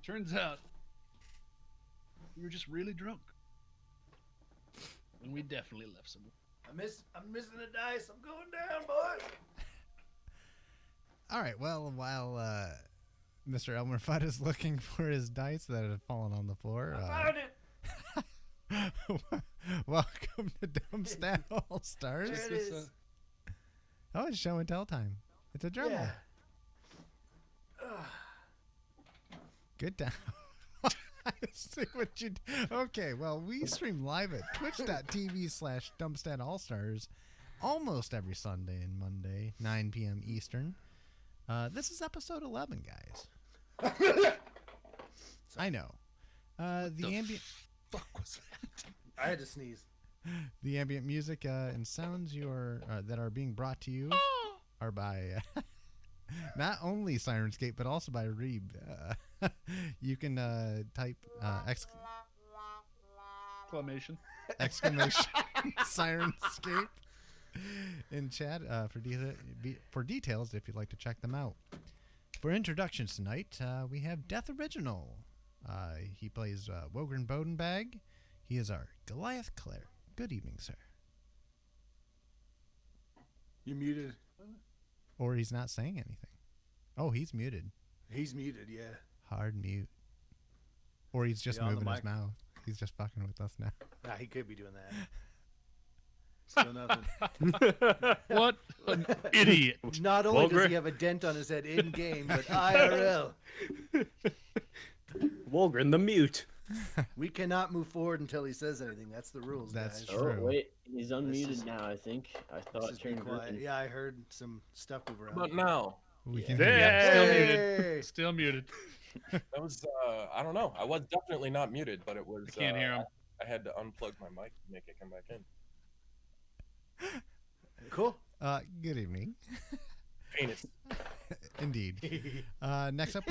Turns out we were just really drunk. And we definitely left some. I'm missing a dice. I'm going down, boy. All right. Well, while Mr. Elmer Fudd is looking for his dice that have fallen on the floor, I found it. welcome to Dumbstat All Stars. There it is. Oh, it's show and tell time. It's a drama. Yeah. Good time. I see what you. Okay, well, we stream live at twitch.tv/dumbstatallstars almost every Sunday and Monday, 9 p.m. Eastern. This is episode 11, guys. I know. The ambient. Fuck was that? I had to sneeze. The ambient music and sounds that are being brought to you are by not only Sirenscape but also by Reeb. You can type Exclamation Sirenscape in chat for details if you'd like to check them out. For introductions tonight, we have Death Original. He plays Wogren Bodenbag. He is our Goliath Cleric. Good evening, sir. You're muted. Or he's not saying anything. Oh, he's muted. He's muted, yeah. Hard mute. Or he's just Yeah, on the moving his mic. mouth. He's just fucking with us now. Nah, he could be doing that. Still nothing. What an idiot. Not only does Vulgar. he have a dent on his head in game, but IRL. Wolgren the mute. We cannot move forward until he says anything. That's the rules, That's guys. true. Oh, wait. He's unmuted is- now, I think. I thought Let's it just be turned quiet. green. Yeah, I heard some stuff move around. But now, We Yeah. can Yeah, still Hey! muted. Still muted. that was, I don't know. I was definitely not muted, but it was. I can't hear him. I had to unplug my mic to make it come back in. Cool. Good evening. Penis. Indeed. Next up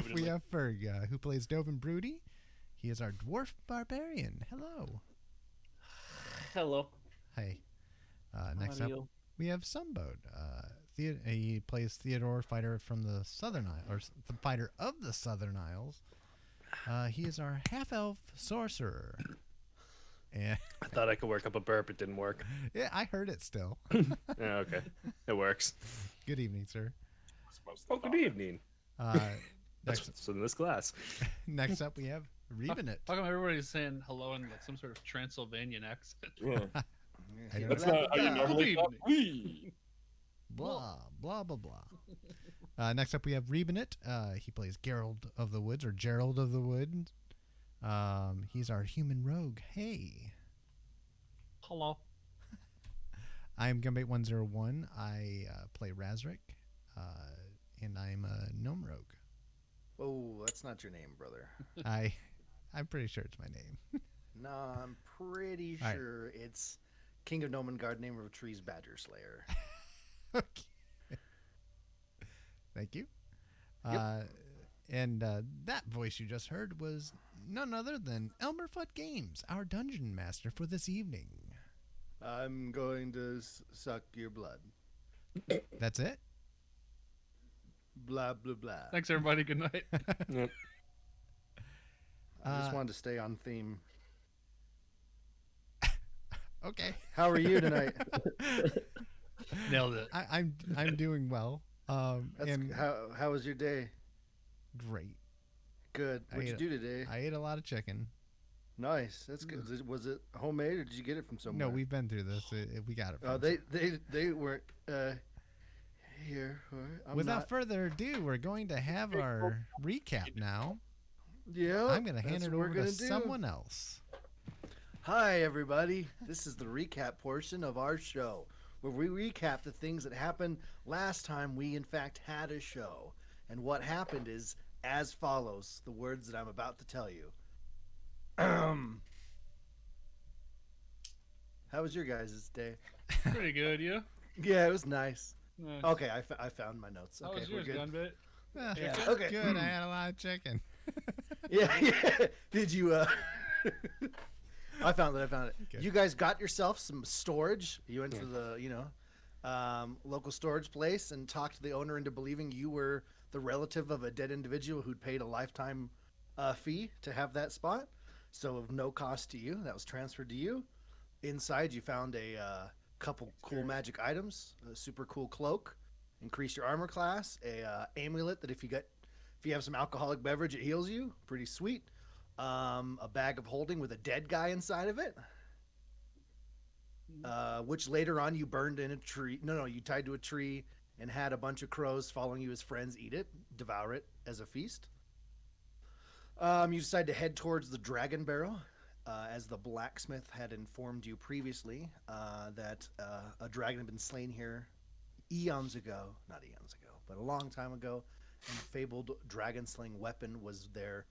we have Ferg, who plays Dovin Broody. He is our dwarf barbarian. Hello. Hello. Hey. Next How are up you? we have Sunbode. He plays Theodore, fighter from the Southern Isles, or the fighter of the Southern Isles. He is our half-elf sorcerer. And I thought I could work up a burp. It didn't work. yeah, I heard it still. Yeah, okay. It works. Good evening, sir. Supposed to Oh, good talk. evening. Next, That's what's in this class. next up we have Rebenit. How come everybody's saying hello in like some sort of Transylvanian accent? Yeah. I don't That's know. not how you normally talk. Wee. Blah, blah, blah, blah. Next up, we have Rebenit. He plays Gerald of the Woods, or Gerald of the Woods. He's our human rogue. Hey. Hello. I'm Gumbait101. I play Razric, and I'm a gnome rogue. Oh, that's not your name, brother. I'm pretty sure it's my name. No, I'm pretty All right. sure it's King of Nomengard, Name of Trees, Badger Slayer. Okay. Thank you. Yep. And that voice you just heard was none other than Elmer Fudd Games, our dungeon master for this evening. I'm going to suck your blood. That's it? Blah, blah, blah. Thanks, everybody. Good night. Yep. I just wanted to stay on theme. Okay. How are you tonight? Nailed it. I'm doing well. And How was your day? great. Good. I What'd you ate do today? I ate a lot of chicken. Nice. That's good. Was it homemade or did you get it from somewhere? No, we've been through this. We got it. Oh, From they weren't here. Without further ado, we're going to have our recap now. Yeah. I'm going to hand that's it what we're over to gonna do. someone else. Hi, everybody. This is the recap portion of our show, where we recap the things that happened last time we, in fact, had a show. And what happened is as follows, the words that I'm about to tell you. How was your guys' day? Pretty good, you? Yeah, it was nice. Nice. Okay, I found my notes. How Okay, was we're yours, good. Gunbit? Yeah, Okay. good. I had a lot of chicken. Yeah. Did you? I found it. Good. You guys got yourself some storage. You went to the local storage place and talked the owner into believing you were the relative of a dead individual who'd paid a lifetime fee to have that spot. So of no cost to you, that was transferred to you. Inside, you found a couple cool magic items, a super cool cloak, increase your armor class, a amulet that if you have some alcoholic beverage, it heals you. Pretty sweet. A bag of holding with a dead guy inside of it. Which later on you burned in a tree. No, you tied to a tree and had a bunch of crows following you as friends eat it, devour it as a feast. You decide to head towards the dragon barrow, as the blacksmith had informed you previously that a dragon had been slain here eons ago. Not eons ago, but a long time ago. And a fabled dragon slaying weapon was there.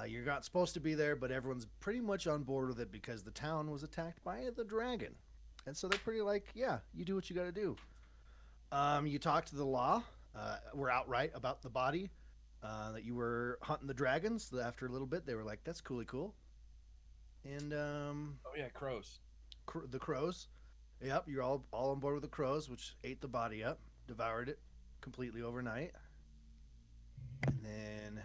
You're not supposed to be there, but everyone's pretty much on board with it because the town was attacked by the dragon. And so they're pretty like, yeah, you do what you got to do. You talk to the law. Were outright about the body, that you were hunting the dragons. After a little bit, they were like, that's cool. And Oh yeah, crows. the crows. Yep, you're all on board with the crows, which ate the body up, devoured it completely overnight. And then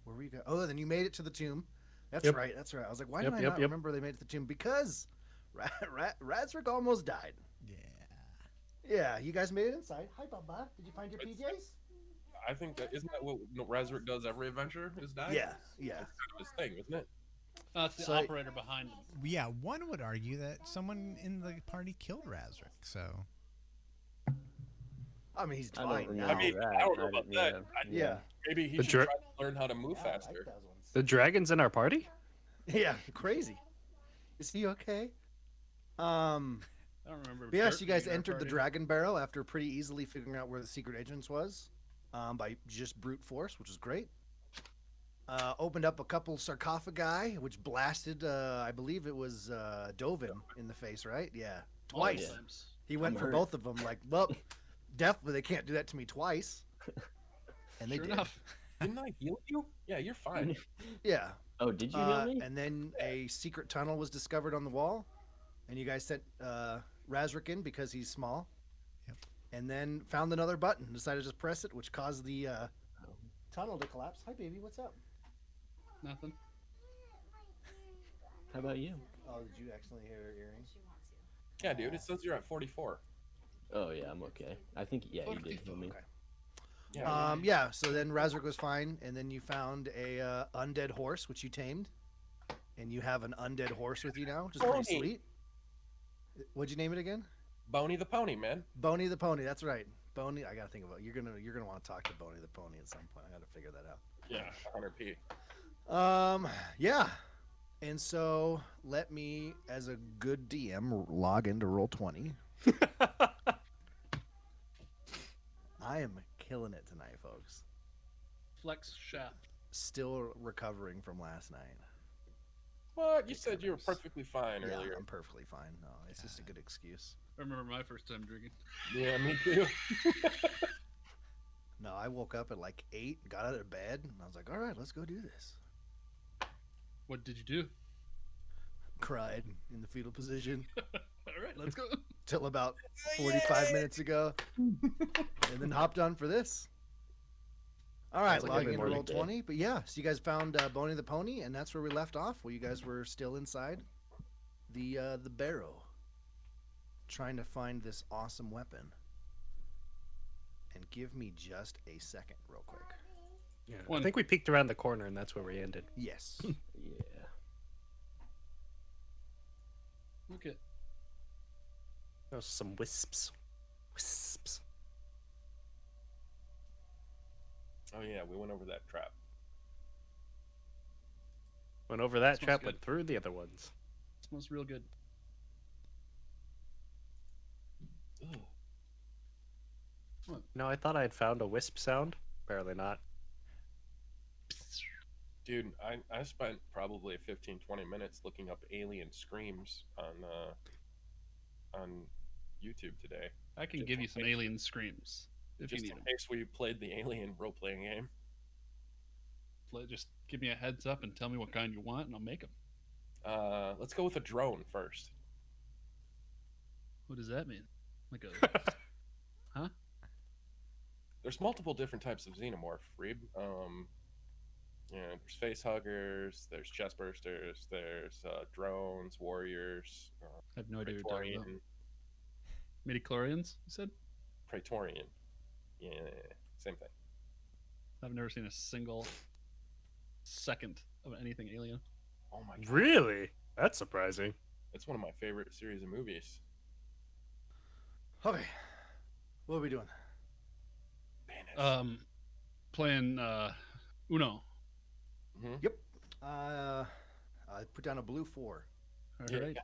where were you go? Oh, then you made it to the tomb. That's Yep. right. That's right. I was like, why Yep, did I yep, not yep. remember they made it to the tomb? Because Razric almost died. Yeah. Yeah, you guys made it inside. Hi, Baba. Did you find your PJs? I think that isn't that what Razric does every adventure? Is die? Yeah. That's kind of his thing, isn't it? It's the So- operator behind him. Yeah, one would argue that someone in the party killed Razric, so. I mean, he's I don't fine know now. I mean, I don't know about didn't- that. Yeah. Maybe he The should dra- try to learn how to move Yeah, I like faster. those ones. The dragon's in our party? Yeah, crazy. Is he okay? I don't remember. But yes, Dirt you guys being in our entered the party. Dragon Barrow after pretty easily figuring out where the secret entrance was, by just brute force, which was great. Opened up a couple sarcophagi, which blasted, I believe it was Dovin in the face, right? Yeah, twice. Multiple times. He went I'm for hurt. both of them. Like, well, definitely they can't do that to me twice. And they Sure did. enough. Didn't I heal you? Yeah, you're fine. Yeah. Oh, did you heal me? And then a secret tunnel was discovered on the wall, and you guys sent Razric in because he's small. Yep. And then found another button, decided to just press it, which caused the tunnel to collapse. Hi, baby, what's up? Nothing. How about you? Oh, did you accidentally hear her earring? Yeah, dude, it says you're at 44. Oh yeah, I'm okay. I think you did heal me. Okay. Yeah. Yeah, so then Razric was fine, and then you found a undead horse, which you tamed. And you have an undead horse with you now, which is pretty Pony. sweet. What'd you name it again? Boney the pony, man. Boney the Pony, that's right. Boney, I gotta think about it. You're gonna want to talk to Boney the Pony at some point. I gotta figure that out. Yeah, 100p. Yeah. And so let me, as a good DM, log into Roll20. I am killing it tonight, folks. Flex shaft. Still recovering from last night. What? You said you were perfectly fine Yeah, earlier. I'm perfectly fine. No, it's just a good excuse. I remember my first time drinking. Yeah, me too. No, I woke up at like 8, got out of bed, and I was like, all right, let's go do this. What did you do? Cried in the fetal position All right, let's go. till about 45 minutes ago, and then hopped on for this. All right, Sounds like logging every into morning. Roll20. But yeah, so you guys found Boney the Pony, and that's where we left off. Well, you guys were still inside the barrow, trying to find this awesome weapon. And give me just a second, real quick. Yeah. I One. think we peeked around the corner and that's where we ended. Yes. Yeah. Okay. Those some wisps. Wisps. Oh yeah, we went over that trap. Went over that Smells trap, good. went through the other ones. Smells real good. Ugh. No, I thought I had found a wisp sound. Apparently not. Dude, I spent probably 15, 20 minutes looking up alien screams on YouTube today. I can Just give in you some case- alien screams if Just you in need them. case we played the alien role-playing game. Just give me a heads up and tell me what kind you want, and I'll make them. Let's go with a drone first. What does that mean? Like a there's multiple different types of xenomorph, Reeb. There's face huggers, there's chest bursters, there's drones, warriors, I have no idea what you're talking about. Praetorian, Midichlorians, you said? Praetorian. Yeah, same thing. I've never seen a single second of anything alien. Oh my god, Really? That's surprising. it's one of my favorite series of movies. Okay. What are we doing? Banish. Playing Uno. Yep. I put down a blue 4. All Yeah, right.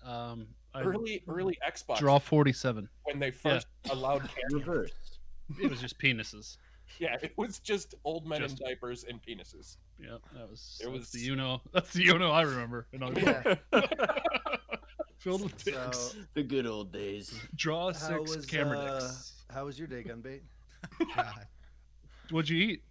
I Early Xbox draw 47. when they first allowed cameras. Reverse. It was just penises. Yeah, it was just old men Just- in diapers and penises. Yep, that's was- the Uno. That's the Uno I remember. And I was Yeah. filled with dicks. So, The good old days. Draw how 6 was camera dicks. how was your day, Gunbait? God. What'd you eat?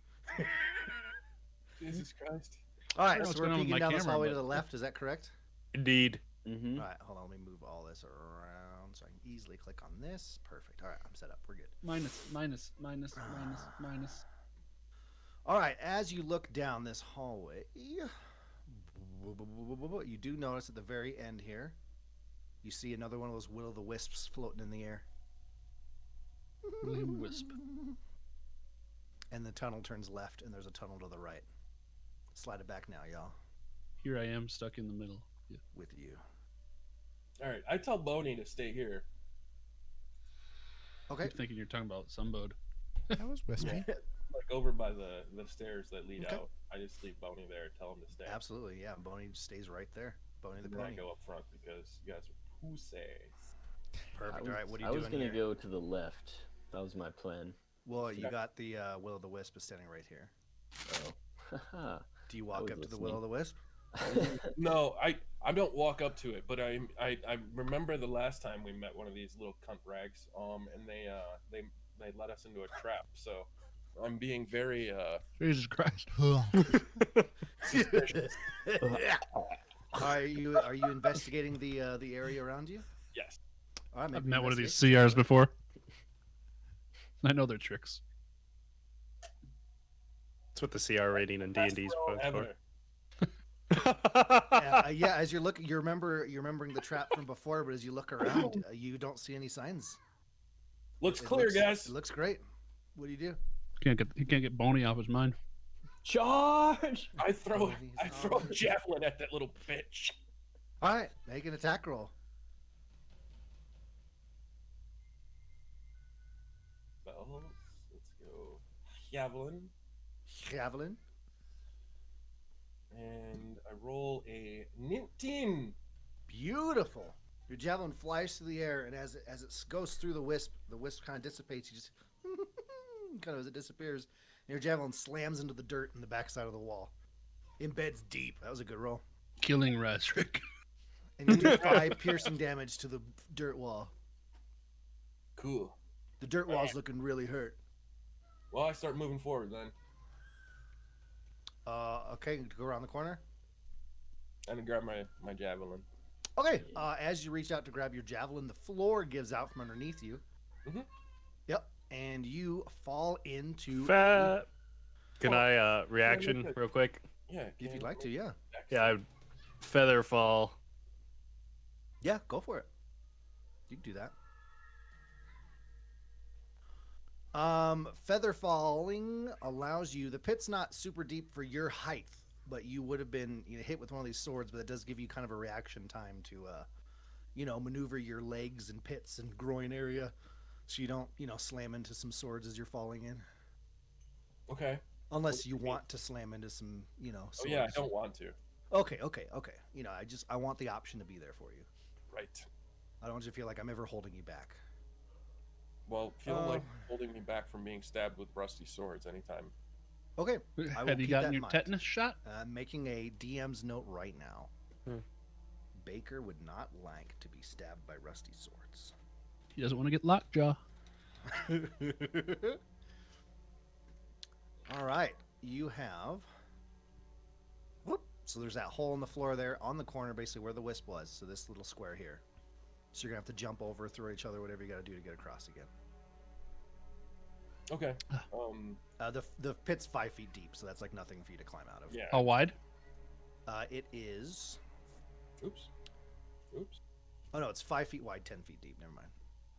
Jesus Christ. All right, know so what's we're going on with peeking my down this camera, hallway to but- the left. Is that correct? Indeed. Mm-hmm. All right, hold on. Let me move all this around so I can easily click on this. Perfect. All right, I'm set up. We're good. Minus. All right, as you look down this hallway, you do notice at the very end here, you see another one of those will-o'-the-wisps floating in the air. William Wisp. And the tunnel turns left, and there's a tunnel to the right. Slide it back now, y'all, Here I am stuck in the middle. Yeah. with you. All right, I tell Boney to stay here. Okay. I'm thinking you're talking about Sunbode. That was wispy. Like over by the stairs that lead Okay. out. I just leave Boney there, tell him to stay. Absolutely, yeah. Boney stays right there. Boney the And then I pony. go up front because you guys are pussies. Perfect. All right, what are I you was doing gonna here? go to the left. That was my plan. Well, you Okay. got the will-o'-the-wisp is standing right here. Oh. Do you walk was up to the listening. will-o'-the-wisp? No, I don't walk up to it, but I remember the last time we met one of these little cunt rags, and they led us into a trap. So I'm being very Jesus Christ. suspicious. Are you investigating the area around you? Yes. All right, I've maybe met one of these investigate. CRs before. I know their tricks. That's what the CR rating in D&D is Best roll for. ever. Yeah, as you're looking, you're remembering the trap from before, but as you look around, you don't see any signs. Looks It clear, looks- guys. It looks great. What do you do? He can't get Boney off his mind. Charge! I throw Boney's a on. javelin at that little bitch. All right, make an attack roll. Spells. Let's go. Javelin. Javelin. And I roll a 19. Beautiful. Your javelin flies through the air, and as it goes through the wisp kind of dissipates. You just kind of as it disappears, and your javelin slams into the dirt in the backside of the wall. Embeds deep. That was a good roll. Killing Razric. And you do 5 piercing damage to the dirt wall. Cool. The dirt wall's looking really hurt. Well, I start moving forward then. Okay, go around the corner. And then grab my javelin. Okay, as you reach out to grab your javelin, the floor gives out from underneath you. Mhm. Yep, and you fall into. Fat. Can Oh, I reaction look at- real quick? Yeah. If you'd like to, yeah. Yeah, I feather fall. Yeah, go for it. You can do that. Feather falling allows you. The pit's not super deep for your height, but you would have been hit with one of these swords. But it does give you kind of a reaction time to, maneuver your legs and pits and groin area, so you don't, slam into some swords as you're falling in. Okay. Unless you want to slam into some, swords. Oh yeah, I don't want to. Okay. I want the option to be there for you. Right. I don't want you to feel like I'm ever holding you back. Well, feel like holding me back from being stabbed with rusty swords anytime. Okay. I will Have you keep that gotten in your mind. tetanus shot? I'm making a DM's note right now. Hmm. Baker would not like to be stabbed by rusty swords. He doesn't want to get lockjaw. All right. You have. Whoop. So there's that hole in the floor there on the corner, basically where the wisp was. So this little square here. So you're going to have to jump over, throw each other, whatever you got to do to get across again. Okay. The pit's 5 feet deep, so that's like nothing for you to climb out of. Yeah. How wide? It is. Oops. Oops. Oh no, it's 5 feet wide, 10 feet deep. Never mind.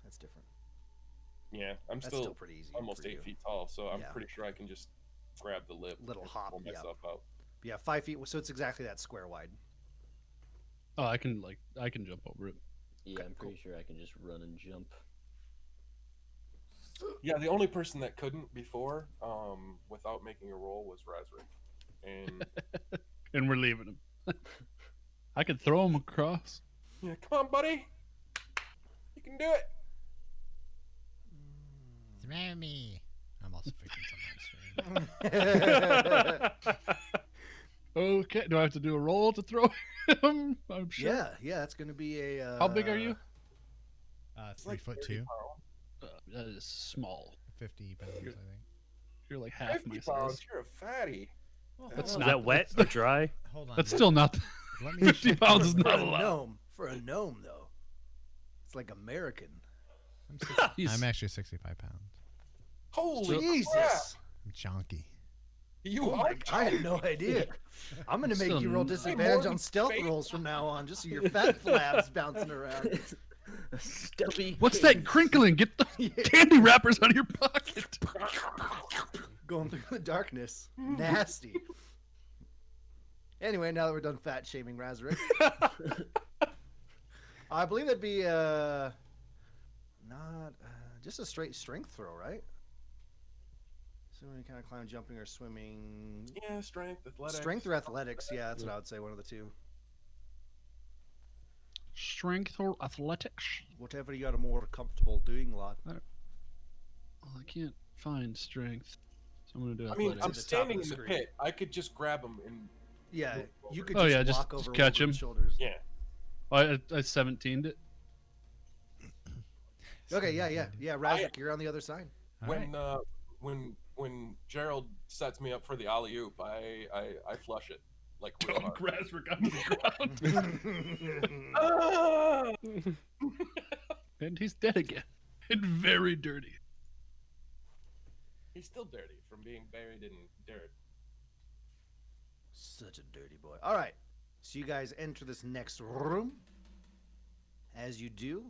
That's different. Yeah, I'm That's still, still pretty easy. almost for 8 you. feet tall, so I'm Yeah. pretty sure I can just grab the lip. Little and hop, pull yeah. myself out. Yeah, 5 feet. So it's exactly that square wide. Oh, I can jump over it. Yeah, Okay, I'm pretty sure I can just run and jump. Yeah, the only person that couldn't before, without making a roll, was Razric, and And we're leaving him. I could throw him across. yeah, come on, buddy, you can do it. Throw me. I'm also fixing something on stream. Okay, do I have to do a roll to throw him? I'm sure. Yeah, that's going to be a. How big are you? 3 like foot 30 2, pounds. That is small. 50 pounds, I think. You're like half 50 my pounds. size. You're a fatty. That's Is not that wet that's or dry? Hold on. That's still not. Let me 50 check. pounds is For not a a lot. gnome. For a gnome, though. It's like American. He's- I'm actually 65 pounds. Holy Jesus. crap! I'm chonky. You Oh are. my, I had no idea. I'm going to make Still you roll n- disadvantage more on stealth than rolls from now on, just so your fat flabs bouncing around. Stubby. What's that crinkling? Get the candy wrappers out of your pocket. Going through the darkness. Nasty. Anyway, now that we're done fat shaming Razorek, I believe that'd be not just a straight strength throw, right? So any kind of climb, jumping, or swimming. Yeah, strength, athletics. Strength or athletics? Yeah, that's what I would say. One of the two. Strength or athletics? Whatever you are more comfortable doing, lad. Well, I can't find strength, so I'm gonna do I athletics. mean, I'm At the top standing of in the the screen. pit. I could just grab him and Yeah, you could Oh, just yeah, just- walk just over catch Wolverine's him. shoulders. yeah. Oh, I 17'd it. Okay, yeah. Razorek, you're on the other side. All right. When Gerald sets me up for the alley oop, I flush it like real hard. Razork onto the ground. Ah! And he's dead again. And very dirty. He's still dirty from being buried in dirt. Such a dirty boy. All right, so you guys enter this next room. As you do,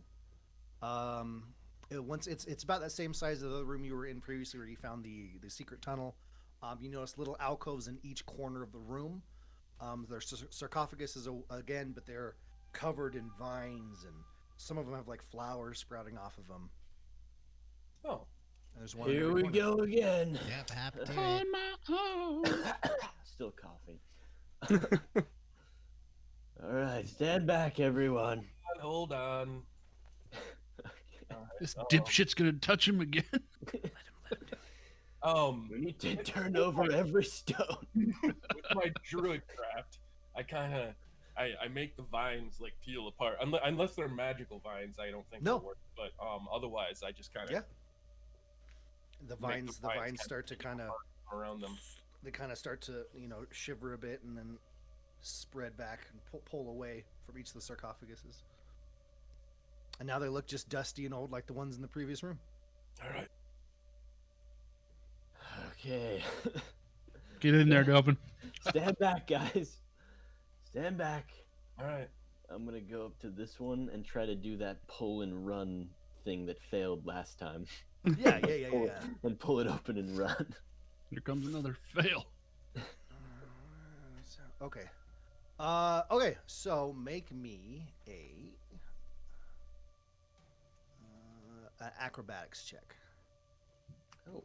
once it's about that same size as the room you were in previously, where you found the secret tunnel. You notice little alcoves in each corner of the room. There's sarcophaguses again, but they're covered in vines, and some of them have like flowers sprouting off of them. Oh, And there's one. in Here every we corner. go again. Yep, happy to On it. my own. Still coughing. All right, stand back, everyone. hold on. This dipshit's gonna touch him again. We need to turn over every stone. With my druid craft, I make the vines like peel apart. Unless they're magical vines, I don't think No. they'll work. But otherwise, I just kind of Yeah. The Make the vines vines kinda start to kind of around them. they kind of start to shiver a bit and then spread back and pull away from each of the sarcophaguses. And now they look just dusty and old like the ones in the previous room. All right. Okay. Get in there, Dublin. Stand back, guys. Stand back. All right. I'm gonna go up to this one and try to do that pull and run thing that failed last time. Yeah. And pull it open and run. Here comes another fail. Okay. Okay. So make me an acrobatics check. Oh.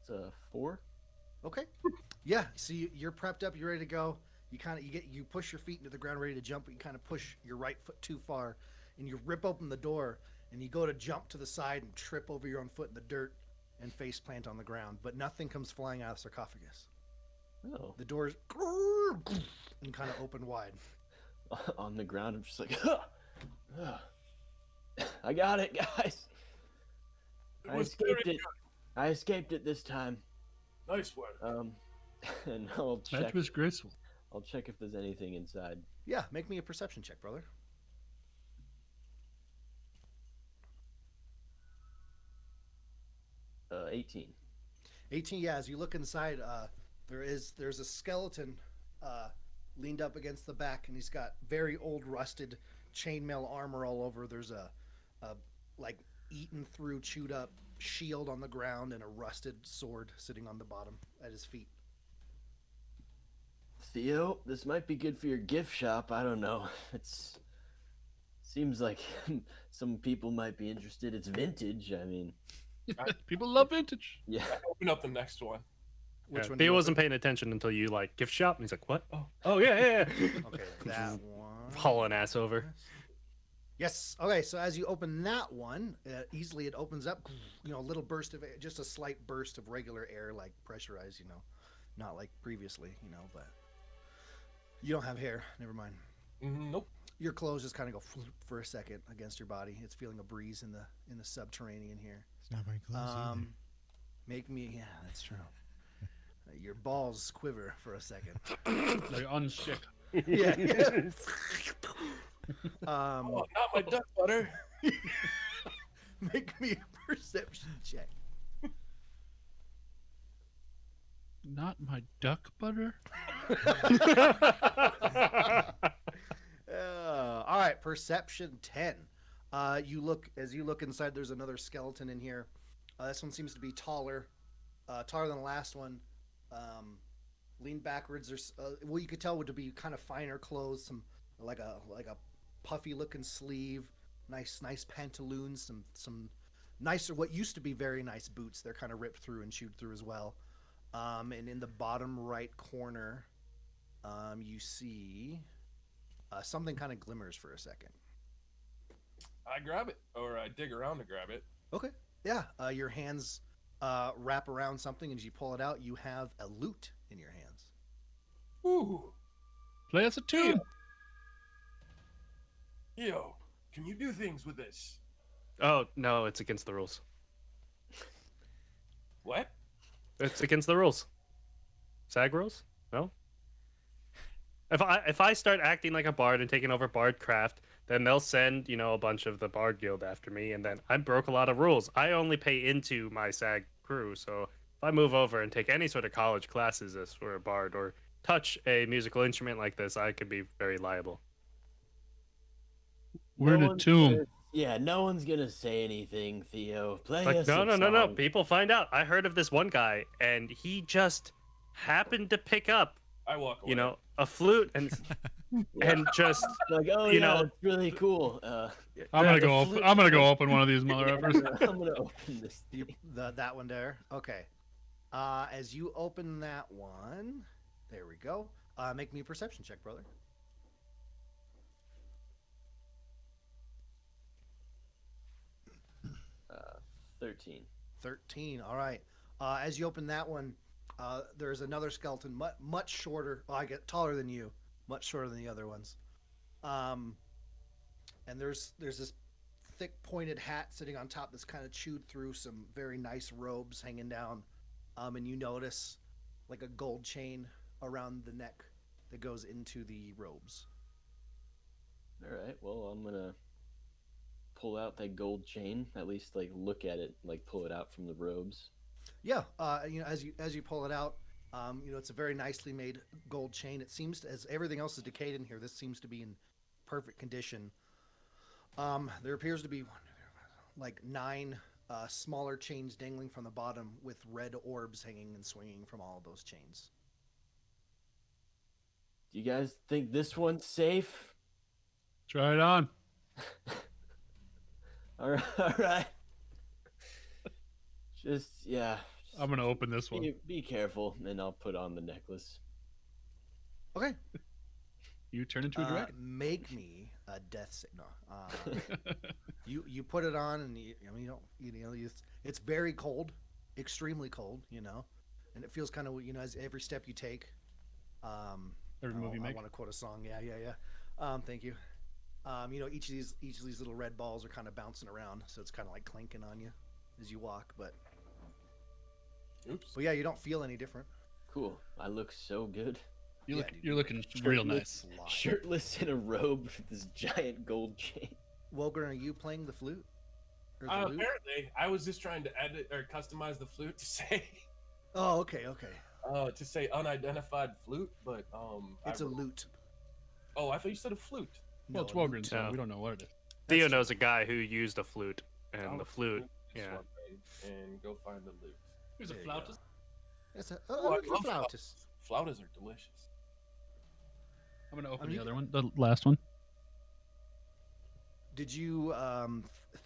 It's a 4. Okay. Yeah. So you're prepped up. You're ready to go. You push your feet into the ground, ready to jump. But you kind of push your right foot too far, and you rip open the door, and you go to jump to the side and trip over your own foot in the dirt, and face plant on the ground. But nothing comes flying out of the sarcophagus. Oh. The doors and kind of open wide. On the ground, I'm just like, I got it, guys. I was escaped very it. I escaped it this time. Nice work. And I'll check. That was graceful. I'll check if there's anything inside. Yeah, make me a perception check, brother. 18. 18. Yeah, as you look inside, there's a skeleton leaned up against the back, and he's got very old, rusted chainmail armor all over. There's a like eaten through, chewed up shield on the ground, and a rusted sword sitting on the bottom at his feet. Theo, this might be good for your gift shop. I don't know. It's seems like some people might be interested. It's vintage. I mean, People love vintage. yeah. Open up the next one. Which one? He do you wasn't open? paying attention until you like gift shop, and he's like, "What? Oh yeah." Okay, that one. Hauling ass over. Yes. Okay. So as you open that one, easily it opens up. You know, a little burst of air, just a slight burst of regular air, like pressurized. You know, not like previously. You know, but you don't have hair. Never mind. Nope. Your clothes just kind of go for a second against your body. It's feeling a breeze in the subterranean here. It's not very close either. Make me. Yeah, that's true. Your balls quiver for a second. They unstick. Yeah. Oh, not my duck butter. Make me a perception check. Not my duck butter. All right, perception 10. You look inside. There's another skeleton in here. This one seems to be taller than the last one. Lean backwards. There's well, you could tell would be kind of finer clothes. Some like a puffy looking sleeve. Nice pantaloons. Some nicer what used to be very nice boots. They're kind of ripped through and chewed through as well. And in the bottom right corner, you see something kind of glimmers for a second. I grab it, or I dig around to grab it. Okay. Yeah. Your hands wrap around something, and as you pull it out, you have a lute in your hands. Ooh. Play us a tune. Yo, can you do things with this? Oh no, it's against the rules. What? It's against the rules. SAG rules? No. If I start acting like a bard and taking over bard craft, then they'll send a bunch of the bard guild after me, and then I broke a lot of rules. I only pay into my SAG crew, so if I move over and take any sort of college classes as for a bard or touch a musical instrument like this, I could be very liable. We're in a one's tomb. No one's gonna say anything, Theo. Play Like us no. a song. People find out. I heard of this one guy, and he just happened to pick up, I walk away. a flute and and just Like, oh you yeah, know- it's really cool. I'm gonna the go. flute- I'm gonna go open one of these mother I'm effers. gonna open this. That one there. Okay. As you open that one, there we go. Make me a perception check, brother. 13. 13. All right. As you open that one, there's another skeleton, much shorter. Well, I get taller than you, much shorter than the other ones. And there's this thick pointed hat sitting on top that's kind of chewed through, some very nice robes hanging down. And you notice like a gold chain around the neck that goes into the robes. All right. Well, I'm gonna pull out that gold chain. At least like look at it, like pull it out from the robes. Yeah, as you pull it out, it's a very nicely made gold chain. It seems as everything else is decayed in here, this seems to be in perfect condition. There appears to be like 9 smaller chains dangling from the bottom with red orbs hanging and swinging from all of those chains. Do you guys think this one's safe? Try it on. All right. All right. Just I'm gonna open this one. be careful, and I'll put on the necklace. Okay. You turn into a dragon. Make me a death signal. You put it on, and it's very cold, extremely cold, and it feels kind of as every step you take. Every move you I make. want to quote a song. Yeah. Thank you. Each of these little red balls are kind of bouncing around, so it's kind of like clanking on you as you walk. But yeah, you don't feel any different. Cool. I look so good. You're looking real nice. Shirtless in a robe with this giant gold chain. Wogan, are you playing the flute? Or the lute? Apparently, I was just trying to edit or customize the flute to say, Oh, okay, okay. to say unidentified flute, but It's a lute. Oh, I thought you said a flute. Well, No, it's a lute. Wogren, so No. we don't know what it is. Theo That's knows a guy who used a flute, and I'll the flute. this Yeah. one then and go find the lute. Here's a There you go. flautist. It's a Oh, I lute for love flautists. Flautas are delicious. I'm gonna open mean, the other one, the last one. Did you,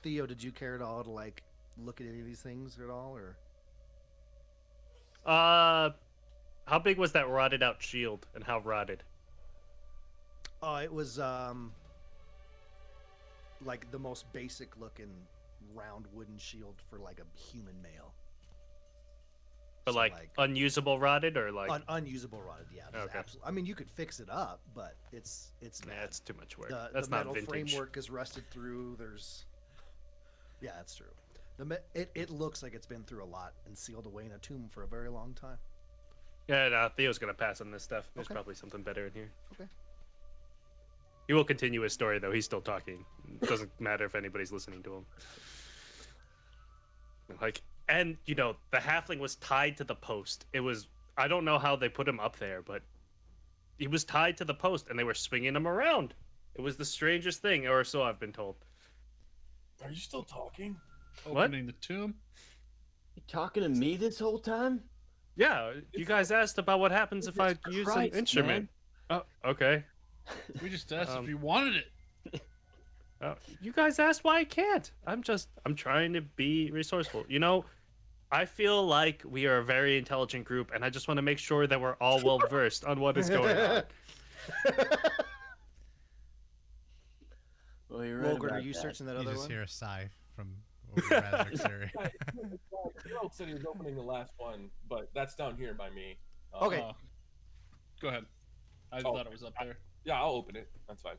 Theo? Did you care at all to like look at any of these things at all, or? How big was that rotted out shield, and how rotted? Oh, it was like the most basic looking round wooden shield for like a human male. But So, like unusable rotted, or like unusable rotted, yeah. Okay. Absolutely. I mean, you could fix it up, but it's nah, bad. it's too much work. The That's not metal vintage. framework is rusted through. Yeah, that's true. It looks like it's been through a lot and sealed away in a tomb for a very long time. Yeah, no, Theo's gonna pass on this stuff. There's Okay. probably something better in here. Okay. He will continue his story though. He's still talking. It doesn't matter if anybody's listening to him. Like, and you know, the halfling was tied to the post. It was, I don't know how they put him up there, but he was tied to the post, and they were swinging him around. It was the strangest thing, or so I've been told. Are you still talking? What? Opening the tomb. You talking to me this whole time? Yeah, you guys asked about what happens if I use an Christ, instrument. Oh, okay. We just asked Um, if you wanted it. You guys asked why I can't. I'm trying to be resourceful. You know, I feel like we are a very intelligent group, and I just want to make sure that we're all well versed on what is going on. Well, you're right Wolgren, about are you that. searching that You other just one? hear a sigh from over Razor's area. Gerald said he was opening the last one, but that's down here by me. Okay. Oh. Go ahead. I thought it was up there. Yeah, I'll open it. That's fine.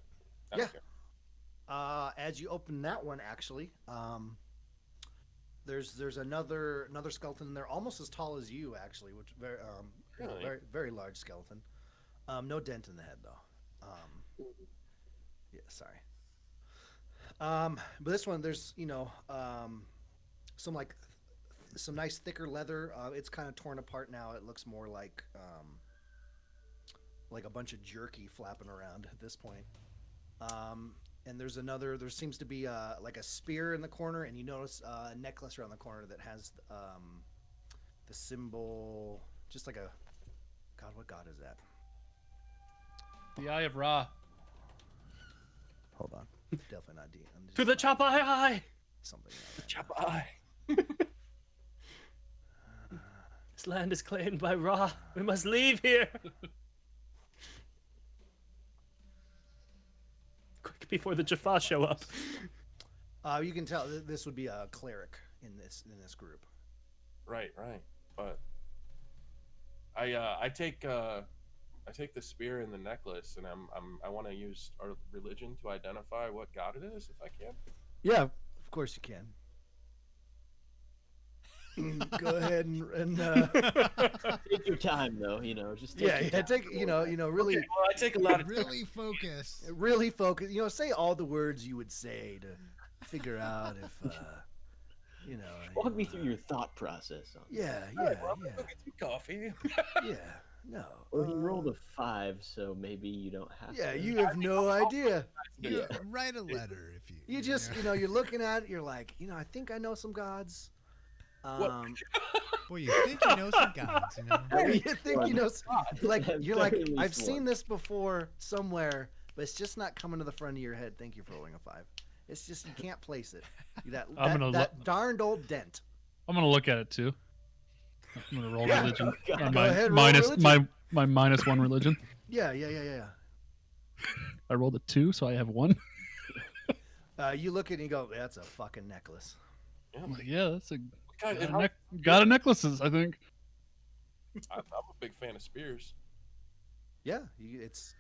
I don't Yeah. care. As you open that one, actually, there's another skeleton in there, almost as tall as you, actually, which Really? very very large skeleton. No dent in the head though. Yeah, sorry. But this one, there's some some nice thicker leather. It's kind of torn apart now. It looks more like a bunch of jerky flapping around at this point. And there seems to be like a spear in the corner, and you notice a necklace around the corner that has the symbol, just like what god is that? The Eye of Ra. Hold on. Definitely not D. To the chop eye! Something. Chop eye. This land is claimed by Ra. We must leave here. Quick before the Jaffa show up. You can tell this would be a cleric in this group. Right. But I take the spear and the necklace, and I want to use our religion to identify what god it is, if I can. Yeah, of course you can. Go ahead and Take your time, though. Just take your time. take really Okay, well, I take a lot of Really focus. really focus. Say all the words you would say to figure out if Walk me through your thought process on this. Yeah. Go get some coffee. Yeah. No. Well, he rolled a 5, so maybe you don't have Yeah, to. you have no idea. You write a letter if you. You just, you're looking at it, you're like, I think I know some gods. Boy, you think you know some gods, You think you know, like, At you're like, very least I've seen one. this before somewhere, but it's just not coming to the front of your head. Thank you for rolling a 5. It's just, you can't place it. That darned old dent. I'm gonna look at it too. I'm gonna roll Yeah. religion. Go on ahead, roll minus religion. my -1 religion. Yeah. I rolled a 2, so I have 1. You look at it and you go, that's a fucking necklace. I'm like, yeah, that's a Kind of, god of necklaces, I think. I'm a big fan of spears. Yeah, it's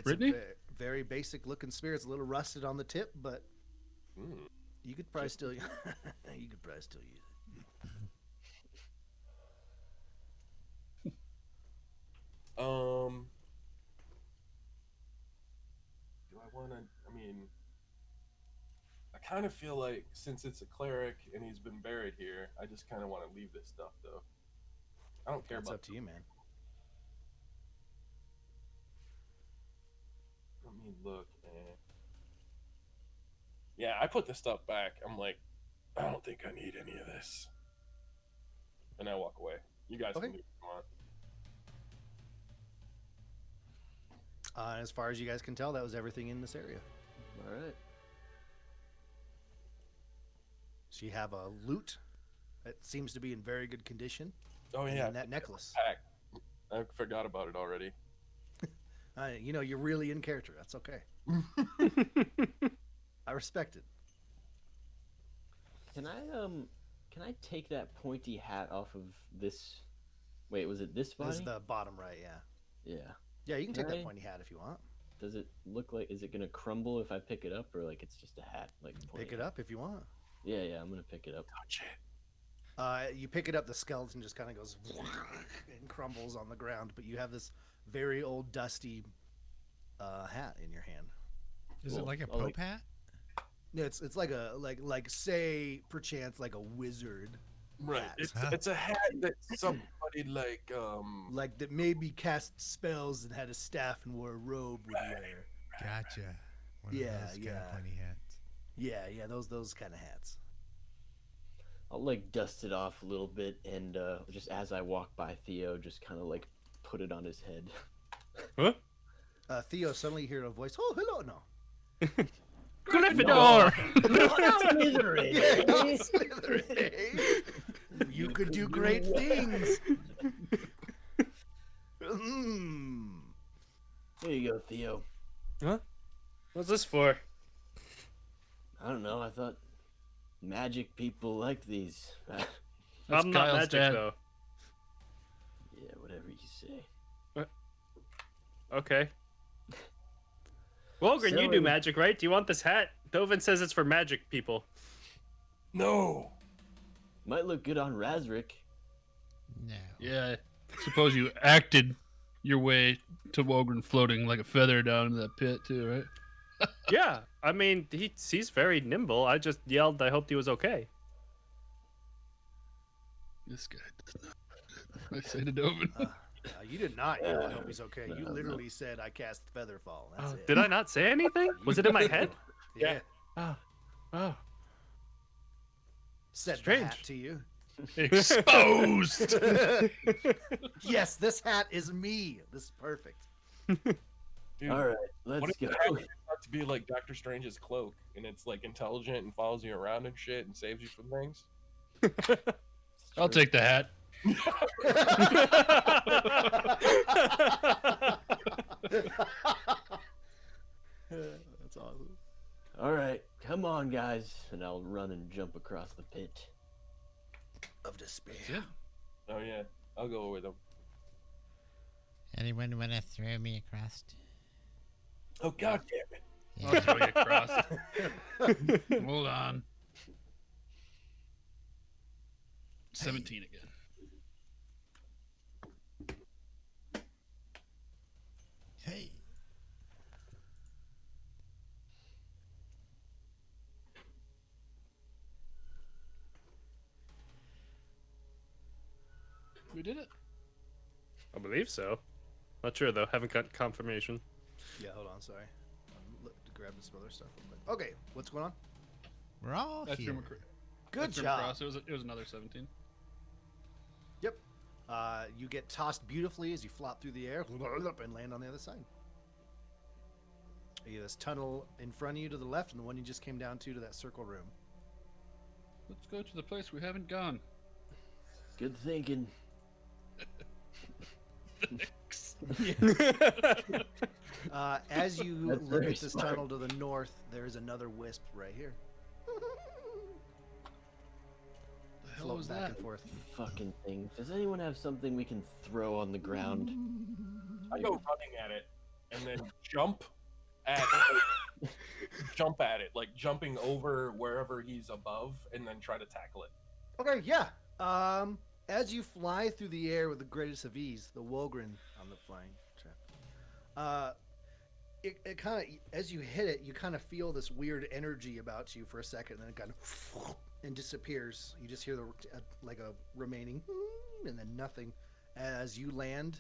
Brittany? a very basic looking spear. It's a little rusted on the tip, but Mm. you could probably still use it. Do I want to? I mean, I kind of feel like since it's a cleric and he's been buried here, I just kind of want to leave this stuff though. I don't care That's about. up to you, man. Let me look. Yeah, I put the stuff back. I'm like, I don't think I need any of this, and I walk away. You guys Okay. can do what you want. As far as you guys can tell, that was everything in this area. All right. So you have a loot that seems to be in very good condition. Oh yeah, And that necklace. pack. I forgot about it already. You know, you're really in character. That's okay. I respect it. Can I take that pointy hat off of this? Wait, was it this body? This is the bottom right, yeah. Yeah. Yeah, you can take Can that I- pointy hat if you want. Does it look like? Is it gonna crumble if I pick it up, or like it's just a hat? Like pointy Pick it hat? up if you want. Yeah, yeah. I'm gonna pick it up. Touch it. You pick it up, the skeleton just kind of goes and crumbles on the ground, but you have this very old, dusty hat in your hand. Is Cool. it like a Oh, Pope like- hat? No, it's like a like say perchance like a wizard, Right. Hat. It's a hat that somebody like that maybe cast spells and had a staff and wore a robe would wear. Gotcha. One Yeah, of those kind yeah. of pointy hats. Yeah, those kind of hats. I'll like dust it off a little bit, and just as I walk by Theo, just kind of like put it on his head. Huh? Theo, suddenly you hear a voice. Oh, hello, no. Gryffindor! Slytherin, eh? You could do great things. Mm. There you go, Theo. Huh? What's this for? I don't know. I thought magic people like these. That's I'm not Kyle's magic dad. though. Yeah, whatever you say. Okay. Walgren, So you do any- magic, right? Do you want this hat? Dovin says it's for magic people. No. Might look good on Razric. No. Yeah, I suppose you acted your way to Wogren floating like a feather down into that pit too, right? Yeah, I mean, he's very nimble. I just yelled, I hoped he was okay. This guy does not. I say to Dovin. You did not. You didn't hope he's okay. You literally said, "I cast Featherfall." That's it. Did I not say anything? Was it in my head? Yeah. Oh. Said the Strange. hat to you. Exposed. Yes, this hat is me. This is perfect. Dude, All right, what let's if go. the hat turns out to be like Doctor Strange's cloak, and it's like intelligent and follows you around and shit and saves you from things? I'll take the hat. That's awesome. All right, come on, guys, and I'll run and jump across the pit. Of despair. Yeah. Oh yeah, I'll go with him. Anyone want to throw me across? Oh god damn it! I'll throw you across. Hold on. 17 again. Hey. We did it. I believe so. Not sure though. Haven't got confirmation. Yeah, hold on. Sorry. Grab some other stuff real quick. Okay, what's going on? We're all I threw here. him across. Good job. Across. It was another 17. Yep. You get tossed beautifully as you flop through the air and land on the other side. You have this tunnel in front of you to the left, and the one you just came down to that circle room. Let's go to the place we haven't gone. Good thinking. As you That's look very at this smart. tunnel to the north, there's another wisp right here. The hell Floating was back that? and forth. Fucking thing. Does anyone have something we can throw on the ground? I go running at it and then jump at it, like jumping over wherever he's above, and then try to tackle it. Okay, yeah. As you fly through the air with the greatest of ease, the Wolgren on the flying trap, it kind of, as you hit it, you kind of feel this weird energy about you for a second, and then it kind of and disappears. You just hear the like a remaining, and then nothing as you land,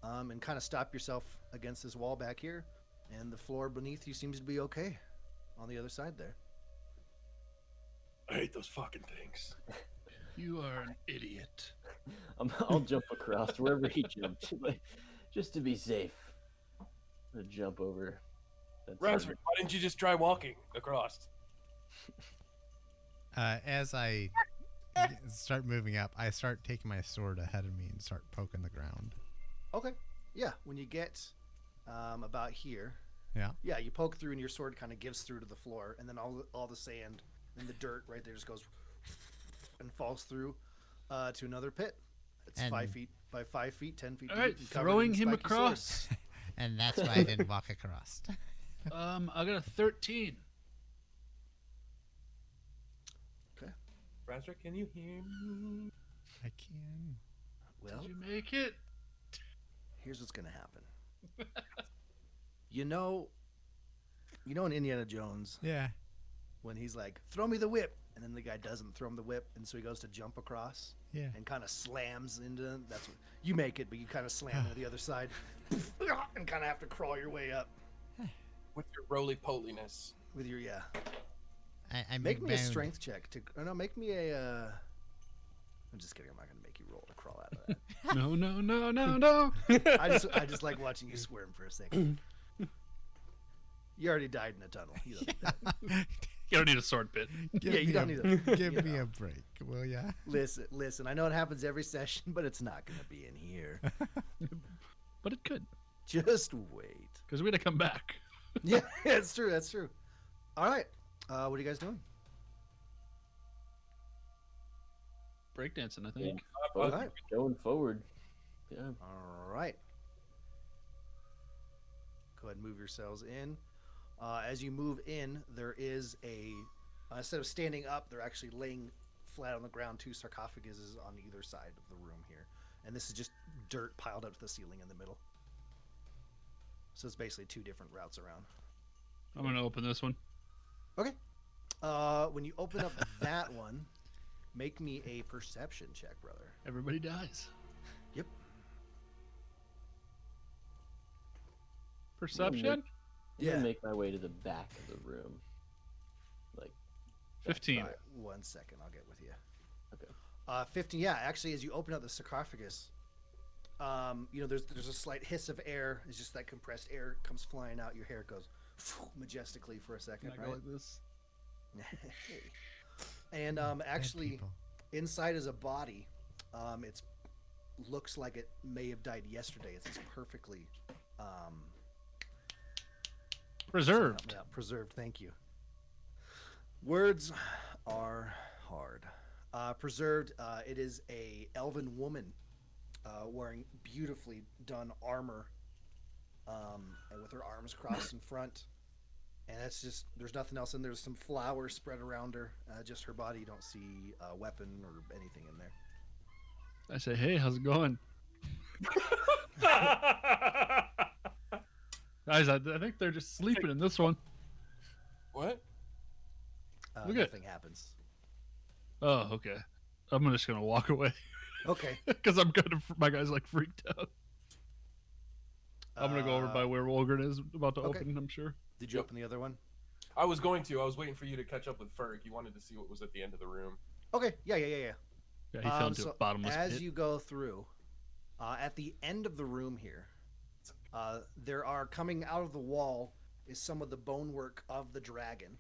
and kind of stop yourself against this wall back here, and the floor beneath you seems to be okay on the other side there. I hate those fucking things. You are an idiot. I'll jump across wherever he jumped, like, just to be safe. I'm gonna jump over. Raspberry, why didn't you just try walking across? As I start moving up, I start taking my sword ahead of me and start poking the ground. Okay. Yeah. When you get about here, Yeah. yeah, you poke through, and your sword kind of gives through to the floor, and then all the sand and the dirt right there just goes and falls through to another pit. It's And- 5 feet by 5 feet, 10 feet. All right, deep and covered throwing in him spiky across. swords. And that's why I didn't walk across. I got a 13. Raspberry, can you hear me? I can. Well, Did you make it? here's what's gonna happen. You know in Indiana Jones Yeah. when he's like, "Throw me the whip," and then the guy doesn't throw him the whip, and so he goes to jump across Yeah. and kind of slams into them. That's what you make it, but you kind of slam into the other side and kind of have to crawl your way up With your roly-poliness. with your I'm Make me a bound. strength check to. Oh no, make me a. I'm just kidding. I'm not gonna make you roll to crawl out of that. No, no, no, no, no. I just like watching you squirm for a second. You already died in a tunnel. You don't need that. You don't need a sword pit. Give Yeah, you me don't a, need to. Give you me know. a break, will ya? Listen. I know it happens every session, but it's not gonna be in here. But it could, Just wait. because we're going to come back. Yeah, that's true. That's true. All right. What are you guys doing? Breakdancing, I think. All right. Going forward. Yeah. All right. Go ahead and move yourselves in. As you move in, there is a instead of standing up, they're actually laying flat on the ground. 2 sarcophaguses on either side of the room here, and this is just dirt piled up to the ceiling in the middle. So it's basically 2 different routes around. I'm going to open this one. Okay. When you open up that one, make me a perception check, brother. Everybody dies. Yep. Perception? I'm Yeah. gonna make my way to the back of the room. Like, 15. All right, 1 second, I'll get with you. okay. 15. Yeah, actually, as you open up the sarcophagus, there's a slight hiss of air. It's just that compressed air comes flying out. Your hair goes majestically for a second, Can I go right? like this? And Dead actually, people. inside is a body. It looks like it may have died yesterday. It's just perfectly Preserved. preserved. Thank you. Words are hard. Preserved. It is a elven woman wearing beautifully done armor, and with her arms crossed in front. And that's just, there's nothing else in there. There's some flowers spread around her. Just her body. You don't see a weapon or anything in there. I say, hey, how's it going? Guys, I think they're just sleeping in this one. What? Look at- Nothing happens. Oh, okay. I'm just going to walk away. Okay. Because I'm kind of, my guy's like freaked out. I'm going to go over by where Wolgren is about to okay. open, I'm sure. Did you open the other one? I was going to. I was waiting for you to catch up with Ferg. You wanted to see what was at the end of the room. Okay. Yeah. Yeah, he fell into So a bottomless as pit. you go through, at the end of the room here, there are coming out of the wall is some of the bonework of the dragon,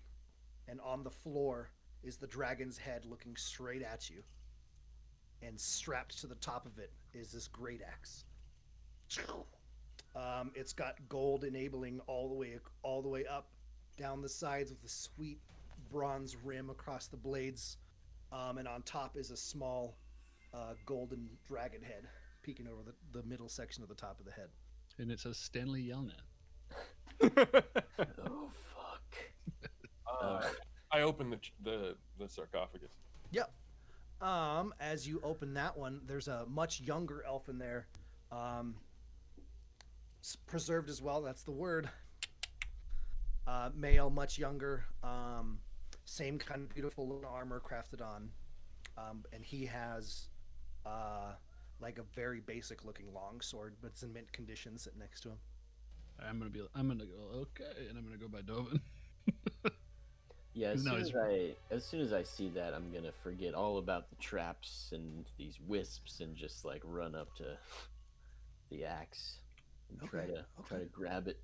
and on the floor is the dragon's head looking straight at you, and strapped to the top of it is this great axe. It's got gold enabling all the way up down the sides with a sweet bronze rim across the blades. And on top is a small golden dragon head peeking over the middle section of the top of the head. And it says Stanley Yelnat. Oh fuck. I opened the sarcophagus. Yep. As you open that one, there's a much younger elf in there. preserved as well. That's the word. Male, much younger. Same kind of beautiful armor crafted on, and he has like a very basic looking longsword, but it's in mint condition, sitting next to him. I'm gonna go okay, and I'm gonna go by Dovin. Yeah, as No, soon it's- as soon as I see that, I'm gonna forget all about the traps and these wisps and just like run up to the axe and try to grab it.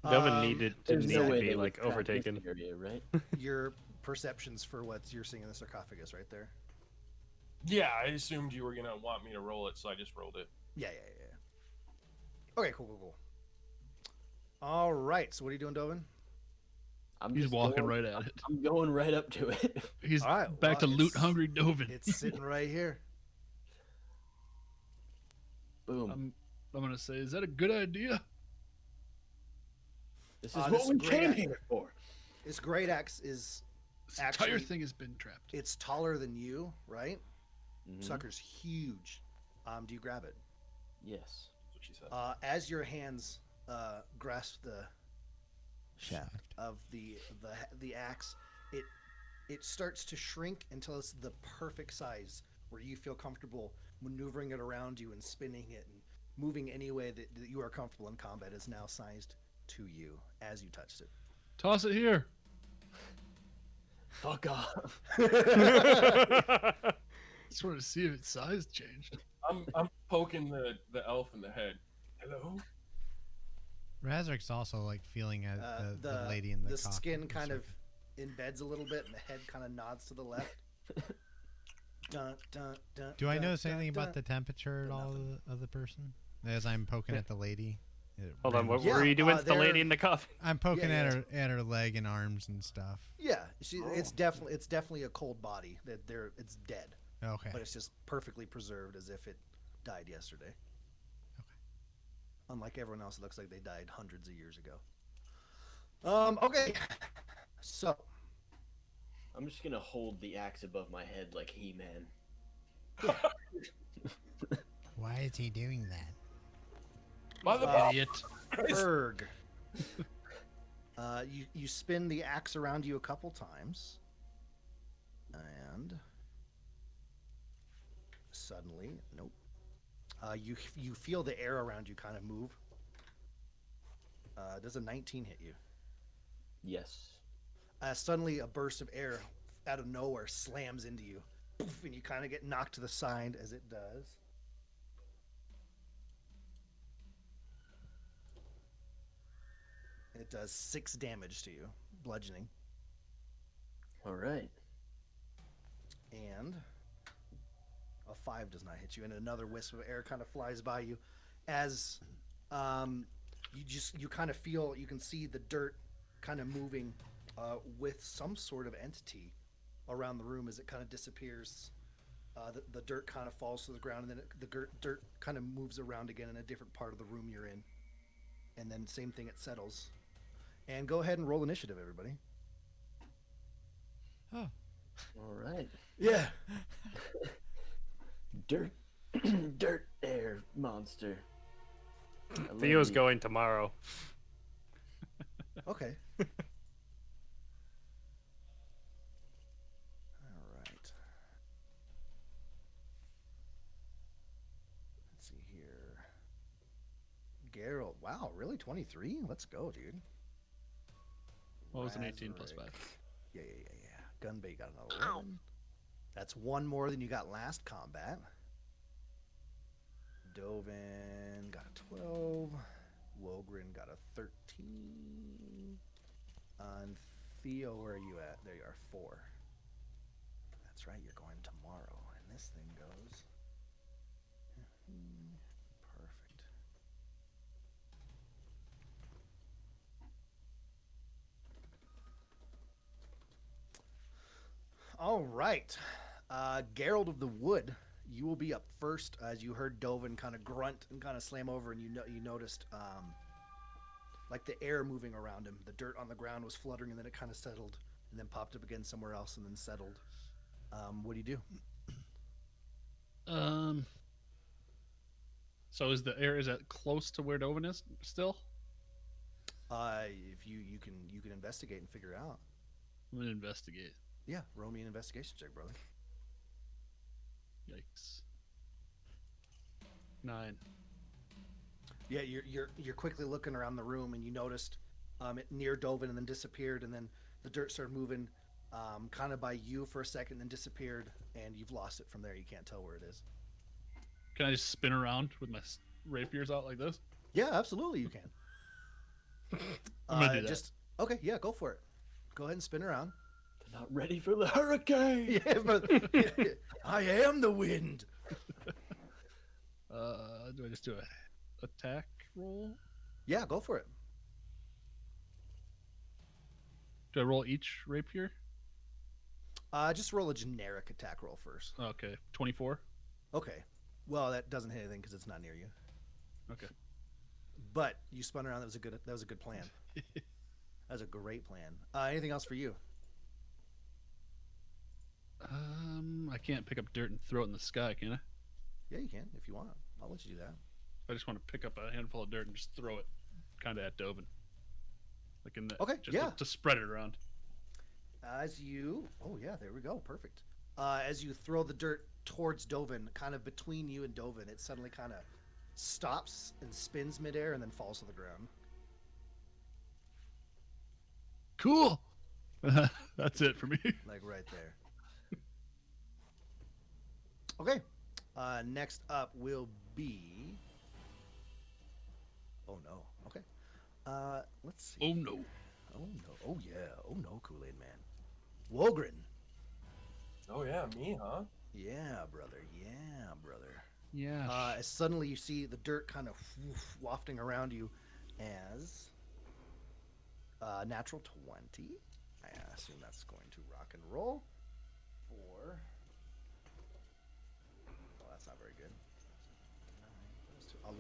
Dovin didn't There's need no to way be they would like trap this overtaken. area, right? Your perceptions for what you're seeing in the sarcophagus right there. Yeah, I assumed you were gonna want me to roll it, so I just rolled it. Yeah. Okay, cool. All right. So what are you doing, Dovin? He's just walking going- right at it. I'm going right up to it. He's All right, back to well, loot it's- hungry Dovin. It's sitting right here. Boom. I'm gonna say, is that a good idea? This is this what is we great came axe. here for. This great axe is This entire Actually- thing has been trapped. it's taller than you, right? Mhm. Sucker's huge. Do you grab it? Yes. That's what she said. As your hands grasp the shaft of the axe, it starts to shrink until it's the perfect size where you feel comfortable maneuvering it around you and spinning it and moving any way that you are comfortable in combat is now sized to you as you touched it. Toss it here. Fuck off. Just wanted to see if its size changed. I'm poking the elf in the head. Hello. Razorik's also like feeling at the lady in the coffin. skin kind of embeds a little bit and the head kind of nods to the left. Dun, dun, dun, Do I dun, notice dun, anything dun. about the temperature at all of the person as I'm poking at the lady? Hold on, what Yeah, were you doing to the they're- lady in the coffin? I'm poking Yeah, at her leg and arms and stuff. Yeah, it's definitely a cold body. That it's dead, Okay. but it's just perfectly preserved as if it died yesterday. Okay. Unlike everyone else, it looks like they died hundreds of years ago. Okay, so I'm just gonna hold the axe above my head like He-Man. Why is he doing that? Mother Idiot. Berg. You spin the axe around you a couple times, and suddenly, nope. You feel the air around you kind of move. Does a 19 hit you? Yes. Suddenly, a burst of air out of nowhere slams into you, poof, and you kind of get knocked to the side as it does. It does 6 damage to you, bludgeoning, All right. and a 5 does not hit you, and another wisp of air kind of flies by you, as you kind of feel, you can see the dirt kind of moving with some sort of entity around the room as it kind of disappears. The dirt kind of falls to the ground, and then the dirt kind of moves around again in a different part of the room you're in, and then same thing, it settles. And go ahead and roll initiative, everybody. Oh. All right. Yeah. Dirt. Dirt air monster. I love Theo's you. going tomorrow. Okay. All right. Let's see here. Geralt. Wow, really? 23? Let's go, dude. What was an 18 plus Razorite. 5? Yeah. Gunbait got another 11. That's one more than you got last combat. Dovin got a 12. Wogren got a 13. And Theo, where are you at? There you are, 4. That's right, you're going tomorrow. And this thing goes. Perfect. All right. Geralt of the Wood, you will be up first as you heard Dovin kind of grunt and kind of slam over, and you noticed like the air moving around him. The dirt on the ground was fluttering, and then it kind of settled, and then popped up again somewhere else, and then settled. What do you do? So is the air, is that close to where Dovin is still? If you can investigate and figure it out. I'm gonna investigate. Yeah, roll me an investigation check, brother. Yikes. 9. Yeah, you're quickly looking around the room and you noticed it near Dovin and then disappeared, and then the dirt started moving kind of by you for a second, then disappeared, and you've lost it from there. You can't tell where it is. Can I just spin around with my rapiers out like this? Yeah, absolutely, you can. I'm gonna do that. Just okay. Yeah, go for it. Go ahead and spin around. They're not ready for the hurricane. Yeah, but I am the wind. Do I just do a attack roll? Yeah, go for it. Do I roll each rapier? Just roll a generic attack roll first. Okay, 24. Okay. Well, that doesn't hit anything because it's not near you. Okay. But you spun around. That was a good plan. That was a great plan. Anything else for you? I can't pick up dirt and throw it in the sky, can I? Yeah, you can if you want. I'll let you do that. I just want to pick up a handful of dirt and just throw it, kind of at Dovin, like in the Okay, just yeah. to spread it around. Oh yeah, there we go, perfect. As you throw the dirt towards Dovin, kind of between you and Dovin, it suddenly kind of stops and spins midair and then falls to the ground. Cool. That's it for me. Like right there. Okay. Next up will be. Oh no. Okay. Let's see. Oh no. Oh no. Oh yeah. Oh no, Kool-Aid Man. Wogren. Oh yeah, me, huh? Yeah, brother. Yeah, brother. Yeah. As suddenly you see the dirt kind of wafting around you as natural 20. I assume that's going to rock and roll for. Oh, that's not very good.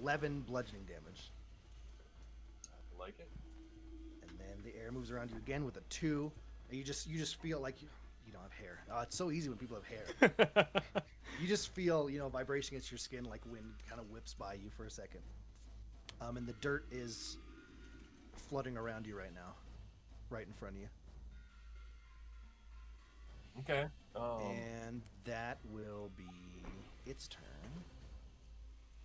11 bludgeoning damage. I like it. And then the air moves around you again with a 2. You just feel like you don't have hair. It's so easy when people have hair. You just feel, vibration against your skin like wind kind of whips by you for a second. And the dirt is flooding around you right now, right in front of you. Okay. And that will be its turn,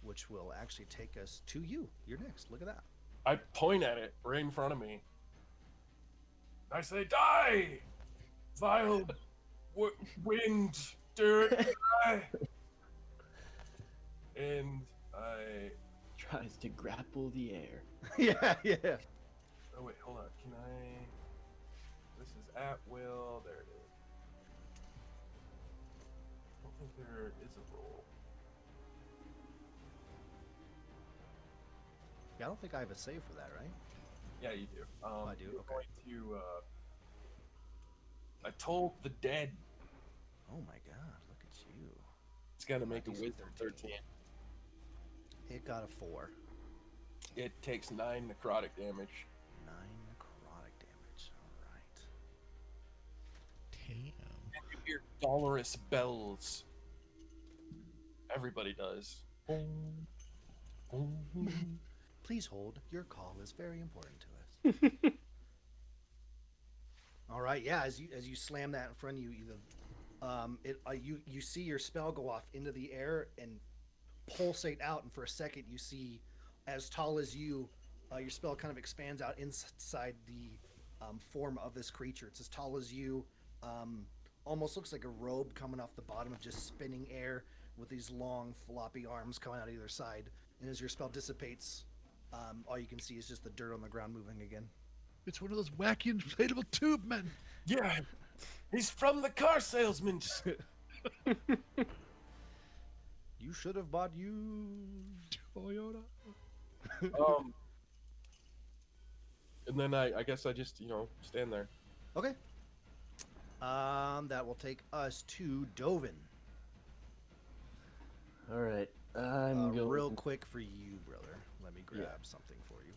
which will actually take us to you. You're next. Look at that. I point at it right in front of me. I say, die! Vile wind, dirt, die! And I... Tries to grapple the air. Yeah. Oh, wait, hold on. Can I... This is at will. There it is. I don't think there is a roll. Yeah, I don't think I have a save for that, right? Yeah, you do. I do, You're okay. going to, I told the dead. Oh my god, look at you. It's got to make a DC wisdom 13. It got a 4. It takes 9 necrotic damage. 9 necrotic damage. Alright. Damn. And you hear dolorous bells. Everybody does. Boom. Boom. Please hold. Your call is very important to us. Alright, yeah, as you slam that in front of you, you see your spell go off into the air and pulsate out, and for a second you see, as tall as you, your spell kind of expands out inside the form of this creature. It's as tall as you, almost looks like a robe coming off the bottom of just spinning air with these long floppy arms coming out either side. And as your spell dissipates, all you can see is just the dirt on the ground moving again. It's one of those wacky inflatable tube men. Yeah, he's from the car salesman. You should have bought you. Toyota. And then I guess I just stand there. Okay. That will take us to Dovin. All right, I'm going. Real quick for you, brother. Let me grab Yeah. something for you.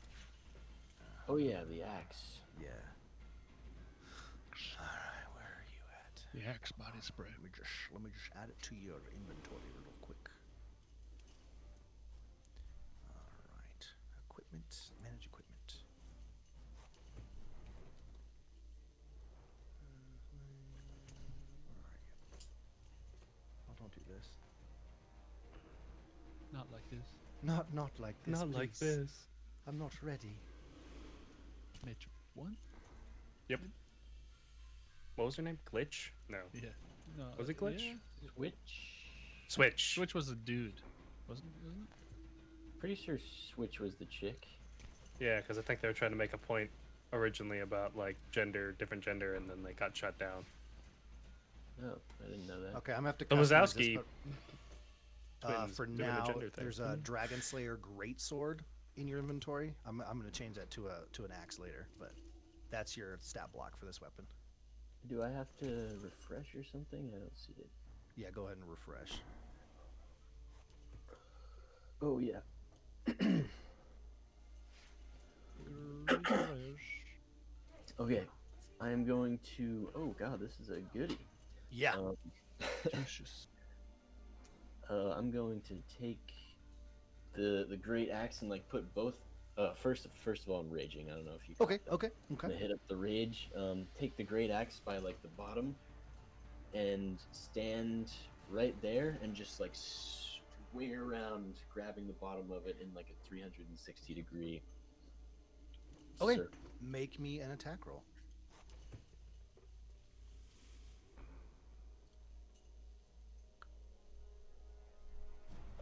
Oh yeah, the axe. Yeah. All right, where are you at? The Axe body spray. Let me just add it to your inventory real quick. Not like this. Not like this. Not like please. this. I'm not ready. Matron 1? Yep. What was her name? Glitch? No. Yeah. No, Was it Glitch? Yeah. Switch. Switch. Switch was a dude. Wasn't it? Pretty sure Switch was the chick. Yeah, because I think they were trying to make a point originally about like different gender, and then they got shut down. Oh, I didn't know that. Okay, I'm gonna have to. The customize this, Wazowski but, twins for doing a now, gender thing. there's a Dragon Slayer Greatsword in your inventory. I'm gonna change that to an axe later, but that's your stat block for this weapon. Do I have to refresh or something? I don't see it. Yeah, go ahead and refresh. Oh yeah. Okay. I am going to. Oh god, this is a goodie. Yeah. Delicious. I'm going to take the great axe and like put both. First of all, I'm raging. I don't know if you. Okay. caught that. Okay. I'm gonna hit up the rage. Take the great axe by like the bottom, and stand right there and just like swing around, grabbing the bottom of it in like a 360-degree. Okay. circle. Make me an attack roll.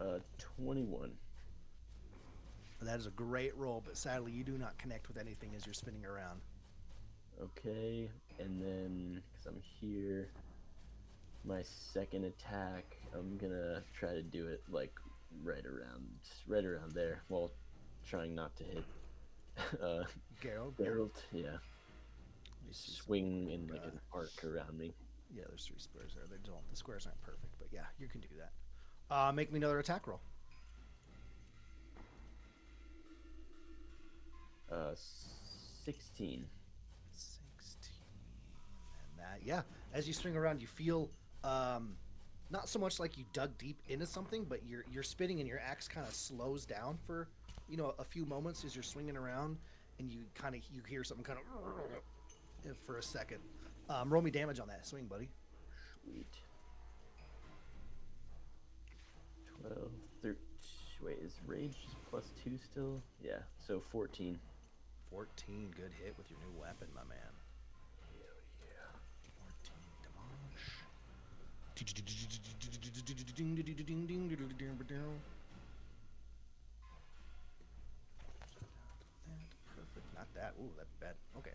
Uh, 21. That is a great roll, but sadly you do not connect with anything as you're spinning around. Okay, and then because I'm here, my second attack, I'm gonna try to do it like right around there, while trying not to hit Geralt. Geralt. Yeah, Let me see some- swing in like an arc around me. Yeah, there's 3 squares there. They don't. The squares aren't perfect, but yeah, you can do that. Make me another attack roll. 16. 16. And that, yeah. As you swing around, you feel not so much like you dug deep into something, but you're spinning and your axe kind of slows down for, a few moments as you're swinging around, and you hear something kind of for a second. Roll me damage on that swing, buddy. Sweet. 12, 13. Wait, is rage +2 still? Yeah, so 14. 14, good hit with your new weapon, my man. Hell yeah. 14 damage. Perfect. Not that. Ooh, that's bad. Okay.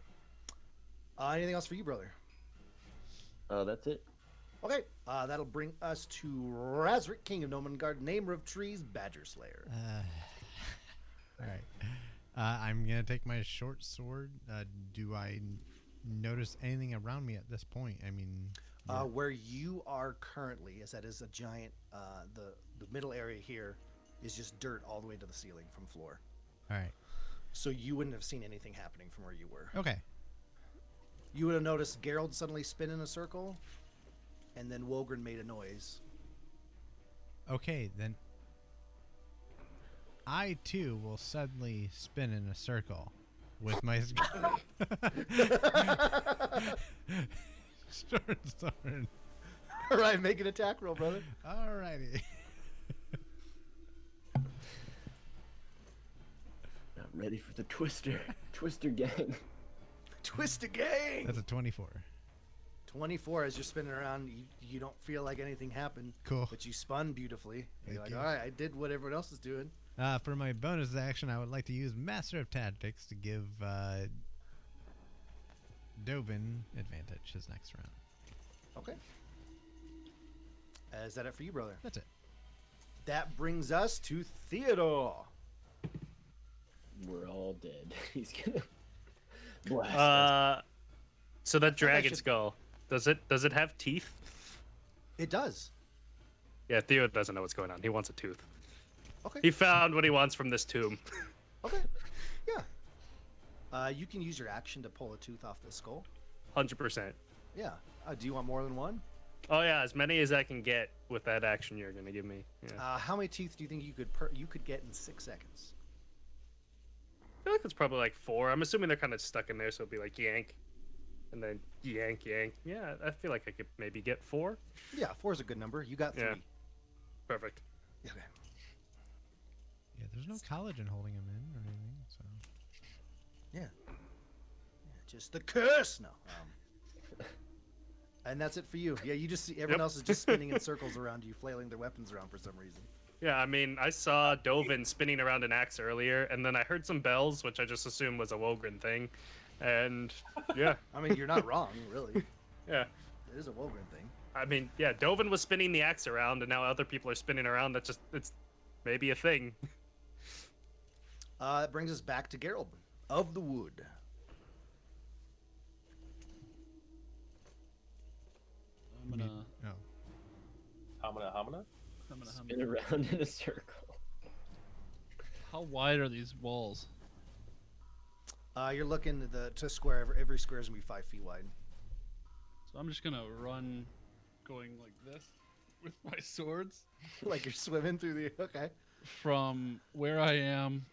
Anything else for you, brother? That's it. Okay. That'll bring us to Razric, King of Nomengard, Namer of Trees, Badger Slayer. All right. I'm gonna take my short sword. Do I notice anything around me at this point? I mean, Where you are currently, as that is a giant, the middle area here is just dirt all the way to the ceiling from floor. all right. So you wouldn't have seen anything happening from where you were. Okay. You would have noticed Geralt suddenly spin in a circle, and then Wogren made a noise. Okay, then I too will suddenly spin in a circle with my short sword. All right, make an attack roll, brother. Alrighty. Not ready for the Twister gang. Twist a gang. That's a 24. 24 as you're spinning around, you don't feel like anything happened. Cool. But you spun beautifully. You're Thank like, you. all right, I did what everyone else is doing. For my bonus action, I would like to use Master of Tactics to give Dovin advantage his next round. Okay. Is that it for you, brother? That's it. That brings us to Theodore. We're all dead. He's gonna blast us. So that dragon should- skull, does it have teeth? It does. Yeah, Theo doesn't know what's going on. He wants a tooth. Okay. He found what he wants from this tomb. Okay. Yeah. You can use your action to pull a tooth off the skull. 100%. Yeah. Do you want more than one? Oh yeah, as many as I can get with that action you're gonna give me. Yeah. How many teeth do you think you could get in 6 seconds? I feel like it's probably like 4. I'm assuming they're kind of stuck in there, so it'll be like yank, and then yank. Yeah, I feel like I could maybe get 4. Yeah, 4 is a good number. You got 3. Yeah. Perfect. Okay. There's no collagen holding him in or anything, so. Yeah, just the curse. No. And that's it for you. Yeah, you just see everyone else is just spinning in circles around you, flailing their weapons around for some reason. Yeah, I mean, I saw Dovin spinning around an axe earlier, and then I heard some bells, which I just assumed was a Wogren thing. And yeah, I mean, you're not wrong, really. yeah. It is a Wogren thing. I mean, yeah, Dovin was spinning the axe around, and now other people are spinning around. It's maybe a thing. It brings us back to Geralt of the Wood. I'm gonna. Oh. Hamina? Spin around in a circle. How wide are these walls? You're looking at to square. Every square is gonna be 5 feet wide. So I'm just gonna run, going like this, with my swords Like you're swimming through the. Okay. from where I am,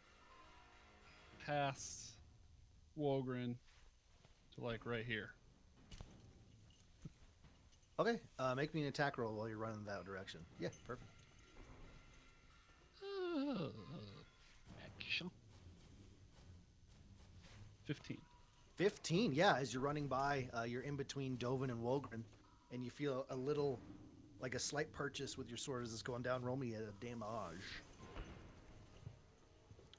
past Wogren, to like right here. Okay. Make me an attack roll while you're running that direction. Yeah, perfect. Action. 15. 15. Yeah, as you're running by, you're in between Dovin and Wogren, and you feel a little, like a slight purchase with your sword as it's going down. Roll me a damage.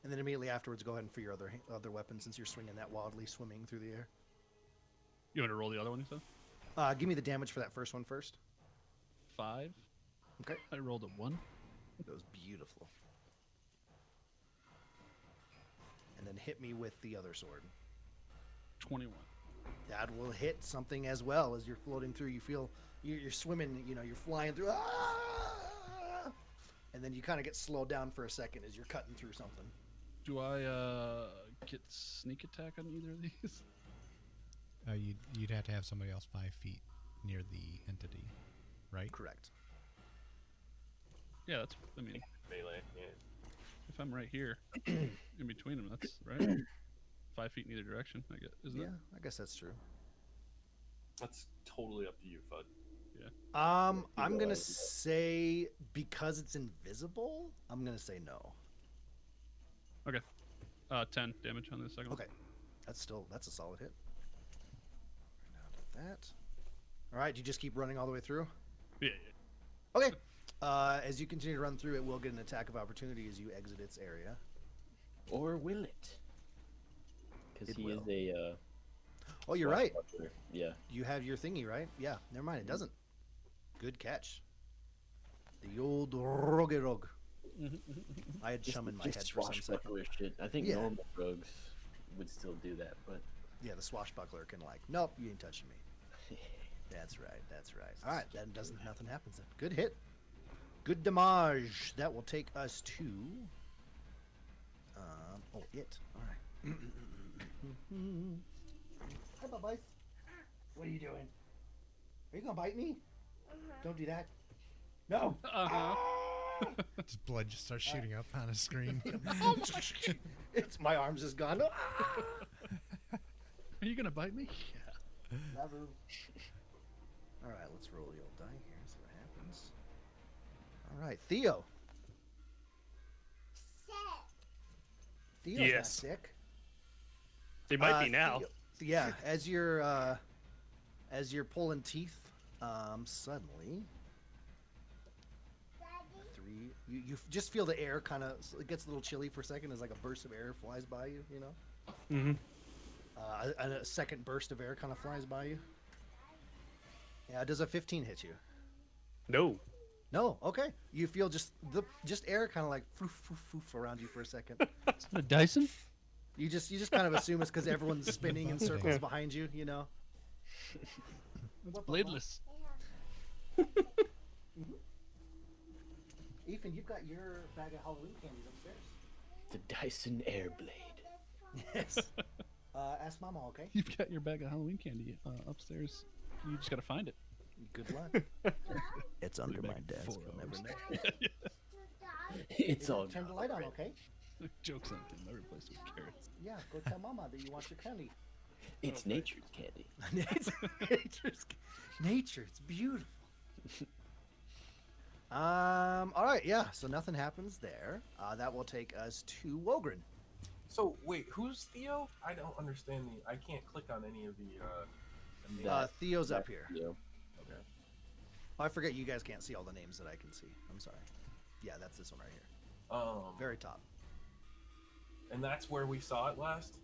And then immediately afterwards, go ahead and for your other weapon, since you're swinging that wildly, swimming through the air. You want to roll the other one, you said? Give me the damage for that first one first. 5. Okay. I rolled a 1. That was beautiful. And then hit me with the other sword. 21. That will hit something as well as you're floating through. You feel you're swimming, you're flying through. Ah! And then you kind of get slowed down for a second as you're cutting through something. Do I get sneak attack on either of these? You'd have to have somebody else 5 feet near the entity, right? Correct. Yeah, that's. I mean, Melee, yeah. if I'm right here, in between them, that's right. 5 feet in either direction, I guess, isn't Yeah, it? I guess that's true. That's totally up to you, Fudd. I'm gonna say because it's invisible, I'm gonna say no. Okay. 10 damage on the second one. Okay, that's a solid hit. Now to that. All right, you just keep running all the way through. Yeah. Okay. As you continue to run through, it will get an attack of opportunity as you exit its area. Or will it? Because It he will. is a. Oh, you're right. swashbuckler. Yeah. You have your thingy, right? Yeah. Never mind. It doesn't. Good catch. The old Rogerog. I had chum in my head for some second. swashbuckler shit. I think Yeah. normal rogues would still do that, but. Yeah, the swashbuckler can nope, you ain't touching me. That's right. That's right. All right, then nothing happens then. Good hit. Good damage. That will take us to. It. All right. Hi, Bubbies. What are you doing? Are you gonna bite me? Don't do that. No. Just blood just starts shooting up on a screen. It's my arms just gone. Are you gonna bite me? Yeah. Never. All right, let's roll the old die here. See what happens. All right, Theo. Theo's not Yes. sick. They might be now. Yeah, as you're pulling teeth, suddenly, you just feel the air kind of, it gets a little chilly for a second as like a burst of air flies by you, Mm-hmm. and a second burst of air kind of flies by you. Yeah, does a 15 hit you? No. No, okay. You feel just air kind of like foof, foof, foof around you for a second. Is that a Dyson? You just kind of assume it's because everyone's spinning in circles behind you, It's bladeless. Ethan, you've got your bag of Halloween candies upstairs. The Dyson Airblade. Yes. Ask Mama, okay? You've got your bag of Halloween candy upstairs. You just gotta find it. Good luck. It's under Be my back in desk. 4 You'll never hours. know. It's all. Turn the light on, okay? Joke's on him. I replaced it with carrots. Yeah, go tell Mama that you want your candy. It's nature's candy. Nature, it's beautiful. All right, yeah. So nothing happens there. That will take us to Wogren. So wait, who's Theo? I don't understand the. I can't click on any of the. names. Theo's up That's here. Theo. Okay. Oh, I forget you guys can't see all the names that I can see. I'm sorry. Yeah, that's this one right here. Very top. And that's where we saw it last.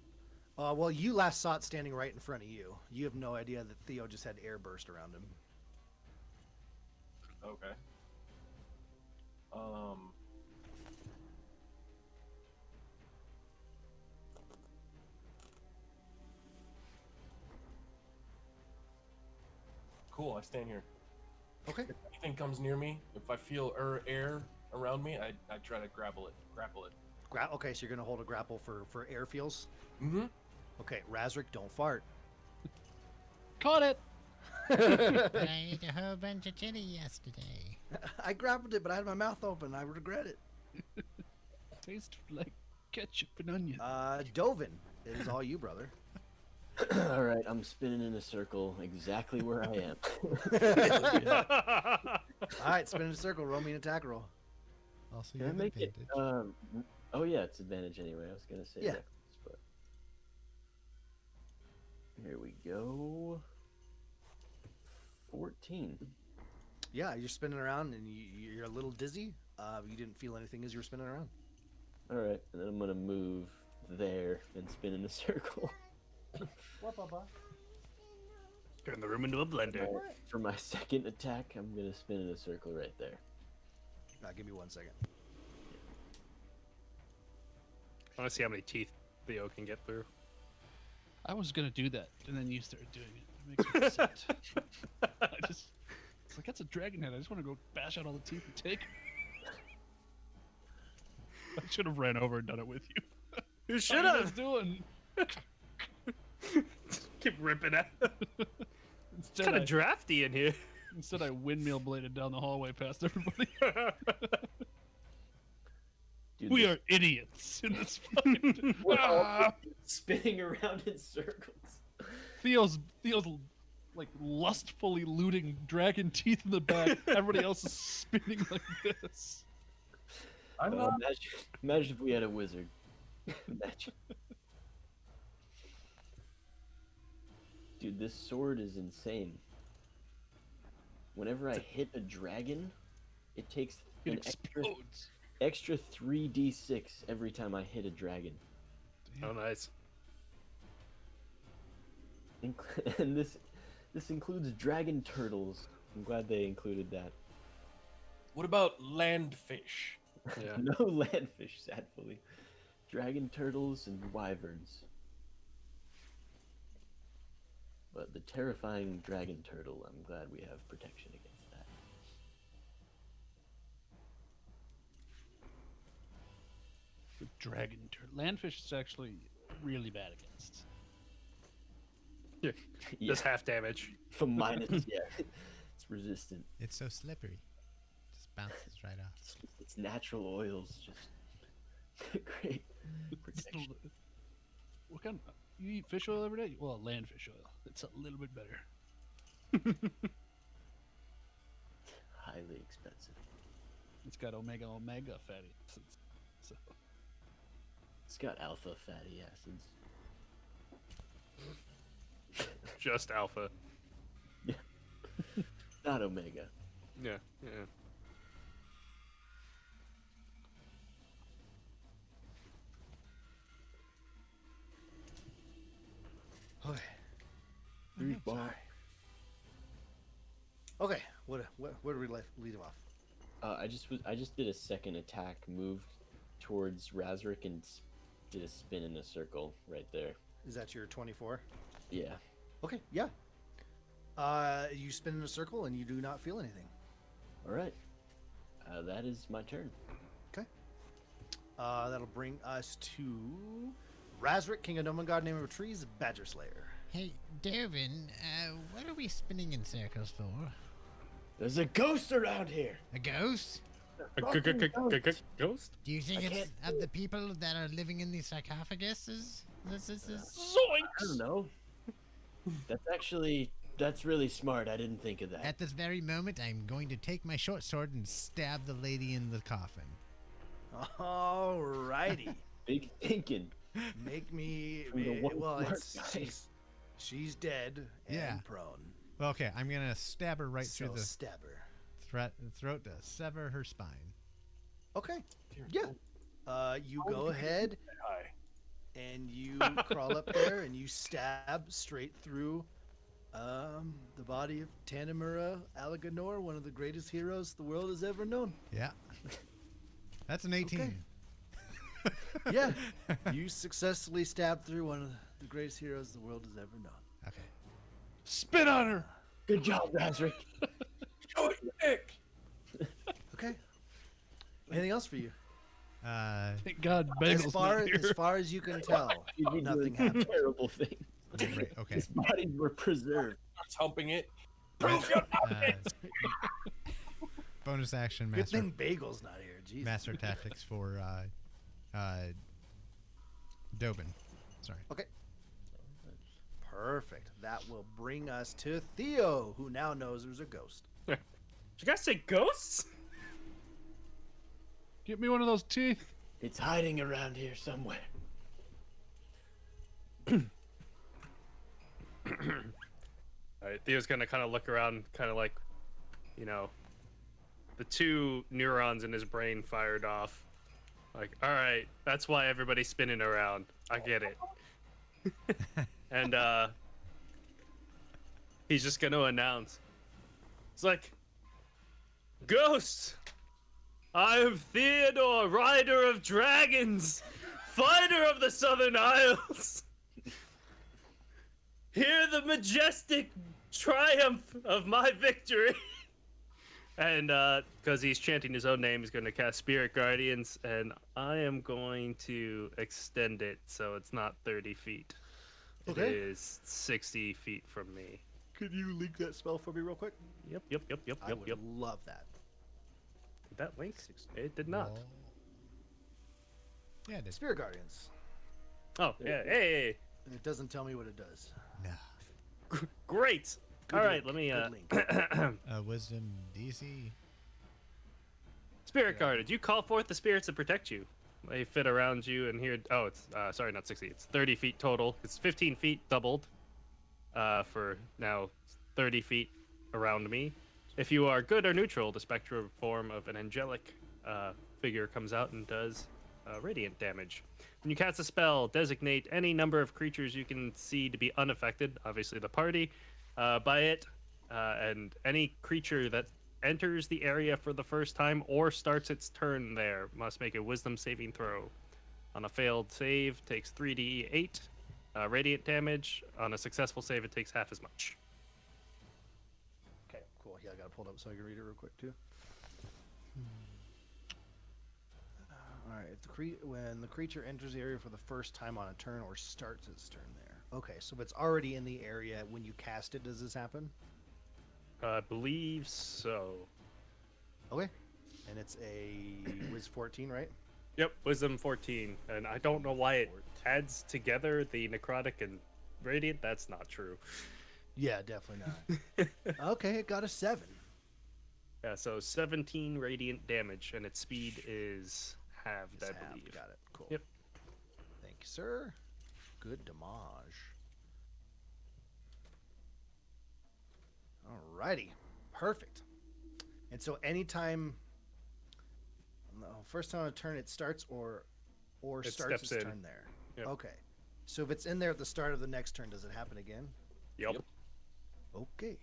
Well, you last saw it standing right in front of you. You have no idea that Theo just had air burst around him. Okay. Cool. I stand here. Okay. If anything comes near me, if I feel air around me, I try to grapple it. Okay, so you're gonna hold a grapple for air feels. Mm-hmm. Okay, Razric, don't fart. Caught it. But I ate a whole bunch of chili yesterday. I grappled it, but I had my mouth open. I regret it. Tastes like ketchup and onion. Dovin, it is all you, brother. All right, I'm spinning in a circle exactly where I am. All right, spin in a circle. Roll me an attack roll. Also, you Can I have make advantage. it? Oh yeah, it's advantage anyway. I was gonna say Yeah. Dex, but here we go. 14. Yeah, you're spinning around and you're a little dizzy. You didn't feel anything as you were spinning around. All right, and then I'm gonna move there and spin in a circle. Turn the room into a blender. For my second attack, I'm gonna spin in a circle right there. Give me 1 second. I want to see how many teeth Theo can get through. I was gonna do that, and then you started doing it. It makes me upset. It's like that's a dragon head. I just want to go bash out all the teeth and take. I should have ran over and done it with you. You What should are you guys have. doing? Keep ripping at. It's Instead, kind I, of drafty in here. instead, I windmill bladed down the hallway past everybody. Dude, We this- are idiots in this fight. We're all Ah! spinning around in circles. Theo's like lustfully looting dragon teeth in the back. Everybody else is spinning like this. I'm Oh, not. imagine if we had a wizard. Imagine. Dude, this sword is insane. Whenever I hit a dragon, it takes It an explodes. extra 3d6 every time I hit a dragon. Oh, nice. And this includes dragon turtles. I'm glad they included that. What about landfish? Yeah. No landfish, sadly. Dragon turtles and wyverns. But the terrifying dragon turtle, I'm glad we have protection against that. The dragon turtle. Landfish is actually really bad against. Yeah, Just half damage. from minus, yeah. It's resistant. It's so slippery. Just bounces right off. It's natural oils, just great It's protection. the- what kind? You eat fish oil every day? Well, land fish oil. It's a little bit better. Highly expensive. It's got omega fatty acids. So It's got alpha fatty acids. Just alpha. Not omega. Yeah. Yeah. Okay. Ball. Okay. What do we lead off? I just did a second attack, moved towards Razric and did a spin in a circle right there. Is that your 24? Yeah. Okay. Yeah. You spin in a circle and you do not feel anything. All right. That is my turn. Okay. That'll bring us to Razric, King of Gnome God, Name of Trees, Badger Slayer. Hey, Dervin, what are we spinning in circles for? There's a ghost around here. A ghost? Ghost? Do you think I it's of the people that are living in these sarcophaguses? This is I don't know. That's actually That's really smart. I didn't think of that. At this very moment, I'm going to take my short sword and stab the lady in the coffin. Alrighty. Big thinking. Make me. From the one Well, smart it's guy. she's dead and Yeah. prone. Well, okay, I'm gonna stab her right So through the stab her. throat to sever her spine. Okay. Dear Yeah. Lord. You How go did you ahead get that high? and you crawl up there and you stab straight through the body of Tanimura Alaganor, one of the greatest heroes the world has ever known. Yeah. That's an 18. Okay. Yeah. You successfully stabbed through one of the greatest heroes the world has ever known. Okay. Spit on her. Good job, Razric. Show it, Nick. Okay. Anything else for you? Thank God, Bagel's not here. As far as you can tell, You'd be nothing doing happened. terrible thing. Right, okay. His bodies were preserved. Starts humping it. Prove your Bonus action, Good master, thing Bagel's not here. Jesus. master tactics for Dobin. Sorry. Okay. Perfect. That will bring us to Theo, who now knows there's a ghost. Did you guys say ghosts? Get me one of those teeth. It's hiding around here somewhere. All right, Theo's gonna kind of look around, kind of like, you know, the two neurons in his brain fired off. Like, all right, that's why everybody's spinning around. I get it. And he's just gonna announce. It's like, Ghosts! I am Theodore, rider of dragons, fighter of the Southern Isles. Hear the majestic triumph of my victory. And because he's chanting his own name, he's going to cast Spirit Guardians, and I am going to extend it so it's not 30 feet. Okay. It is 60 feet from me. Could you link that spell for me real quick? Yep. I would love that. Did that link? It did not. Roll. Yeah, it is. Spirit Guardians. Oh, yeah. Hey, And it doesn't tell me what it does. No. great. Good All right, link, let me. good link. Wisdom DC. Spirit guarded. You call forth the spirits that protect you. They fit around you, and here. Oh, it's sorry, not 60. It's 30 feet total. It's 15 feet doubled. For now, 30 feet around me. If you are good or neutral, the spectral form of an angelic figure comes out and does radiant damage. When you cast a spell, designate any number of creatures you can see to be unaffected, obviously the party, by it, and any creature that enters the area for the first time or starts its turn there must make a wisdom saving throw. On a failed save, takes 3d8 radiant damage. On a successful save, it takes half as much. Okay, cool. Yeah, I got it pulled up so I can read it real quick too. All right. When the creature enters the area for the first time on a turn or starts its turn there. Okay, so if it's already in the area when you cast it, does this happen? I believe so. Okay. And it's a Wiz 14, right? Yep, wisdom 14. And I don't know why it adds together the necrotic and radiant. That's not true. Yeah, definitely not. Okay, it got a 7. Yeah, so 17 radiant damage, and its speed is halved, It's I halved. believe. Got it. Cool. Yep. Thank you, sir. Good damage. Alrighty. Perfect. And so anytime no, first time on a turn it starts or It starts steps its in. turn there. Yep. Okay. So if it's in there at the start of the next turn, does it happen again? Yep. Yep. Okay.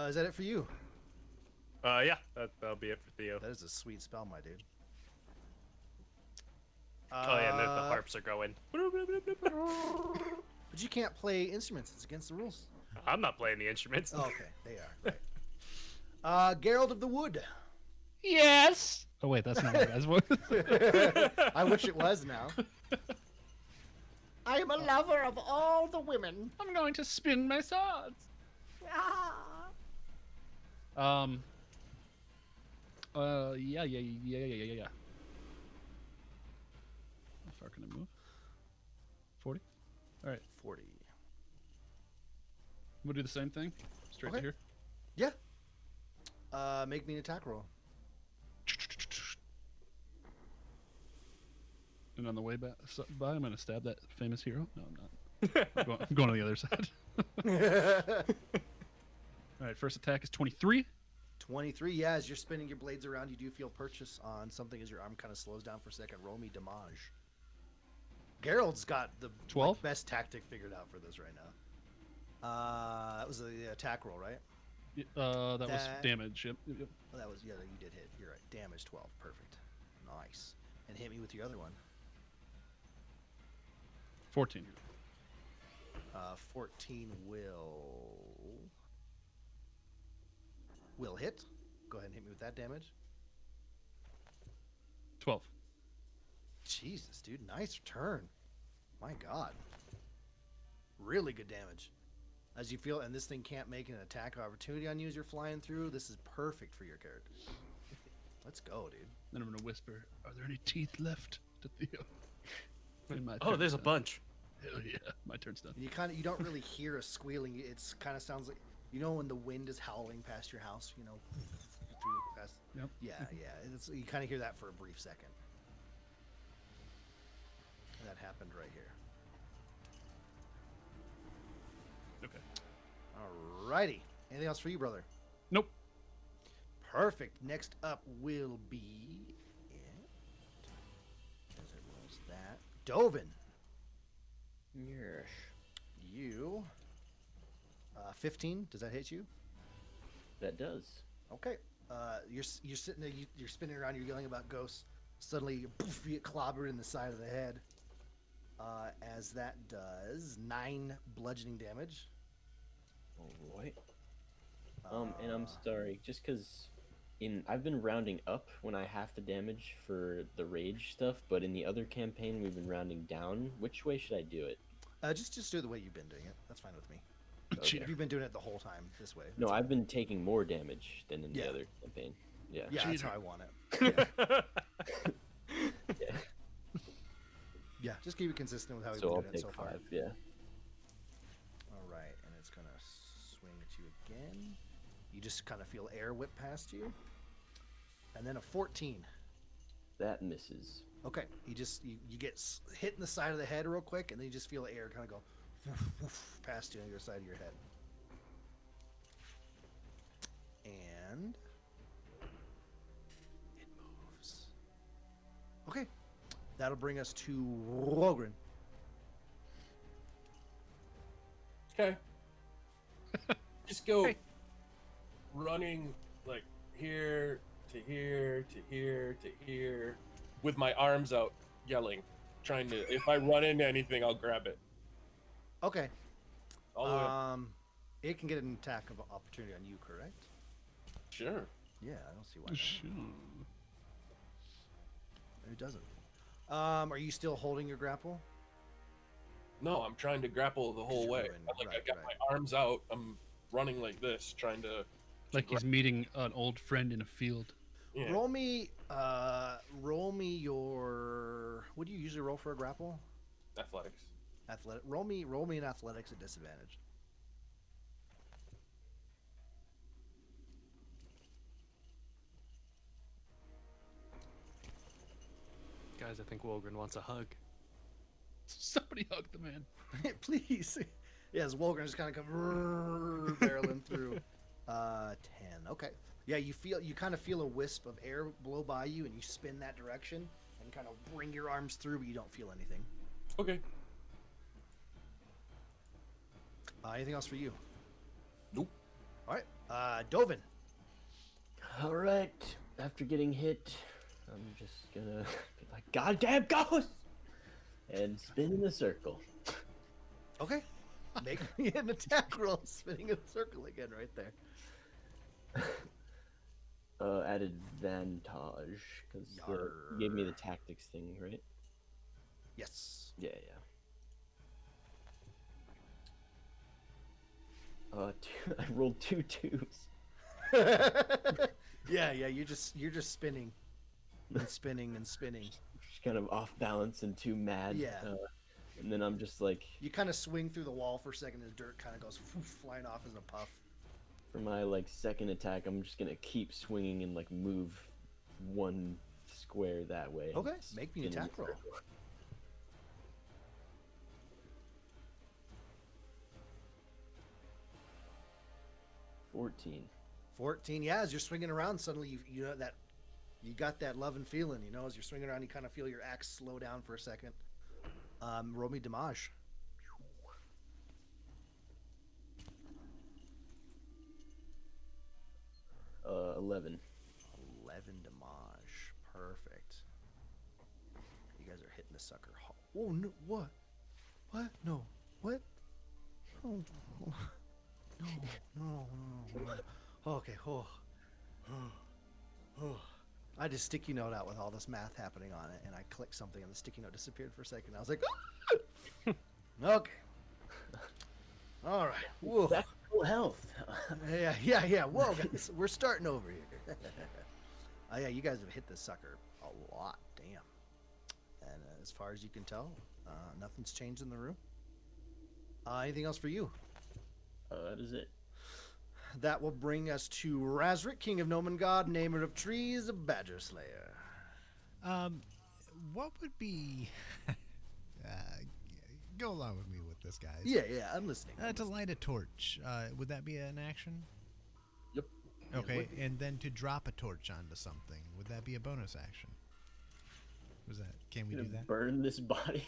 Is that it for you? Yeah, that'll be it for Theo. That is a sweet spell, my dude. Oh, yeah, and the harps are going. But you can't play instruments. It's against the rules. I'm not playing the instruments. Oh, okay, they are. Right. Geralt of the Wood. Yes. Oh wait, that's not my guy's voice. I wish it was now. I am a lover of all the women. I'm going to spin my swords. Yeah. How far can I move? 40. All right. 40. I'm gonna do the same thing. Straight Okay. to here. Yeah. Make me an attack roll. And on the way back by, I'm gonna stab that famous hero. No, I'm not. I'm going to the other side. All right, first attack is 23. 23. Yeah, as you're spinning your blades around, you do feel purchase on something as your arm kind of slows down for a second. Roll me damage. Gerald's got the 12? best tactic figured out for this right now. That was the attack roll, right? That was That- damage. Yep. Oh, that was, yeah, you did hit. You're right. Damage 12. Perfect. Nice. And hit me with your other one. 14. 14 will hit. Go ahead and hit me with that damage. 12. Jesus, dude, nice turn. My God. Really good damage. As you feel, and this thing can't make an attack opportunity on you as you're flying through, this is perfect for your character. Let's go, dude. Then I'm gonna whisper, "Are there any teeth left to Theo?" And my Oh, turn's there's a done. bunch. Hell yeah, my turn's done. And you don't really hear a squealing. It's kind of sounds like, you know, when the wind is howling past your house, you know, through past. Yep. Yeah. You kind of hear that for a brief second. That happened right here. Okay. Alrighty. Anything else for you, brother? Nope. Perfect. Next up will be as it rolls that. Dovin. Yes. You 15. Does that hit you? That does. Okay. You're sitting there, you're spinning around, you're yelling about ghosts. Suddenly poof, you get clobbered in the side of the head. As that does 9 bludgeoning damage. All right. And I'm sorry, just because I've been rounding up when I have to damage for the rage stuff, but in the other campaign we've been rounding down. Which way should I do it? Just do it the way you've been doing it. That's fine with me. Cheater. If you've been doing it the whole time this way. No, that's I've been taking more damage than in Yeah. the other campaign. Yeah. Yeah, that's Cheater. how I want it. Yeah. Yeah. Yeah, just keep it consistent with how we've So been I'll doing it take so far. 5. Yeah. All right, and it's gonna swing at you again. You just kind of feel air whip past you, and then a 14. That misses. Okay, you get hit in the side of the head real quick, and then you just feel the air kind of go woof, woof, past you on your side of your head. And it moves. Okay, that'll bring us to Rogren. Okay. Just go running like here to here to here to here with my arms out yelling, trying to, if I run into anything, I'll grab it. Okay. All the way. It can get an attack of opportunity on you, correct? Sure. Yeah, I don't see why not. Sure. It doesn't. Are you still holding your grapple? No, I'm trying to grapple the whole you're way. going, I right, got right. my arms out. I'm running like this, trying to. Like he's meeting an old friend in a field. Yeah. Roll me your. What do you usually roll for a grapple? Athletics. Athletic. Roll me an athletics at disadvantage. Guys, I think Wolgren wants a hug. Somebody hug the man. Please. Yes, Wolgren just kind of come barreling through. 10. Okay. Yeah, you kind of feel a wisp of air blow by you, and you spin that direction and kind of bring your arms through, but you don't feel anything. Okay. Anything else for you? Nope. All right. Dovin. All right. After getting hit, I'm just gonna be like, "Goddamn ghost!" and spin in a circle. Okay. Make me an attack roll, spinning in a circle again right there. At advantage, because you gave me the tactics thing, right? Yes. Yeah. I rolled 2 2s. Yeah. You're just spinning, and spinning and spinning. Just kind of off balance and too mad. Yeah. And then I'm just like, You kind of swing through the wall for a second, and the dirt kind of goes flying off as a puff. for my like second attack, I'm just gonna keep swinging and like move one square that way. Okay, make me an Spin in a attack roll. circle. 14. 14. Yeah, as you're swinging around, suddenly you know that you got that love and feeling. You know, as you're swinging around, you kind of feel your axe slow down for a second. Roll me damage. 11. 11 damage. Perfect. You guys are hitting the sucker. Oh no! What? What? No. What? Oh. No. No. No. Okay. Oh. I had a sticky note out with all this math happening on it, and I clicked something, and the sticky note disappeared for a second. I was like, okay. All right. Whoa. Back to full health. Yeah. Whoa, guys, we're starting over here. Oh yeah, you guys have hit this sucker a lot. Damn. And as far as you can tell, nothing's changed in the room. Anything else for you? That is it. That will bring us to Razric, King of Nomen God, Namer of Trees, Badger Slayer. What would be? Go along with me with this, guys. Yeah, I'm listening. To light a torch, would that be an action? Yep. Okay, and then to drop a torch onto something, would that be a bonus action? Was that? Can we do that? Burn this body.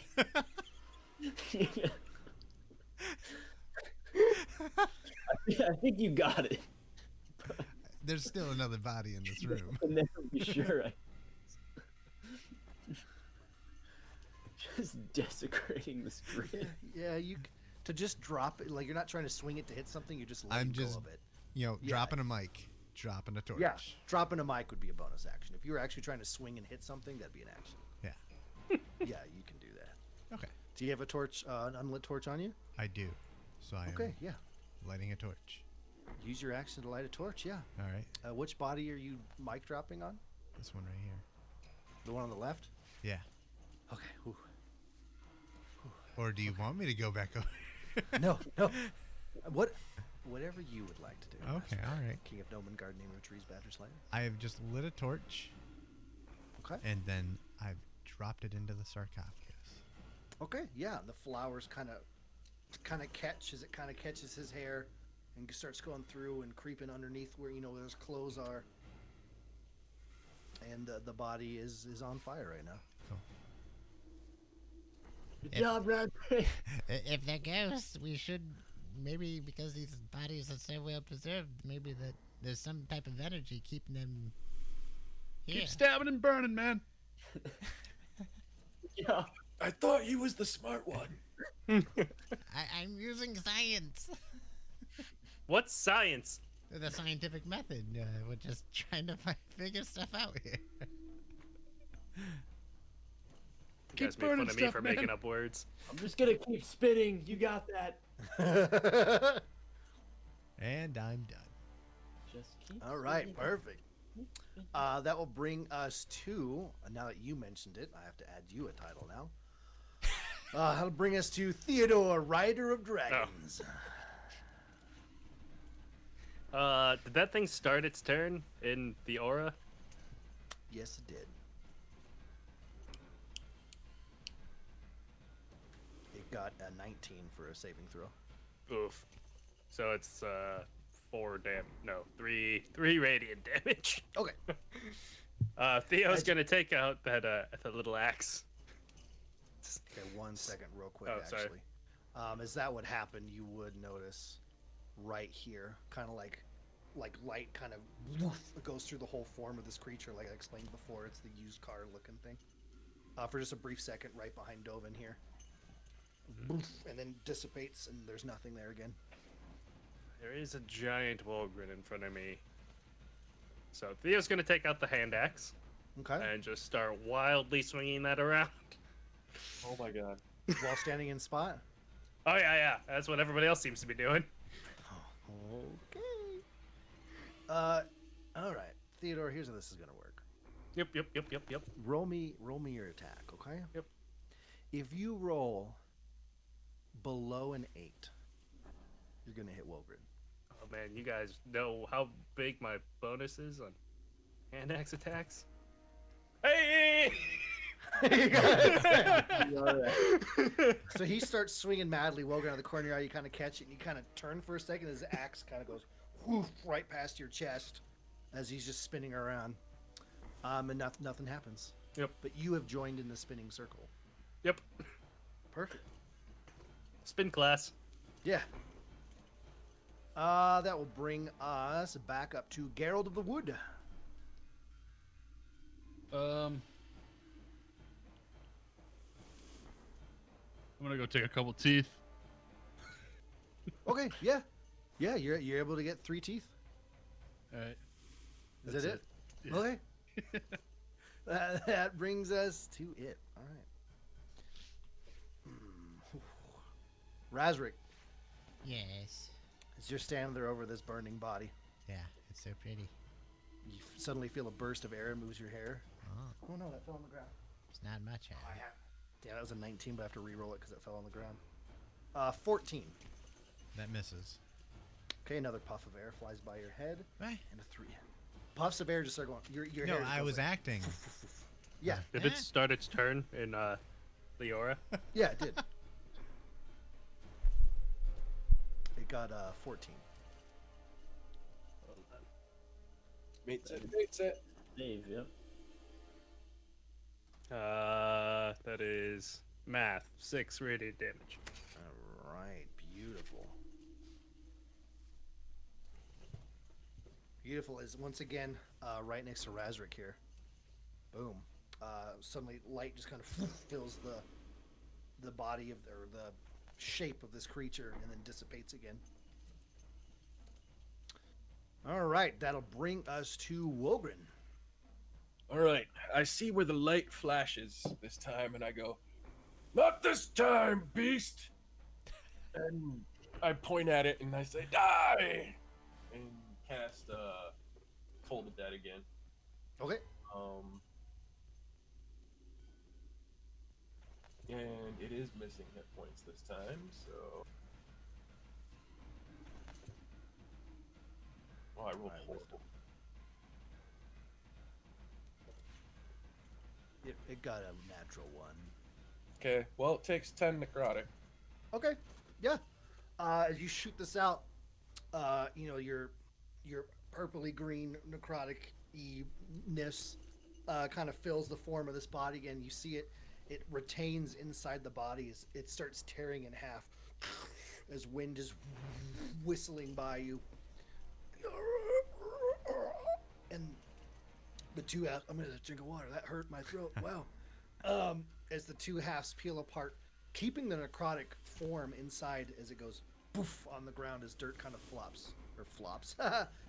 I think you got it. There's still another body in this room. And then I'll be sure. Just desecrating the screen. Yeah, to just drop it, like you're not trying to swing it to hit something, you're just letting go of it. Yeah. Dropping a mic, dropping a torch. Yeah, dropping a mic would be a bonus action. If you were actually trying to swing and hit something, that'd be an action. Yeah. Yeah, you can do that. Okay. Do you have a torch, an unlit torch on you? I do. So I am Okay, yeah. lighting a torch. Use your action to light a torch, yeah. All right. Which body are you mic dropping on? This one right here. The one on the left? Yeah. Okay. Ooh. Or do you want me to go back over? No. Whatever you would like to do. Okay, all right. King of Nomen Guard, Namer of Trees, Badger Slayer. I have just lit a torch, Okay. and then I've dropped it into the sarcophagus. Okay, yeah. The flowers kind of catch as it kind of catches his hair and starts going through and creeping underneath where where his clothes are. And the body is on fire right now. Cool. Good job, Rodney. If they're ghosts, we should maybe, because these bodies are so well preserved, maybe that there's some type of energy keeping them here. Keep stabbing and burning, man. Yeah. I thought he was the smart one. I'm using science, What's science? the scientific method. We're just trying to figure stuff out here. You guys Keep make fun burning of me stuff, for man. making up words. I'm just gonna keep spinning. You got that. And I'm done. Just keep. All right, spinning. perfect. That will bring us to, now that you mentioned it, I have to add you a title now. That'll bring us to Theodore, Rider of Dragons. Did that thing start its turn in the aura? Yes, it did. It got a 19 for a saving throw. Oof. So it's 3 radiant damage. Okay. Theo's gonna take out that little axe. Okay, 1 second, real quick, Oh, sorry. actually. As that would happen, you would notice right here, kind of like light kind of goes through the whole form of this creature, like I explained before. It's the used car looking thing. For just a brief second, right behind Dovin here. And then dissipates, and there's nothing there again. There is a giant Wolgren in front of me. So Theo's gonna take out the hand axe Okay. and just start wildly swinging that around. Oh my god. While standing in spot. Oh yeah. That's what everybody else seems to be doing. Okay. All right, Theodore. Here's how this is gonna work. Yep. Roll me your attack, okay? Yep. If you roll below an 8, you're gonna hit Wogren. Oh man, you guys know how big my bonus is on hand axe attacks? Hey! You got it. All right. So he starts swinging madly. Wogren out of the corner of your eye, you kind of catch it, and you kind of turn for a second. His axe kind of goes whoof, right past your chest as he's just spinning around. And nothing happens. Yep. But you have joined in the spinning circle. Yep. Perfect. Spin class. Yeah. That will bring us back up to Geralt of the Wood. I'm gonna go take a couple teeth. Okay, yeah. Yeah, you're able to get 3 teeth. All right. Is That's that it? Yeah. Okay. That brings us to it. All right. Razric, Yes. as you're standing there over this burning body, Yeah, it's so pretty. you suddenly feel a burst of air moves your hair. Oh, Oh no, that fell on the ground. it's not much. Yeah, that was a 19, but I have to re-roll it because it fell on the ground. 14. That misses. Okay, another puff of air flies by your head, What? and a 3. Puffs of air just start going. Your No, hair just I goes was like, acting. Yeah, Did it start its turn in Leora? yeah, it did. It got 14. Meets it. Dave, yep. That is math. 6 radiant damage. All right, beautiful. Beautiful is once again right next to Razric here. Boom. Suddenly, light just kind of fills the body of or the shape of this creature, and then dissipates again. All right, that'll bring us to Wogren. All right, I see where the light flashes this time, and I go, "Not this time, beast!" And I point at it and I say, "Die!" And cast Toll the Dead again. Okay. And it is missing hit points this time, so. Oh, I rolled Alright, horrible. It got a natural 1. Okay, well, it takes 10 necrotic. Okay. Yeah. As you shoot this out, your purpley green necrotic-ness kind of fills the form of this body, and you see it retains inside the body as it starts tearing in half as wind is whistling by you. And the two halves, I'm gonna drink of water. That hurt my throat. Wow. As the two halves peel apart, keeping the necrotic form inside as it goes poof on the ground as dirt kind of flops.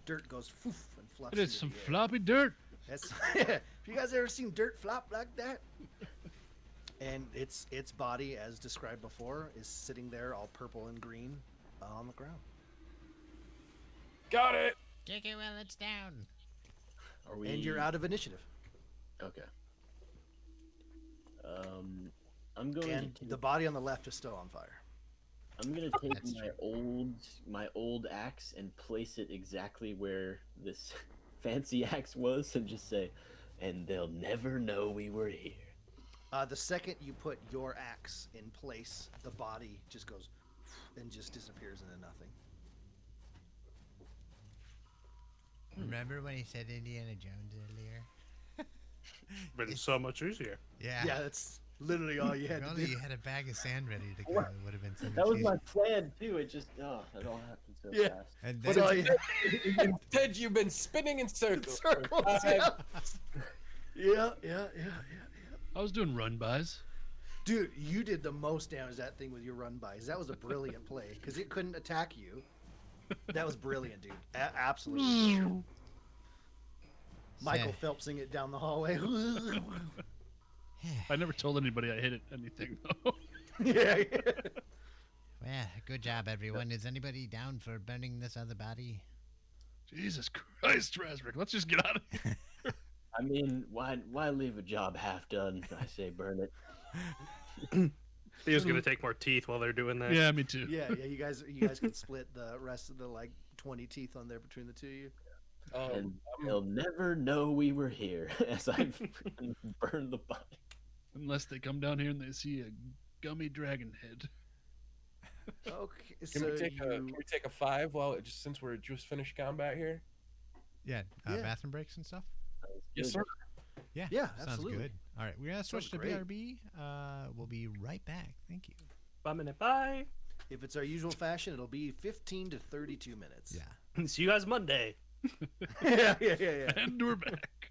Dirt goes poof and flops. It is into some the air. floppy dirt. That's have you guys ever seen dirt flop like that? And its body, as described before, is sitting there all purple and green on the ground. Got it! Kick it while it's down. Are we? And you're out of initiative. Okay. I'm going And to take, the body on the left is still on fire. I'm gonna take That's my old axe and place it exactly where this fancy axe was, and just say, "And they'll never know we were here." The second you put your axe in place, the body just goes and just disappears into nothing. Remember when he said Indiana Jones earlier? Been so much easier. Yeah. Yeah, that's literally all you had If to only do. you had a bag of sand ready to go, it would have been so much That was easier. my plan too. It just it all happened so Yeah. fast. And That's then, all you Instead, you've been spinning in circles. Circles, yeah. Yeah. I was doing run bys. Dude, you did the most damage that thing with your run bys. That was a brilliant play because it couldn't attack you. That was brilliant, dude. Absolutely. brilliant. Michael Phelpsing it down the hallway. I never told anybody I hit it anything though. yeah. Well, good job, everyone. Is anybody down for burning this other body? Jesus Christ, Razric, let's just get out of here. I mean, why leave a job half done? I say burn it. He was gonna take more teeth while they're doing that. Yeah, me too. Yeah, you guys can split the rest of the like 20 teeth on there between the two of you. And they'll never know we were here as I freaking burn the body. Unless they come down here and they see a gummy dragon head. Okay, Can so we take a 5 while since we're just finished combat here? Yeah, Yeah. bathroom breaks and stuff. Yes, sir. Yeah, Yeah, sounds absolutely. good. All right, we're gonna switch to great. BRB. We'll be right back. Thank you. 1 minute, bye. If it's our usual fashion, it'll be 15 to 32 minutes. Yeah. See you guys Monday. yeah. And we're back.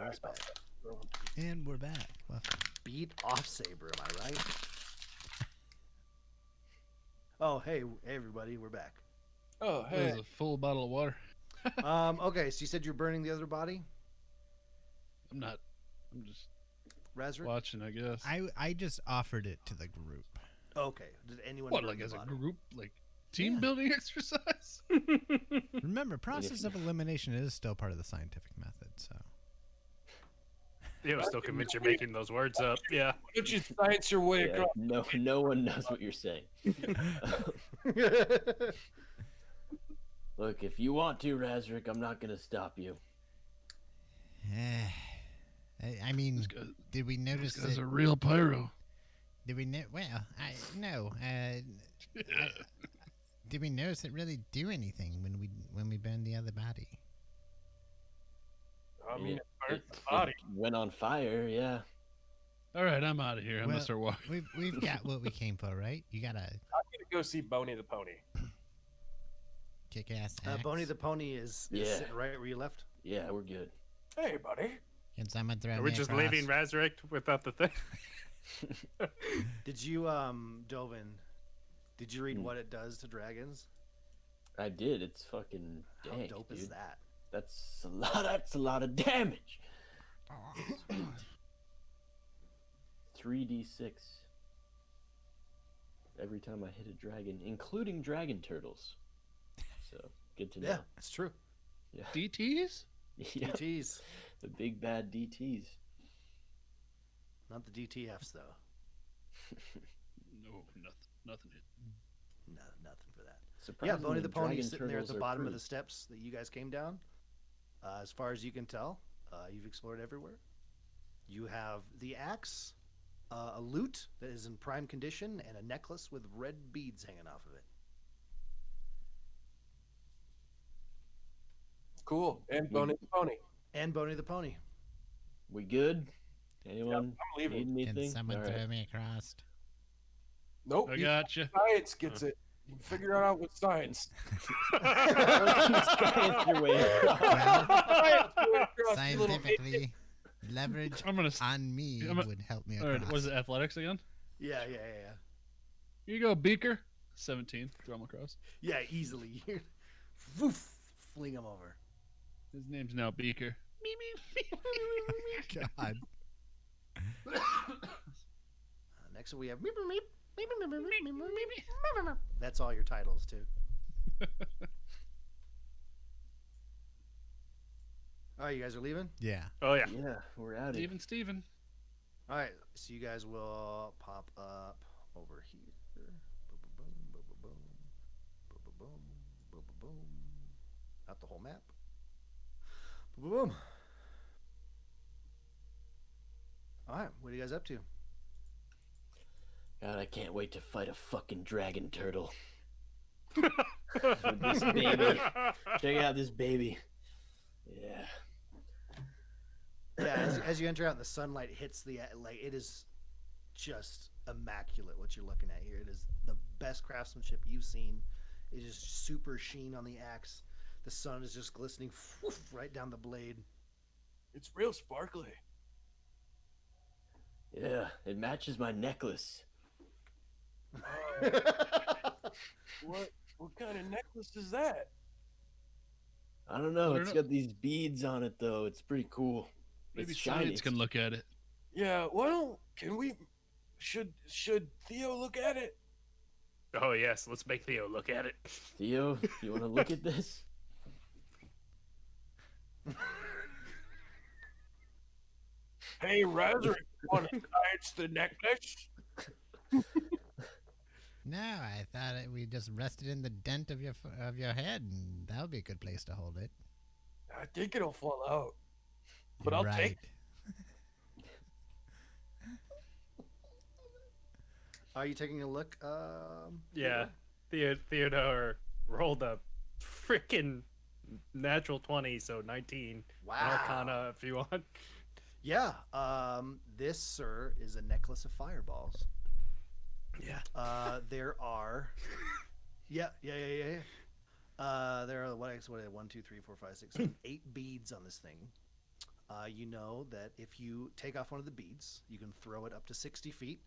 He's back. And we're back. Welcome. Beat off Saber, am I right? Oh, hey, everybody, we're back. Oh, That hey. was a full bottle of water. Okay, so you said you're burning the other body, I'm not. I'm just Razric? watching, I guess. I just offered it to the group. Okay, did anyone What, burn like the as a body? group, like team Yeah. building exercise? Remember, process of elimination is still part of the scientific method. So You're still convinced you're making those words up. Yeah. Why don't you science your way Yeah, across? no one knows what you're saying. Look, if you want to, Razric, I'm not gonna stop you. I mean, This guy- did we notice This guy's that? a real pyro. Did we know? Well, no. Did we notice it really do anything when we burned the other body? I mean, it burnt It- the body. it went on fire, yeah. All right, I'm out of here. I'm Well, gonna start walking. We've got what we came for, right? You gotta I'm gonna go see Boney the Pony. kick ass. Boney the Pony is Yeah. sitting right where you left. Yeah, we're good. Hey, buddy. Can someone throw Are me we just across? leaving Razorek without the thing? Did you, Dovin, did you read Hmm. what it does to dragons? I did. It's fucking How dank, dope dude. is that? That's a lot. That's a lot of damage. 3d6 every time I hit a dragon, including dragon turtles. So good to know. Yeah, it's true. Yeah, DTs? yeah. DTs, The big bad DTs. not the DTFs though. No, nothing. No, nothing for that. Yeah, Surprisingly, Boney the Pony dragon sitting there at the turtles are bottom of the pretty- steps that you guys came down. As far as you can tell, you've explored everywhere. You have the axe, a lute that is in prime condition, and a necklace with red beads hanging off of it. Cool. And Boney the Pony. And Boney the Pony. We good? Anyone I'm leaving. need Can anything? someone All throw right. me across? Nope. I gotcha. Science gets it. You can figure it out with science. Science your way across. Well, Science your way across, you little idiot. scientifically, leverage I'm gonna. on me I'm a- would help me All across. right, was it athletics again? Yeah. Here you go, Beaker. 17. Throw him across. Yeah, easily. Woof, fling him over. His name's now Beaker. God. Next we have. That's all your titles, too. All right, you guys are leaving? Yeah. Oh yeah. Yeah, we're out of here. Steven. All right, so you guys will pop up over here. Boom, boom, boom, boom, boom, boom, boom, boom, boom, boom. Not the whole map. Boom, boom, boom. All right, what are you guys up to? God, I can't wait to fight a fucking dragon turtle. With this baby. Check out this baby. Yeah. Yeah, as you enter out and the sunlight hits the like, it is just immaculate what you're looking at here. It is the best craftsmanship you've seen. It is super sheen on the axe. The sun is just glistening right down the blade. It's real sparkly. Yeah, it matches my necklace. What kind of necklace is that? I don't know. I don't It's know. got these beads on it though. It's pretty cool. Maybe It's shiny. science can look at it. Yeah, should Theo look at it? Oh yes. Let's make Theo look at it. Theo, you want to look at this? Hey, Razor, want to science the necklace? No, I thought we just rested in the dent of your head, and that would be a good place to hold it. I think it'll fall out. But You're I'll take Are you taking a look? Yeah. Theodore rolled a freaking natural 20, so 19. Wow. Arcana if you want. Yeah. This, sir, is a necklace of fireballs. Yeah. There are. Yeah. There are what? 1, 2, 3, 4, 5, 6, 7, 8 beads on this thing. you know that if you take off one of the beads, you can throw it up to 60 feet,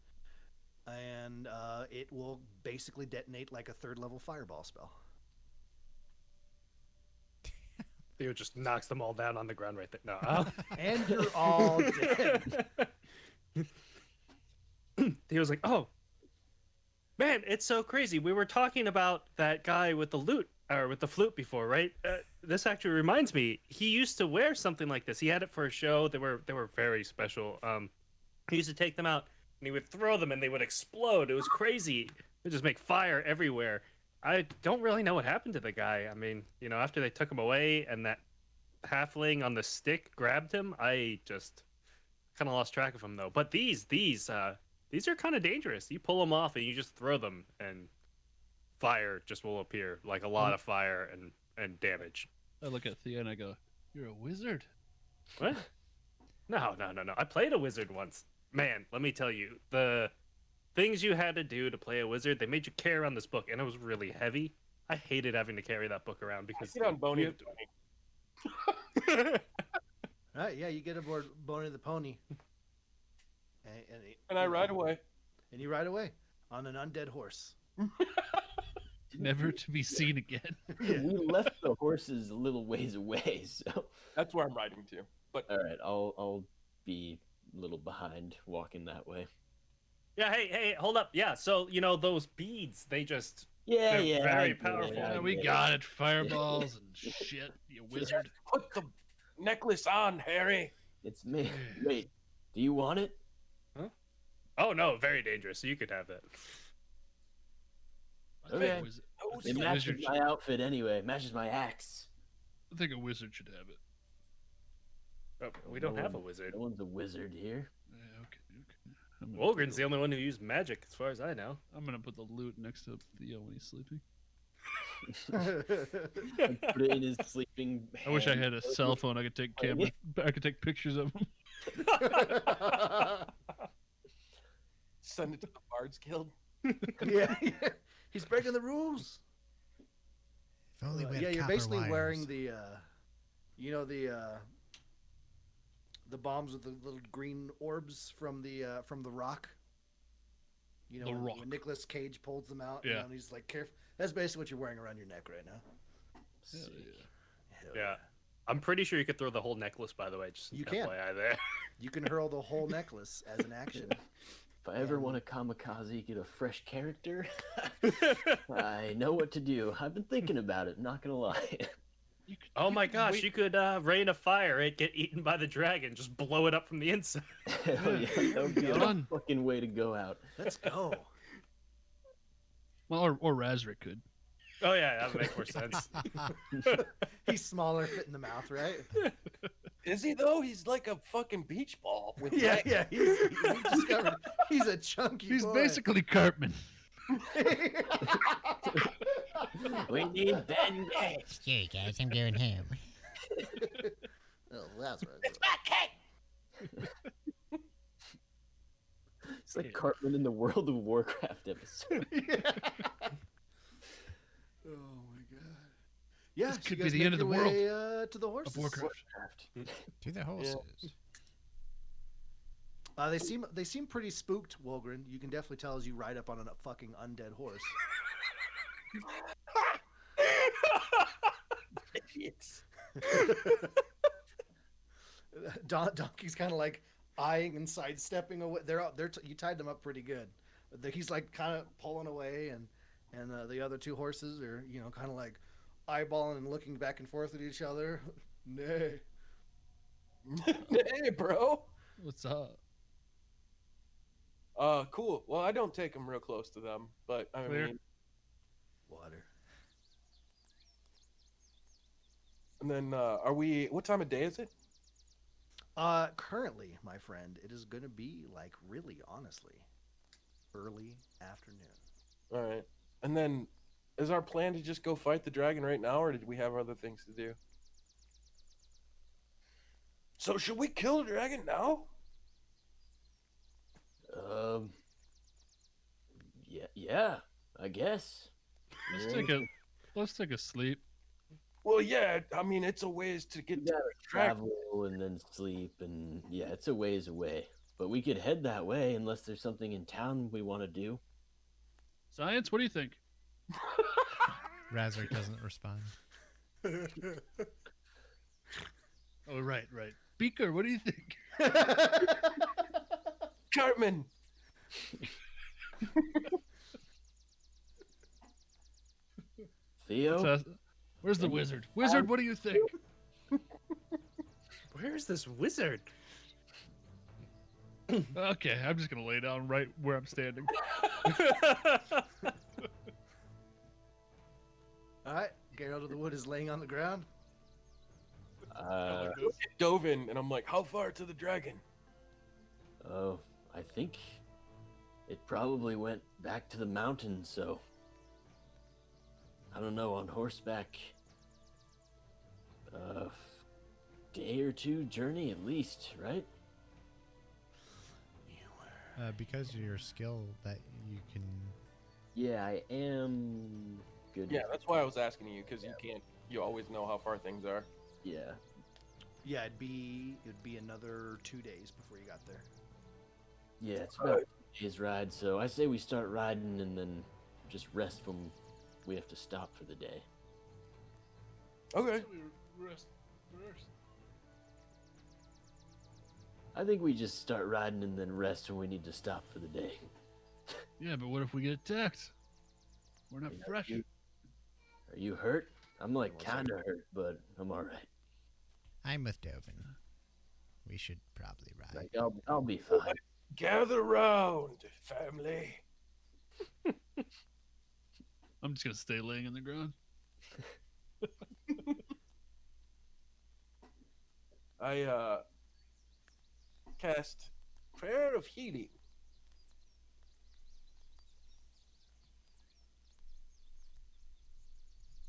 and it will basically detonate like a 3rd level fireball spell. Theo just knocks them all down on the ground right there. No. And you're all dead. Theo's like, oh, man, it's so crazy. We were talking about that guy with the lute or with the flute before, right? This actually reminds me. He used to wear something like this. He had it for a show. They were very special. He used to take them out and he would throw them and they would explode. It was crazy. They just make fire everywhere. I don't really know what happened to the guy. I mean, you know, after they took him away and that halfling on the stick grabbed him, I just kind of lost track of him though. But these are kind of dangerous. You pull them off and you just throw them and fire just will appear, like a lot of fire and damage. I look at Thea and I go, "You're a wizard." What? No. I played a wizard once. Man, let me tell you, the things you had to do to play a wizard, they made you carry around this book, and it was really heavy. I hated having to carry that book around because Get on Boney. Right, yeah, you get aboard Boney the Pony. And I ride away. And you ride away on an undead horse. Never to be seen again. We left the horses a little ways away, so. That's where I'm riding to. But All right, I'll be a little behind walking that way. Yeah, hey, hold up. Yeah, so, you know, those beads, they're Yeah, very I get powerful. it, Yeah, I we get got it. Fireballs and shit. You wizard. put the necklace on, Harry. It's me. Wait, do you want it? Oh, no, very dangerous. So you could have it. I think Okay. a wizard, It matches my outfit anyway. It matches my axe. I think a wizard should have it. Oh, we don't have a wizard. No one's a wizard here. Yeah, okay. I'm gonna Wolgren's the only one who used magic, as far as I know. I'm gonna put the loot next to Theo when he's sleeping. Put it in his sleeping. I wish I hand. had a cell phone. I could take I could take pictures of him. Send it to the Bards Guild. Yeah. He's breaking the rules. If only we had Yeah, you're copper basically wires. wearing the, the bombs with the little green orbs from the rock. You know, The when Rock. Nicolas Cage pulls them out, you Yeah. know, and he's like, careful. That's basically what you're wearing around your neck right now. Hell Hell Yeah. I'm pretty sure you could throw the whole necklace, by the way. Just You an can. FYI there. You can hurl the whole necklace as an action. If I ever want to kamikaze, get a fresh character, I know what to do. I've been thinking about it. Not gonna lie. Oh my gosh, you could rain a fire, it get eaten by the dragon, just blow it up from the inside. Hell yeah, that would be a Done. fucking way to go out. Let's go. Well, or Razric could. Oh yeah, that would make more sense. He's smaller, fit in the mouth, right? Is he though? He's like a fucking beach ball with Yeah, legs. yeah. We discovered he's a chunky He's boy. basically Cartman. We need Ben Gay. Sorry, guys, I'm going home. Oh, that's right. It's my cake. It's like Cartman in the World of Warcraft episode. Oh my god. Yeah, This so could you be guys the end make of the your world. way, to the horses. Of Warcraft. To the horses. They seem pretty spooked, Wolgren. You can definitely tell as you ride up on a fucking undead horse. Idiots. Donkey's kind of like eyeing and sidestepping away. You tied them up pretty good. He's like kind of pulling away, and the other two horses are kind of like eyeballing and looking back and forth at each other. Nay. Hey, bro. What's up? Cool. Well, I don't take them real close to them, but I Clear. mean, Water. and then are we? What time of day is it? Currently, my friend, it is going to be like really, honestly, early afternoon. All right. And then, is our plan to just go fight the dragon right now, or did we have other things to do? So should we kill the dragon now? Yeah, I guess. Let's take a sleep. Well, yeah. I mean, it's a ways to get We to gotta the track. travel and then sleep, and yeah, it's a ways away. But we could head that way unless there's something in town we want to do. Science, what do you think? Razor doesn't respond. Oh, right. Beaker, what do you think? Cartman. Theo, Where's the wizard? Wizard, what do you think? Where's this wizard? Okay, I'm just gonna lay down right where I'm standing. All right, Geralt of the Wood is laying on the ground. uh, Dove in, and I'm like, how far to the dragon? oh, I think it probably went back to the mountain. So I don't know, on horseback. Day or two journey at least, right? Because of your skill that you can. Yeah, I am good. Yeah, with- that's why I was asking you, because you can't. You always know how far things are. Yeah. Yeah, it'd be another 2 days before you got there. Yeah, it's about a day's ride, so I say we start riding and then just rest when we have to stop for the day. Okay. Rest first. I think we just start riding and then rest when we need to stop for the day. Yeah, but what if we get attacked? We're not Yeah, fresh. Are you hurt? I'm like One kind of hurt, but I'm all right. I'm with Dovin. We should probably ride. Like I'll be fine. Gather round, family. I'm just gonna stay laying on the ground. I cast Prayer of Healing.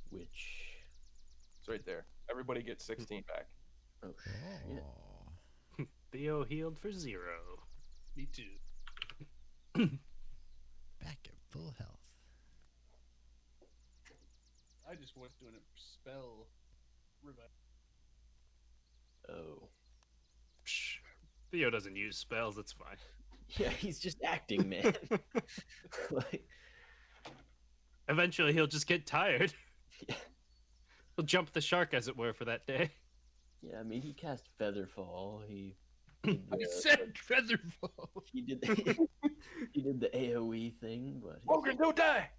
Which It's right there. Everybody gets 16 back. oh shit. Oh. Theo healed for 0. Me too. Back at full health. I just was doing a spell revive. Oh. Psh, Theo doesn't use spells. It's fine. Yeah, he's just acting, man. Like, Eventually, he'll just get tired. Yeah. He'll jump the shark, as it were, for that day. yeah, I mean, he cast Featherfall. He I said Featherfall. he did he did the AOE thing, but Ogre, don't die!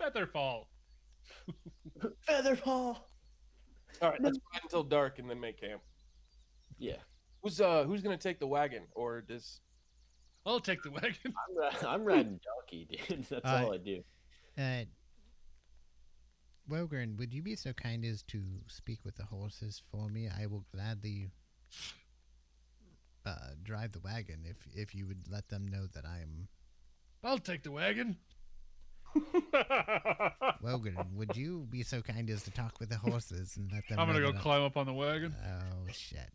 Featherfall. Featherfall. All right, let's ride until dark and then make camp. Yeah, Who's gonna take the wagon, or does? I'll take the wagon. I'm riding donkey, dude. That's all I do. Wogren, would you be so kind as to speak with the horses for me? I will gladly drive the wagon if you would let them know that I'm. I'll take the wagon. Wogren, would you be so kind as to talk with the horses and let them I'm gonna know go that climb up on the wagon. Oh, shit.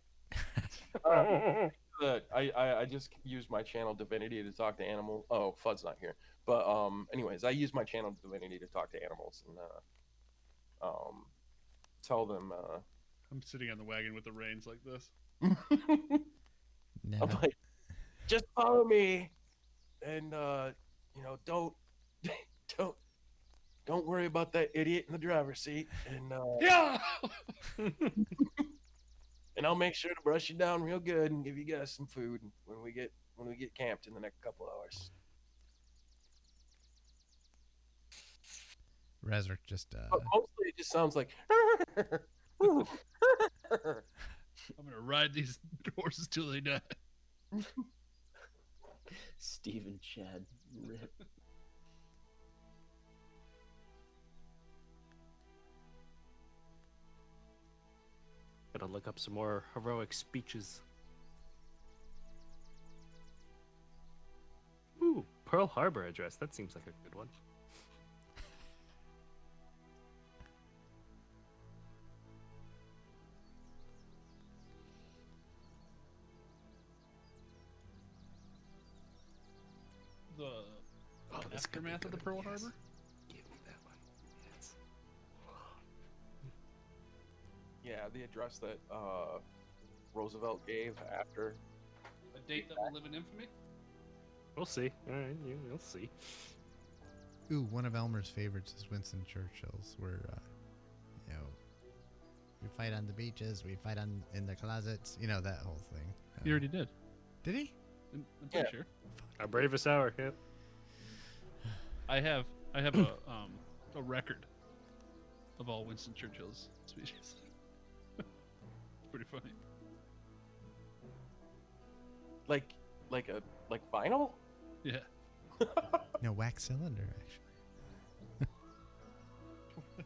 I just used my channel divinity to talk to animals. Oh, Fudd's not here, but anyways, I use my channel divinity to talk to animals and tell them. I'm sitting on the wagon with the reins like this. No. I'm like, just follow me, and don't worry about that idiot in the driver's seat, and Yeah. and I'll make sure to brush you down real good and give you guys some food when we get camped in the next couple hours. Razor just But mostly it just sounds like. I'm gonna ride these horses till they die. Steve and Chad rip. Gotta look up some more heroic speeches. Ooh, Pearl Harbor address. That seems like a good one. The Oh, this could be aftermath of good, the Pearl yes. Harbor. Give me that one. Yes. the address that Roosevelt gave after. A date that will live in infamy. We'll see. All right, you'll see. Ooh, one of Elmer's favorites is Winston Churchill's, where, we fight on the beaches, we fight in the closets, that whole thing. He already did. Did he? I'm pretty sure. Our bravest hour. Yep. I have a record of all Winston Churchill's speeches. It's pretty funny. Like vinyl? Yeah. No, wax cylinder, actually. What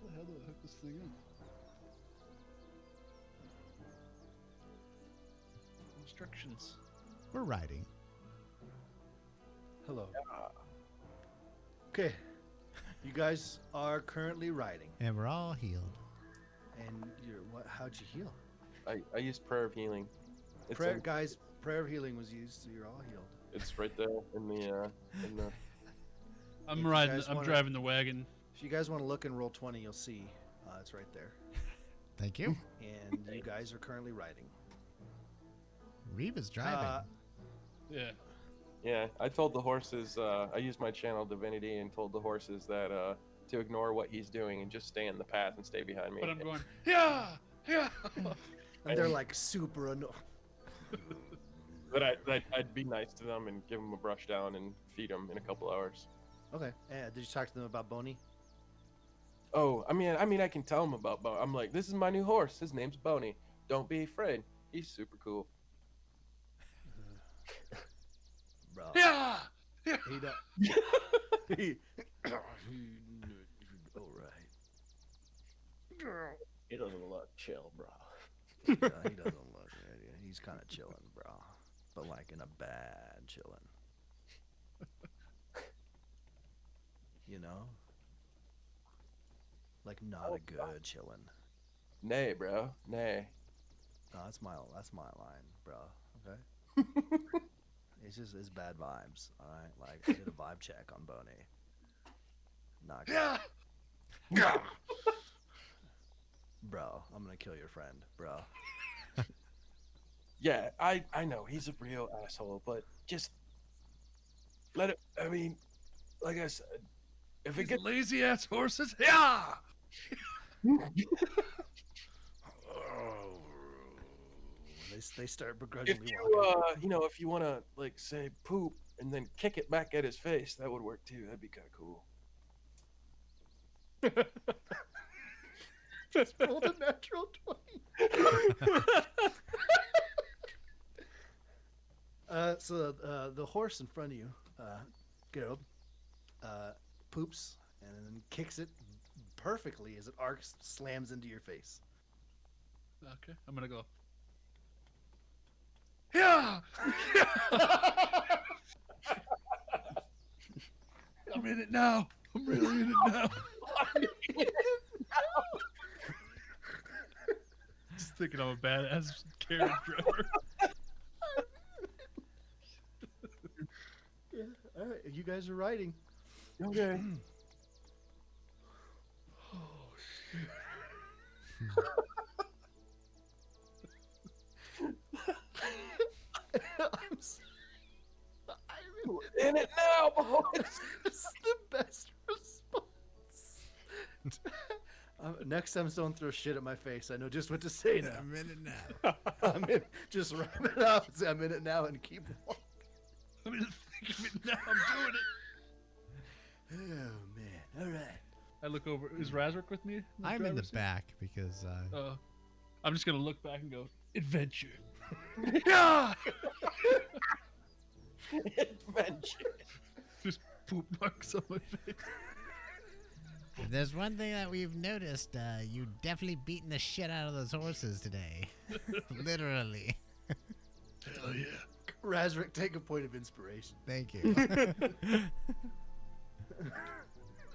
the hell do I hook this thing in? Instructions. We're riding. Hello. Okay. You guys are currently riding. And we're all healed. And how'd you heal? I used prayer of healing. It's Prayer of healing was used, so you're all healed. It's right there in the I'm If you riding. guys I'm wanna- driving the wagon. If you guys want to look and roll 20, you'll see it's right there. Thank you. And you guys are currently riding. Reba's driving. Yeah. Yeah, I told the horses, I used my channel divinity and told the horses that to ignore what he's doing and just stay in the path and stay behind me. But I'm going. Yeah. And they're like super annoyed. But I'd be nice to them and give them a brush down and feed them in a couple hours. Okay. Did you talk to them about Boney? Oh, I mean, I can tell them about Boney. I'm like, this is my new horse. His name's Boney. Don't be afraid. He's super cool. Bro. Yeah. He don't. All right. He doesn't look chill, bro. Yeah, he doesn't look ready. He's kind of chilling, bro. But like in a bad chilling. You know? Like not a good chilling. Nay, bro. Nay. No, that's my line, bro. Okay? It's bad vibes, alright? Like I did a vibe check on Boney. Not good. Yeah. Bro, I'm gonna kill your friend, bro. Yeah, I know he's a real asshole, but just let it. I mean, like I said, if it These gets lazy ass horses. Yeah. They start if begrudgingly you walking. if you want to like say poop and then kick it back at his face, that would work too. That'd be kind of cool. Just rolled a natural 20. So the horse in front of you, Gerald, poops and then kicks it perfectly as it arcs, slams into your face. Okay, I'm gonna go. Yeah. I'm in it now. I'm really in it now. Just thinking I'm a badass carriage driver. Yeah, all right. You guys are riding. Okay. I'm sorry. I'm In it now, boys. This is the best response. Next time, don't throw shit at my face. I know just what to say now. I'm in it now. I'm in. Just wrap it up. Say I'm in it now and keep walking. I'm in the thick of it now. I'm doing it. Oh man! All right. I look over. Is Razric with me? I'm in the driver's seat? back because I'm just gonna look back and go adventure. Yeah. Adventure. Just poop marks on my face. If there's one thing that we've noticed, you definitely beating the shit out of those horses today. Literally. Hell yeah. Razric, take a point of inspiration. thank you.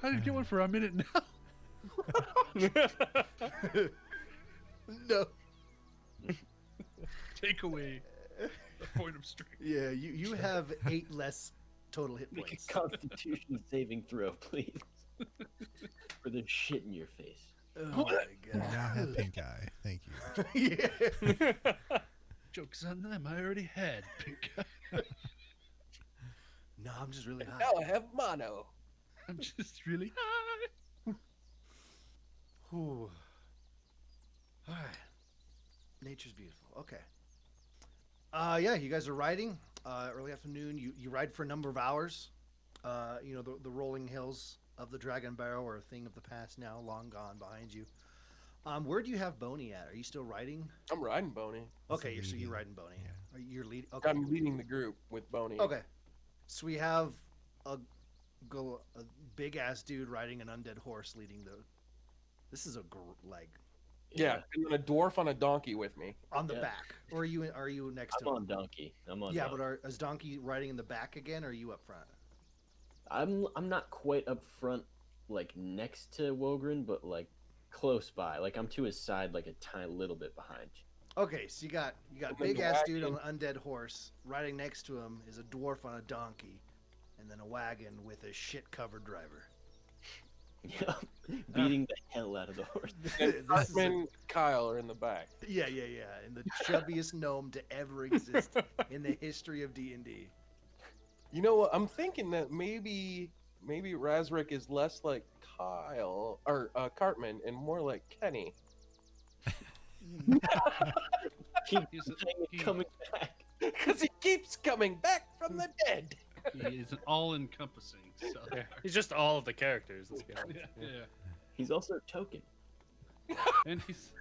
How did you get one for a minute now? No. Take away a point of strength. Yeah, you have 8 less total hit Make points. a Constitution saving throw, please. For the shit in your face. Oh my You god. now have pink eye. Thank you. Yeah. Joke's on them. I already had pink eye. No, I'm just really high. Now I have mono. I'm just really high. Whew. All right. Nature's beautiful. Okay. Yeah, you guys are riding. Early afternoon. You ride for a number of hours. You know, the rolling hills of the Dragon Barrow are a thing of the past now, long gone behind you. Where do you have Boney at? Are you still riding? I'm riding Boney. Okay, so leading. you're riding Boney. Yeah. Are you're leading? Okay. I'm leading the group with Boney. Okay. So we have a big ass dude riding an undead horse leading the. This is Yeah, and then a dwarf on a donkey with me. on the Yeah. back. Or are you next I'm to him? on donkey. I'm on. Yeah, donkey. but is Donkey riding in the back again, or are you up front? I'm not quite up front, like next to Wogren, but like close by. Like I'm to his side, like a tiny little bit behind. Okay, so you got And then big the ass dude on wagon. an undead horse. Riding next to him is a dwarf on a donkey, and then a wagon with a shit covered driver. Yeah, beating the hell out of the horse. And This is a- Cartman and Kyle are in the back. yeah, and the chubbiest gnome to ever exist in the history of D&D. You know what? I'm thinking that maybe Razrick is less like Kyle or Cartman and more like Kenny. Keep He's coming back. Because he keeps coming back from the dead. he is an all-encompassing. So. Yeah, he's just all of the characters. Let's be honest. Yeah. He's also a token. And he's.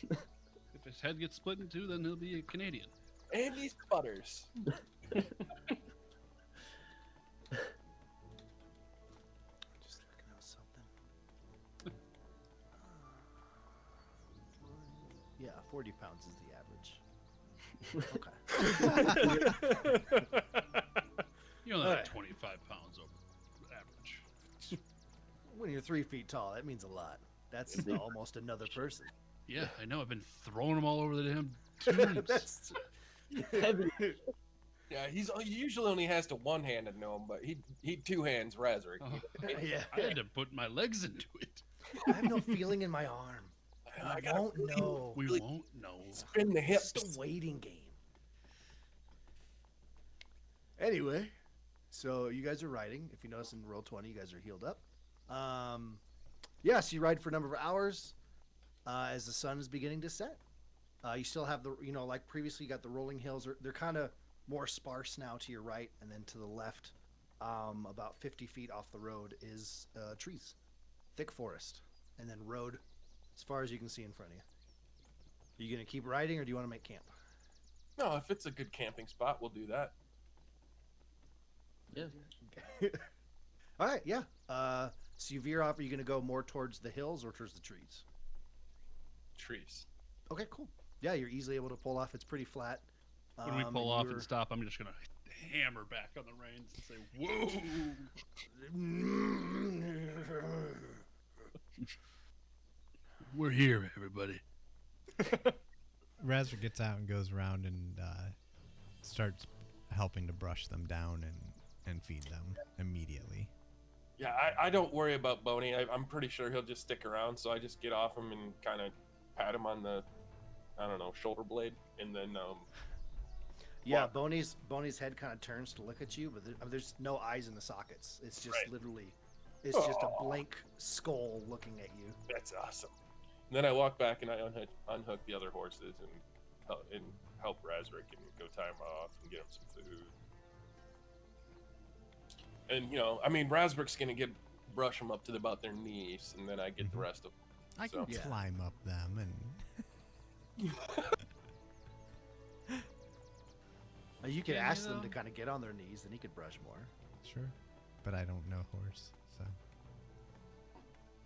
If his head gets split in two, then he'll be a Canadian. And he sputters. Just looking at something. Yeah, 40 pounds is the average. Okay. You only All have right. 25 pounds over average. When you're 3 feet tall, that means a lot. That's almost another person. Yeah, I know. I've been throwing them all over the damn tubes. That's Heavy. Yeah, he usually only has to one-handed gnome, but he two hands Razrick. Oh, yeah. I had to put my legs into it. I have no feeling in my arm. I I gotta won't know. We Really won't know. spin the It's hips. just a waiting game. Anyway, so you guys are riding. If you notice in roll 20, you guys are healed up. Yeah, so you ride for a number of hours as the sun is beginning to set. You still have the, like previously you got the rolling hills. They're kind of more sparse now to your right, and then to the left, about 50 feet off the road is trees, thick forest, and then road as far as you can see in front of you. Are you going to keep riding, or do you want to make camp? No, if it's a good camping spot, we'll do that. Yeah. All right, yeah. So you veer off. Are you going to go more towards the hills or towards the trees? Trees. Okay, cool. Yeah, you're easily able to pull off. It's pretty flat. When we pull and off you're- and stop, I'm just going to hammer back on the reins and say, whoa. We're here, everybody. Razor gets out and goes around and starts helping to brush them down and feed them immediately. Yeah, I don't worry about Boney. I'm pretty sure he'll just stick around, so I just get off him and kind of pat him on the, I don't know, shoulder blade, and then Yeah, Well- Boney's head kind of turns to look at you, but there's no eyes in the sockets. It's just Right. literally, it's just a Aw. blank skull looking at you. that's awesome. And then I walk back and I unhook the other horses and help Razrick and go tie him off and get him some food. And I mean, Razrick's gonna brush them up to about their knees, and then I get the Mhm. rest of them. I can Yeah. climb up them and You could Can you, ask them to though? kind of get on their knees, then he could brush more. sure, but I don't know horse, so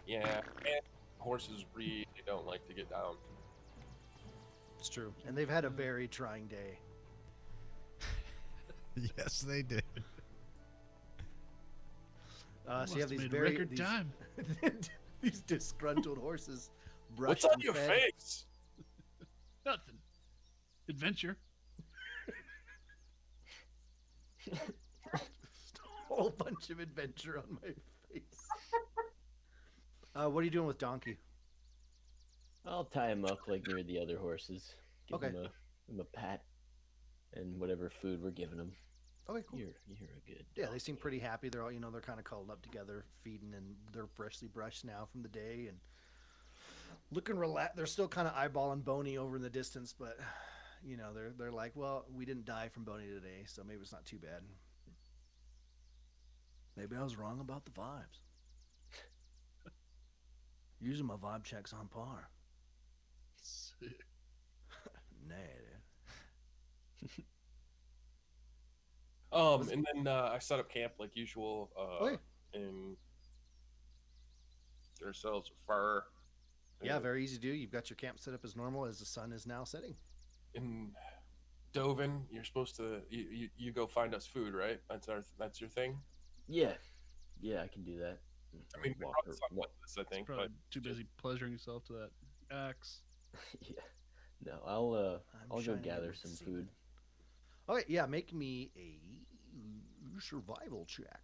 Yeah, and horses really don't like to get down. It's true. And they've had a very trying day. yes, they did. So you have these made very record time. these disgruntled horses brushed What's on and your fed. face? Nothing. Adventure. Whole bunch of adventure on my face. What are you doing with Donkey? I'll tie him up like near the other horses. Give Okay. him a pat and whatever food we're giving him. Okay, cool. You're a good. Yeah, they dog. seem pretty happy. They're all, they're kind of cuddled up together, feeding, and they're freshly brushed now from the day and looking relaxed. They're still kind of eyeballing Boney over in the distance, but they're like, well, we didn't die from Boney today, so maybe it's not too bad. Maybe I was wrong about the vibes. Usually my vibe check's on par. Sick. Nah, dude. And then I set up camp like usual. Okay. And get ourselves a fire. Yeah, very easy to do. You've got your camp set up as normal as the sun is now setting. In Dovin, you're supposed to you go find us food, right? That's your thing. Yeah, I can do that. I mean, we Walk brought or- some with us, I think, Probably but too busy pleasuring yourself to that axe. yeah. No, I'll go shining gather with some the food. Okay, yeah, make me a survival check.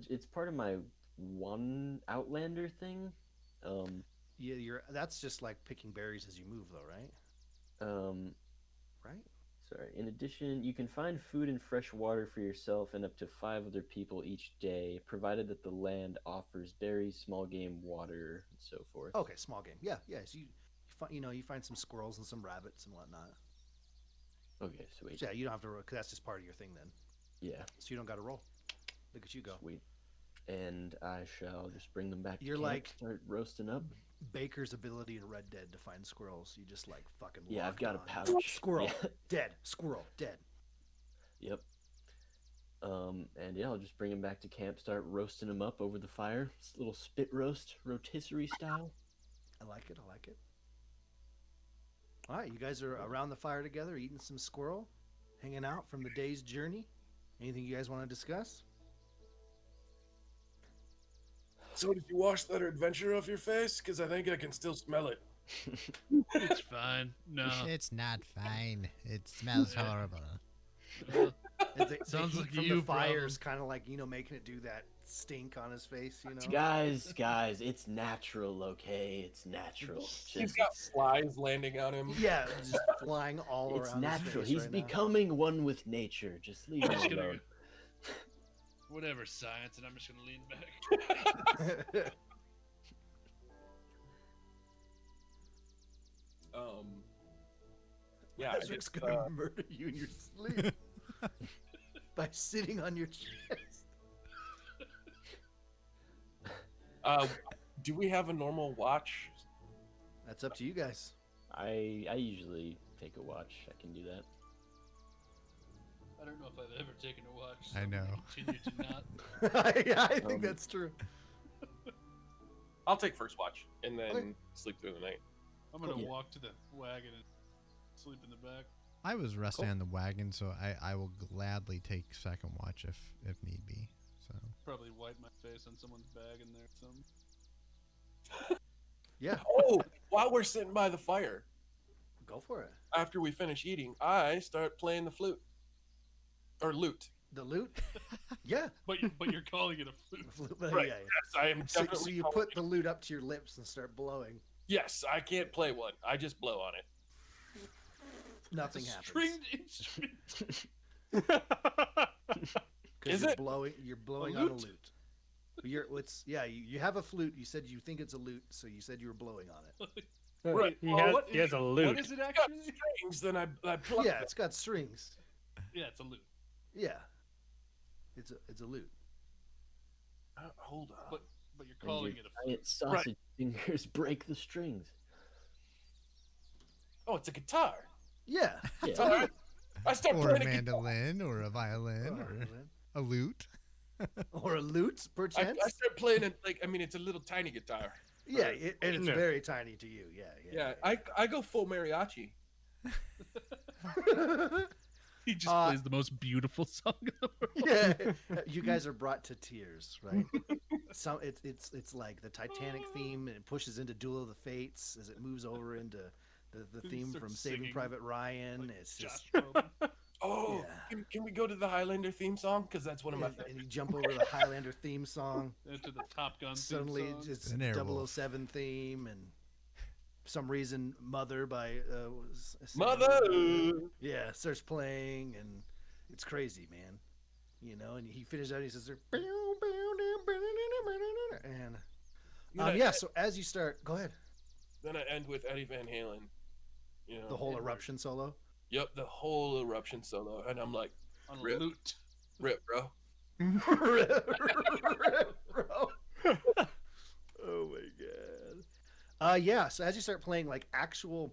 It's part of my one Outlander thing. Yeah, that's just like picking berries as you move, though, right? Right? Sorry. In addition, you can find food and fresh water for yourself and up to 5 other people each day, provided that the land offers berries, small game, water, and so forth. Okay, small game. Yeah. So you find some squirrels and some rabbits and whatnot. Okay, sweet. So yeah, you don't have to roll because that's just part of your thing then. Yeah, So you don't got to roll. Look at you go. sweet. And I shall just bring them back to You're camp, like- start roasting up. Baker's ability in Red Dead to find squirrels. You just like fucking. Yeah, I've lock got it a on. pouch. Squirrel Yeah. dead. Squirrel dead. Yep. And yeah, I'll just bring them back to camp, start roasting them up over the fire. It's a little spit roast, rotisserie style. I like it. All right, you guys are around the fire together, eating some squirrel, hanging out from the day's journey. Anything you guys want to discuss? So did you wash that adventure off your face? Because I think I can still smell it. It's fine. No. It's not fine. It smells horrible. Sounds heat like from you, the fire's kind of like making it do that stink on his face. Guys, it's natural, okay? It's natural. He's Just, got flies landing on him. Yeah, just flying all it's around. natural. His face He's right now. becoming one with nature. Just leave I'm him just gonna alone. Whatever science, and I'm just gonna lean back. Yeah, I Ezra's just, gonna murder you in your sleep by sitting on your chest. do we have a normal watch? That's up to you guys. I usually take a watch. I can do that. I don't know if I've ever taken a watch. I I'm gonna know. Continue to not. Yeah, I think Um, that's true. I'll take first watch and then Okay. sleep through the night. I'm gonna Yeah. walk to the wagon and sleep in the back. I was resting on the wagon, so I will gladly take second watch if need be. So Probably wipe my face on someone's bag in there. Or something. Yeah, Oh, while we're sitting by the fire, go for it. after we finish eating, I start playing the flute. Or lute. The loot? Yeah. But you're calling it a flute. Right. Yeah. Yes, I am So definitely. you calling put it- the loot up to your lips and start blowing. Yes, I can't play one. I just blow on it. Nothing It's a happens. stringed instrument. Because Is you're it? You're blowing A on a lute? lute. You have a flute. You said you think it's a lute, so you said you were blowing on it. Right. He Well, has, he has a What lute. is it Got actually? strings, then I pluck Yeah, them. it's got strings. Yeah, it's a lute. Yeah, it's a lute. Hold on. But you're calling it a flute. Giant sausage fingers break the strings. Oh, it's a guitar. Yeah. Yeah. All right. I start or a playing a guitar. mandolin, or a violin, or a lute. Or a lute, I perchance. start playing it it's a little tiny guitar. Yeah, and it's No. very tiny to you. Yeah. Yeah, I go full mariachi. He just Uh, plays the most beautiful song in the world. Yeah, you guys are brought to tears, right? It's like the Titanic theme, and it pushes into Duel of the Fates as it moves over into the theme Starts from Saving singing Private Ryan. like It's Josh just Groban. Oh, Yeah. can we go to the Highlander theme song? Because that's one of my And favorites. you jump over the Highlander theme song. Into the Top Gun Suddenly, theme song. it's An Airwolf. 007 theme, and for some reason, Mother by Mother. yeah, starts playing, and it's crazy, man. You know, and he finishes out. And he says, and yeah. So as you start, go ahead. Then I end with Eddie Van Halen. You know, The whole and- eruption solo. Yep, the whole eruption solo, and I'm like, On a Rip. loot. rip, bro. Bro. Oh my god. Yeah. So as you start playing, like actual,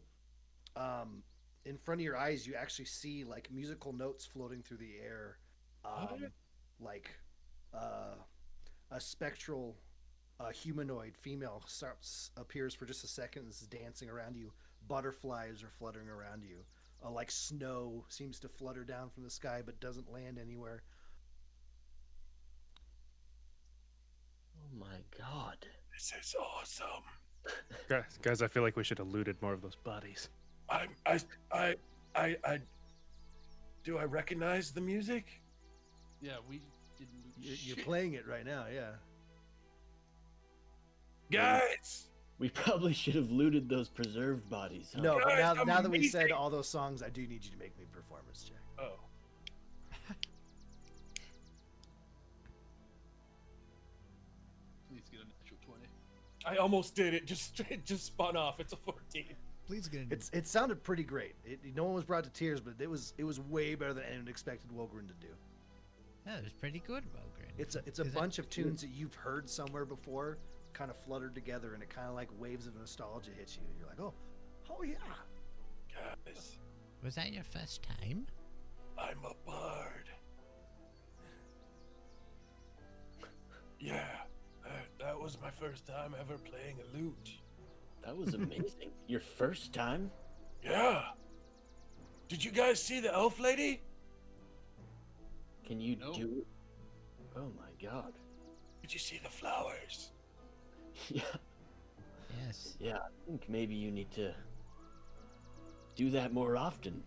in front of your eyes, you actually see like musical notes floating through the air, yeah. like a spectral humanoid female appears for just a second, is dancing around you. Butterflies are fluttering around you. Like snow seems to flutter down from the sky but doesn't land anywhere. Oh my god. This is awesome. Guys, I feel like we should have looted more of those bodies. I do I recognize the music? Yeah, we didn't loot You're shit. playing it right now, yeah. Guys! We probably should have looted those preserved bodies. Huh? No, but Guys, now that we said amazing. all those songs, I do need you to make me a performance check. Oh. Please get a natural 20. I almost did it. It just spun off. It's a 14. Please get in. It sounded pretty great. No one was brought to tears, but it was way better than anyone expected Wolgren to do. That was pretty good, Wogren. It's a Is that- bunch of tunes that you've heard somewhere before, kind of fluttered together, and it kind of like waves of nostalgia hit you. You're like, oh yeah. Guys, Was that your first time? I'm a bard. Yeah, that was my first time ever playing a lute. That was amazing. Your first time? Yeah. Did you guys see the elf lady? Can you No. do it? Oh my god. Did you see the flowers? Yeah. Yes. Yeah, I think maybe you need to do that more often.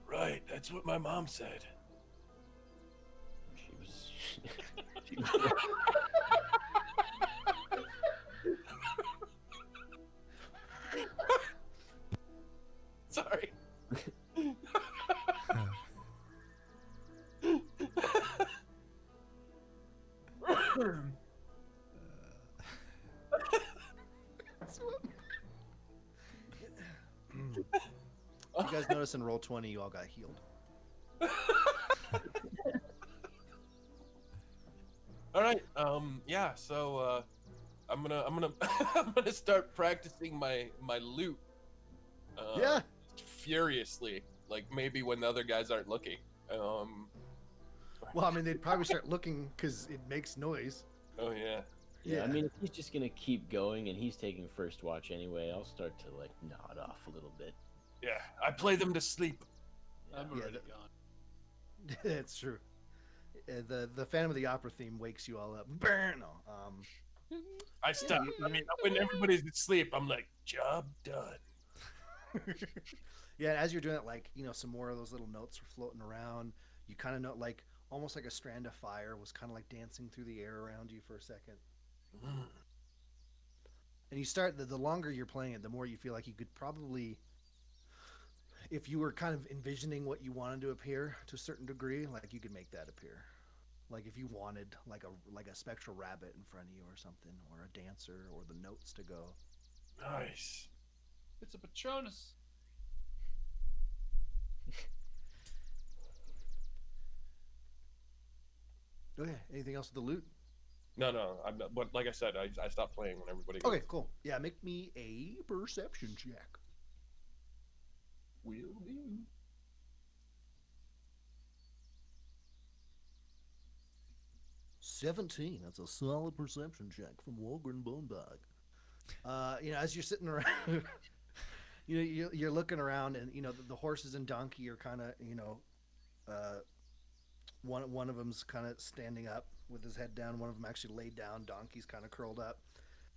Right, that's what my mom said. She was. Sorry. You guys notice in roll 20, you all got healed. All right. Yeah. So I'm gonna I'm gonna start practicing my lute. Yeah. Furiously, like maybe when the other guys aren't looking. Well, I mean, they'd probably start looking because it makes noise. Oh yeah. Yeah, I mean, if he's just gonna keep going and he's taking first watch anyway, I'll start to like nod off a little bit. Yeah. I play them to sleep. I'm Yeah, already that- gone. It's true. The Phantom of the Opera theme wakes you all up. Burn. No, I stop. you- I mean, when everybody's asleep, I'm like, job done. yeah, as you're doing it, like, some more of those little notes were floating around. You kind of know, like, almost like a strand of fire was kind of like dancing through the air around you for a second. And you start, the longer you're playing it, the more you feel like you could probably, if you were kind of envisioning what you wanted to appear to a certain degree, like you could make that appear. Like if you wanted like a spectral rabbit in front of you or something, or a dancer, or the notes to go. Nice. It's a Patronus. Okay, anything else with the loot? No. I'm not, but like I said, I stopped playing when everybody. Goes. Okay, cool. Yeah, make me a perception check. Will do. 17. That's a solid perception check from Wolgren Bonebog. As you're sitting around, you're looking around, and the horses and donkey are kind of, one of them's kind of standing up with his head down. One of them actually laid down. Donkey's kind of curled up,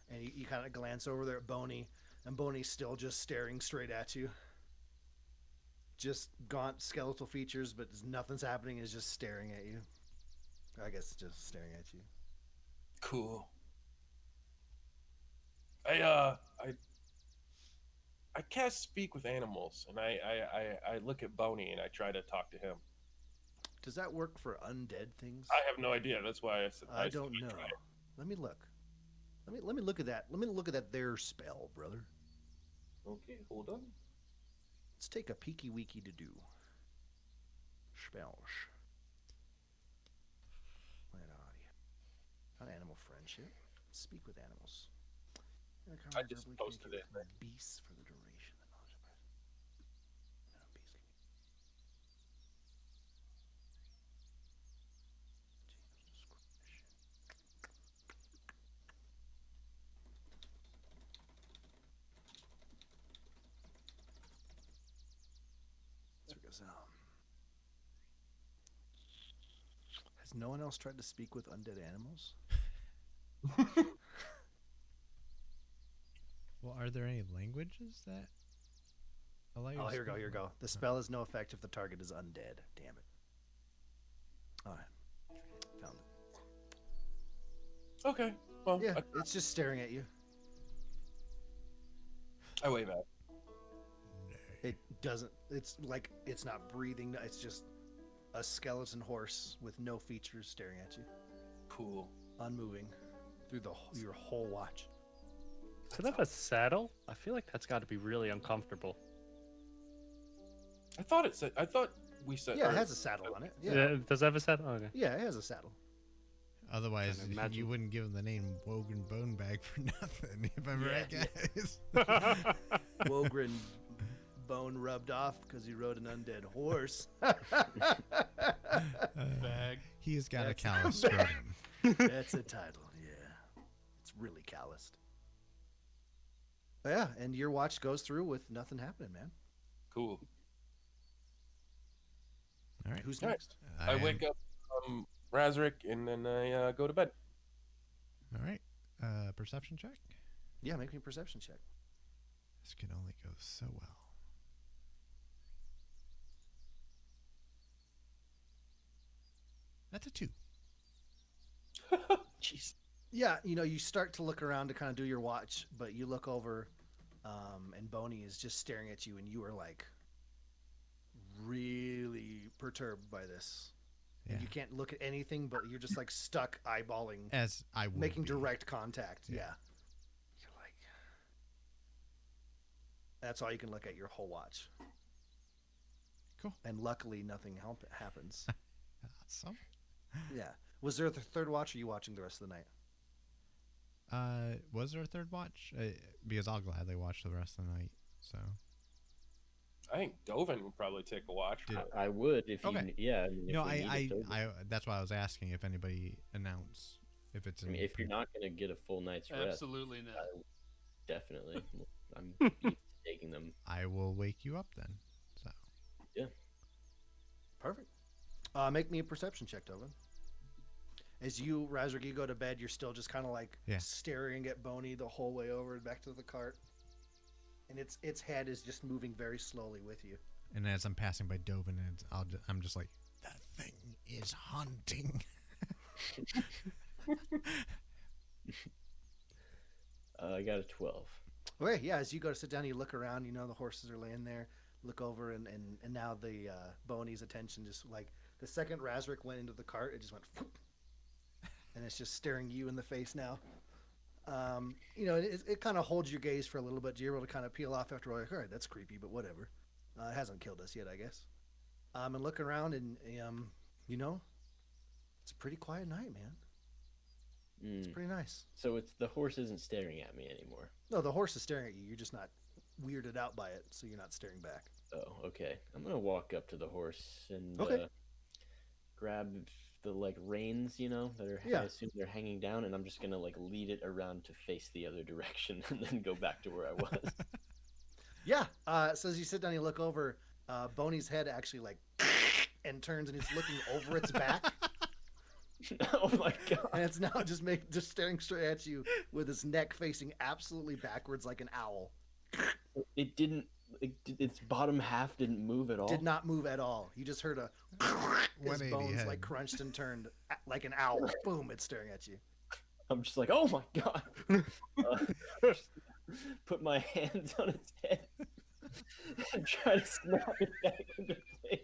and you kind of glance over there at Boney, and Boney's still just staring straight at you. just gaunt skeletal features, but nothing's happening. Is just staring at you. I guess just staring at you. Cool. I cast speak with animals, and I look at Boney and I try to talk to him. Does that work for undead things? I have no idea. That's why I said I don't said know. try it. Let me look. Let me look at that. Let me look at that there spell, brother. Okay, hold on. Let's take a peeky weeky to do. Spells. Where are you? Not animal friendship. Speak with animals. I just posted it. Beasts for the duration. The knowledge of presence. No, beasts can Has no one else tried to speak with undead animals? Well, are there any languages that allow you Oh, to here we go, speak? here we go. The spell has no effect if the target is undead. Damn it. Alright. Found it. Okay. Well, Yeah, it's just staring at you. I wave at. It doesn't, it's like, it's not breathing. It's just a skeleton horse with no features staring at you. Cool. Unmoving through your whole watch. Does it have a saddle? I feel like that's got to be really uncomfortable. I thought it said. I thought we said. Yeah, or- it has a saddle on it. Yeah. Yeah, Does it have a saddle? Okay. yeah, it has a saddle. Otherwise, Can't imagine. you wouldn't give him the name Wogan Bonebag for nothing, if I'm right, guys. Wogren bone rubbed off because he rode an undead horse. Bag. He has got a That's- callous scrotum. That's a title, yeah. It's really calloused. But yeah, and your watch goes through with nothing happening, man. Cool. All right. Who's All right. next? I am- wake up, Razric, and then I go to bed. All right. Perception check. Yeah, make me a perception check. This can only go so well. That's a 2. Jeez. Yeah, you start to look around to kind of do your watch, but you look over, and Boney is just staring at you, and you are like really perturbed by this. Yeah. And you can't look at anything, but you're just like stuck eyeballing, As I would making be. direct contact. Yeah. Yeah. You're like, that's all you can look at your whole watch. Cool. And luckily, nothing happens. Awesome. Yeah. Was there a third watch, or are you watching the rest of the night? Was there a third watch? Because I'll gladly watch the rest of the night. So I think Dovin would probably take a watch. Did- I would if you. Okay. Yeah. I mean, if no, we need a third one. I that's why I was asking if anybody announced if it's. I mean, if you're not gonna get a full night's rest, Absolutely not. definitely. I'm taking them. I will wake you up then. So Perfect. Make me a perception check, Tobin. As you, Razric, you go to bed, you're still just kind of like Yeah. staring at Boney the whole way over and back to the cart. And its head is just moving very slowly with you. and as I'm passing by Dovin, I'm just like, that thing is hunting. I got a 12. Okay, yeah, as you go to sit down, you look around, the horses are laying there, look over, and now the Boney's attention just like, the second Razric went into the cart, it just went, whoop, and it's just staring you in the face now. It kind of holds your gaze for a little bit. You're able to kind of peel off after all. Like, all right, that's creepy, but whatever. It hasn't killed us yet, I guess. And look around, and it's a pretty quiet night, man. It's pretty nice. So the horse isn't staring at me anymore. No, the horse is staring at you. You're just not weirded out by it, so you're not staring back. Oh, okay. I'm gonna walk up to the horse and Okay. grab the reins, that are. Yeah. I assume they're hanging down, and I'm just gonna lead it around to face the other direction, and then go back to where I was. Yeah. So as you sit down, you look over. Boney's head actually and turns, and he's looking over its back, Oh my god! and it's now just staring straight at you with its neck facing absolutely backwards like an owl. It didn't its bottom half didn't move at all. Did not move at all. You just heard a his 180 bones head. like crunched and turned like an owl. Boom! It's staring at you. I'm just like, oh my god. Put my hands on its head and try to snap it back into place.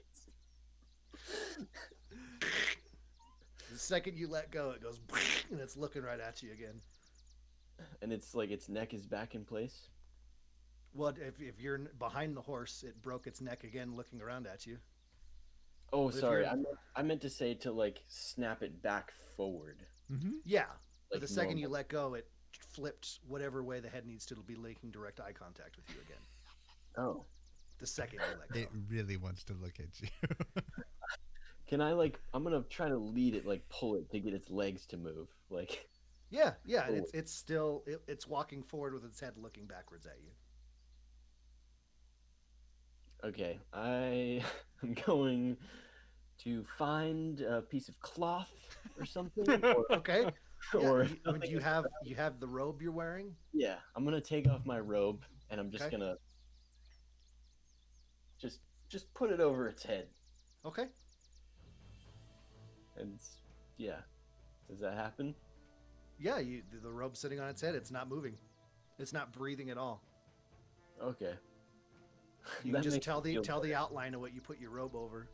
The second you let go, it goes and it's looking right at you again. And it's like its neck is back in place. Well, if you're behind the horse, it broke its neck again, looking around at you. Oh, But if sorry. you're- I meant to say to like snap it back forward. Mm-hmm. Yeah, but Like the second you normal. let go, it flipped whatever way the head needs to be making direct eye contact with you again. Oh. The second you let go. It really wants to look at you. Can I like? I'm gonna try to lead it, like pull it to get its legs to move. Like, Yeah, and Forward. it's still it's walking forward with its head looking backwards at you. okay, I am going to find a piece of cloth or something. Or, Okay. Yeah, or you, I mean, do you have the robe you're wearing? yeah, I'm gonna take off my robe and I'm just Okay. gonna just put it over its head. Okay. And yeah, does that happen? Yeah, the robe's sitting on its head. It's not moving. It's not breathing at all. Okay. You That can just makes tell me feel the better. outline of what you put your robe over.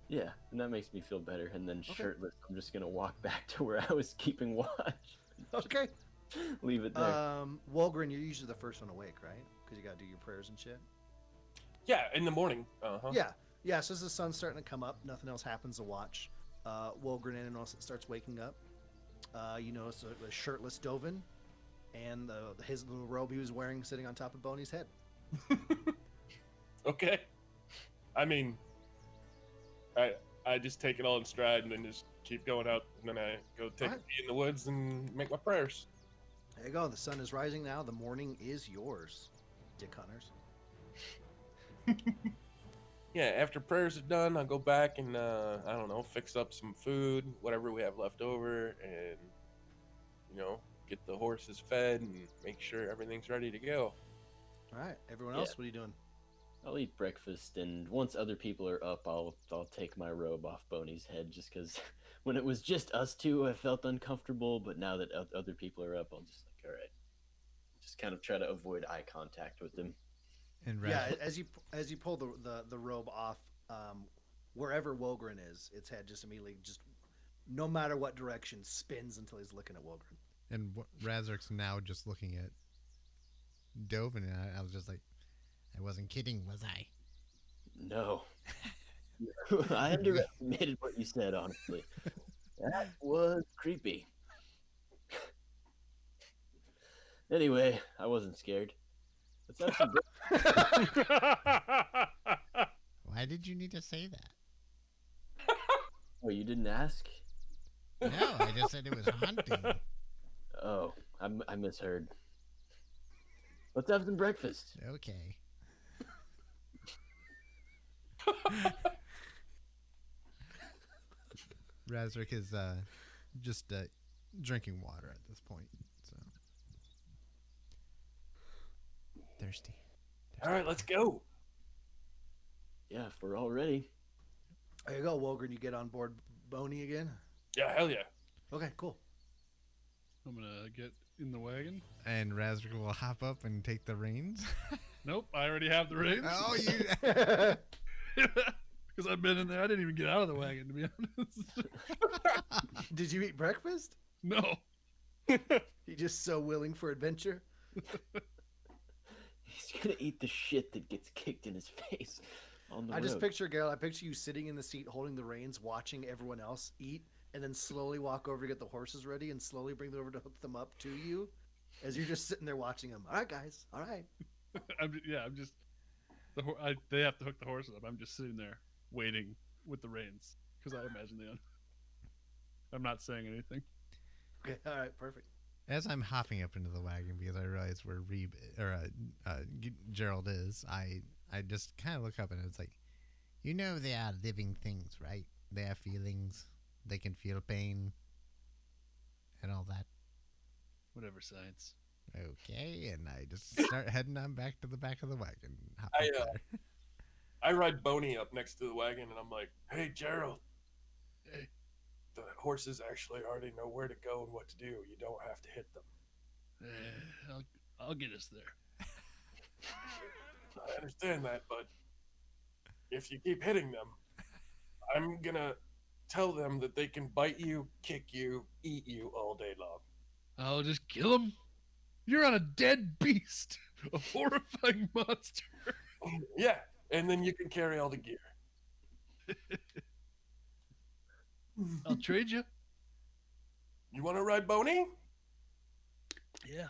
Yeah, and that makes me feel better. And then Okay. shirtless, I'm just gonna walk back to where I was keeping watch. Okay. Leave it there. Wolgren, you're usually the first one awake, right? Because you got to do your prayers and shit. Yeah, in the morning. Uh-huh. Yeah. So as the sun's starting to come up, nothing else happens to watch. Wolgren in and also starts waking up. You notice a shirtless Dovin, and his little robe he was wearing sitting on top of Boney's head. Okay. I mean, I just take it all in stride and then just keep going out, and then I go take Alright. a pee in the woods and make my prayers. There you go. The sun is rising now. The morning is yours, Dick Hunters. Yeah, after prayers are done, I'll go back and I don't know, fix up some food, whatever we have left over, and get the horses fed and make sure everything's ready to go. All right. Everyone Yeah. else, what are you doing? I'll eat breakfast, and once other people are up, I'll take my robe off Boney's head, just because when it was just us two, I felt uncomfortable, but now that other people are up, I'll just like, all right, just kind of try to avoid eye contact with them. And Yeah, Raz- as you pull the robe off, wherever Wolgren is, its head just immediately no matter what direction spins until he's looking at Wolgren. and Razork's now just looking at Dovin, and I was just like, I wasn't kidding, was I? No. I underestimated what you said, honestly. That was creepy. Anyway, I wasn't scared. Let's have some Why did you need to say that? Oh, you didn't ask? No, I just said it was haunting. Oh, I misheard. Let's have some breakfast. Okay. Razork is just drinking water at this point. So thirsty. All right, let's go. Yeah, if we're all ready. There you go, Wolgren. You get on board Boney again. Yeah, hell yeah. Okay, cool. I'm gonna get in the wagon. And Razork will hop up and take the reins. Nope, I already have the reins. Oh, you! Because I've been in there. I didn't even get out of the wagon, to be honest. Did you eat breakfast? No. You just so willing for adventure. He's gonna eat the shit that gets kicked in his face on the I just road. picture Gail. I picture you sitting in the seat, holding the reins, watching everyone else eat, and then slowly walk over to get the horses ready, and slowly bring them over to hook them up to you, as you're just sitting there watching them. All right, guys. All right. I'm just. They have to hook the horses up. I'm just sitting there waiting with the reins because I imagine I'm not saying anything. Okay. All right. Perfect. As I'm hopping up into the wagon because I realize where Gerald is, I just kind of look up and it's like, You know they are living things, right? They have feelings. They can feel pain. And all that. Whatever science. Okay, and I just start heading on back to the back of the wagon. Hop I, up there. I ride Boney up next to the wagon, and I'm like, "Hey, Gerald, Hey, the horses actually already know where to go and what to do. You don't have to hit them." I'll get us there. I understand that, but if you keep hitting them, I'm gonna tell them that they can bite you, kick you, eat you all day long. I'll just kill him. You're on a dead beast, a horrifying monster. Yeah, and then you can carry all the gear. I'll trade you. You want to ride Boney? Yeah.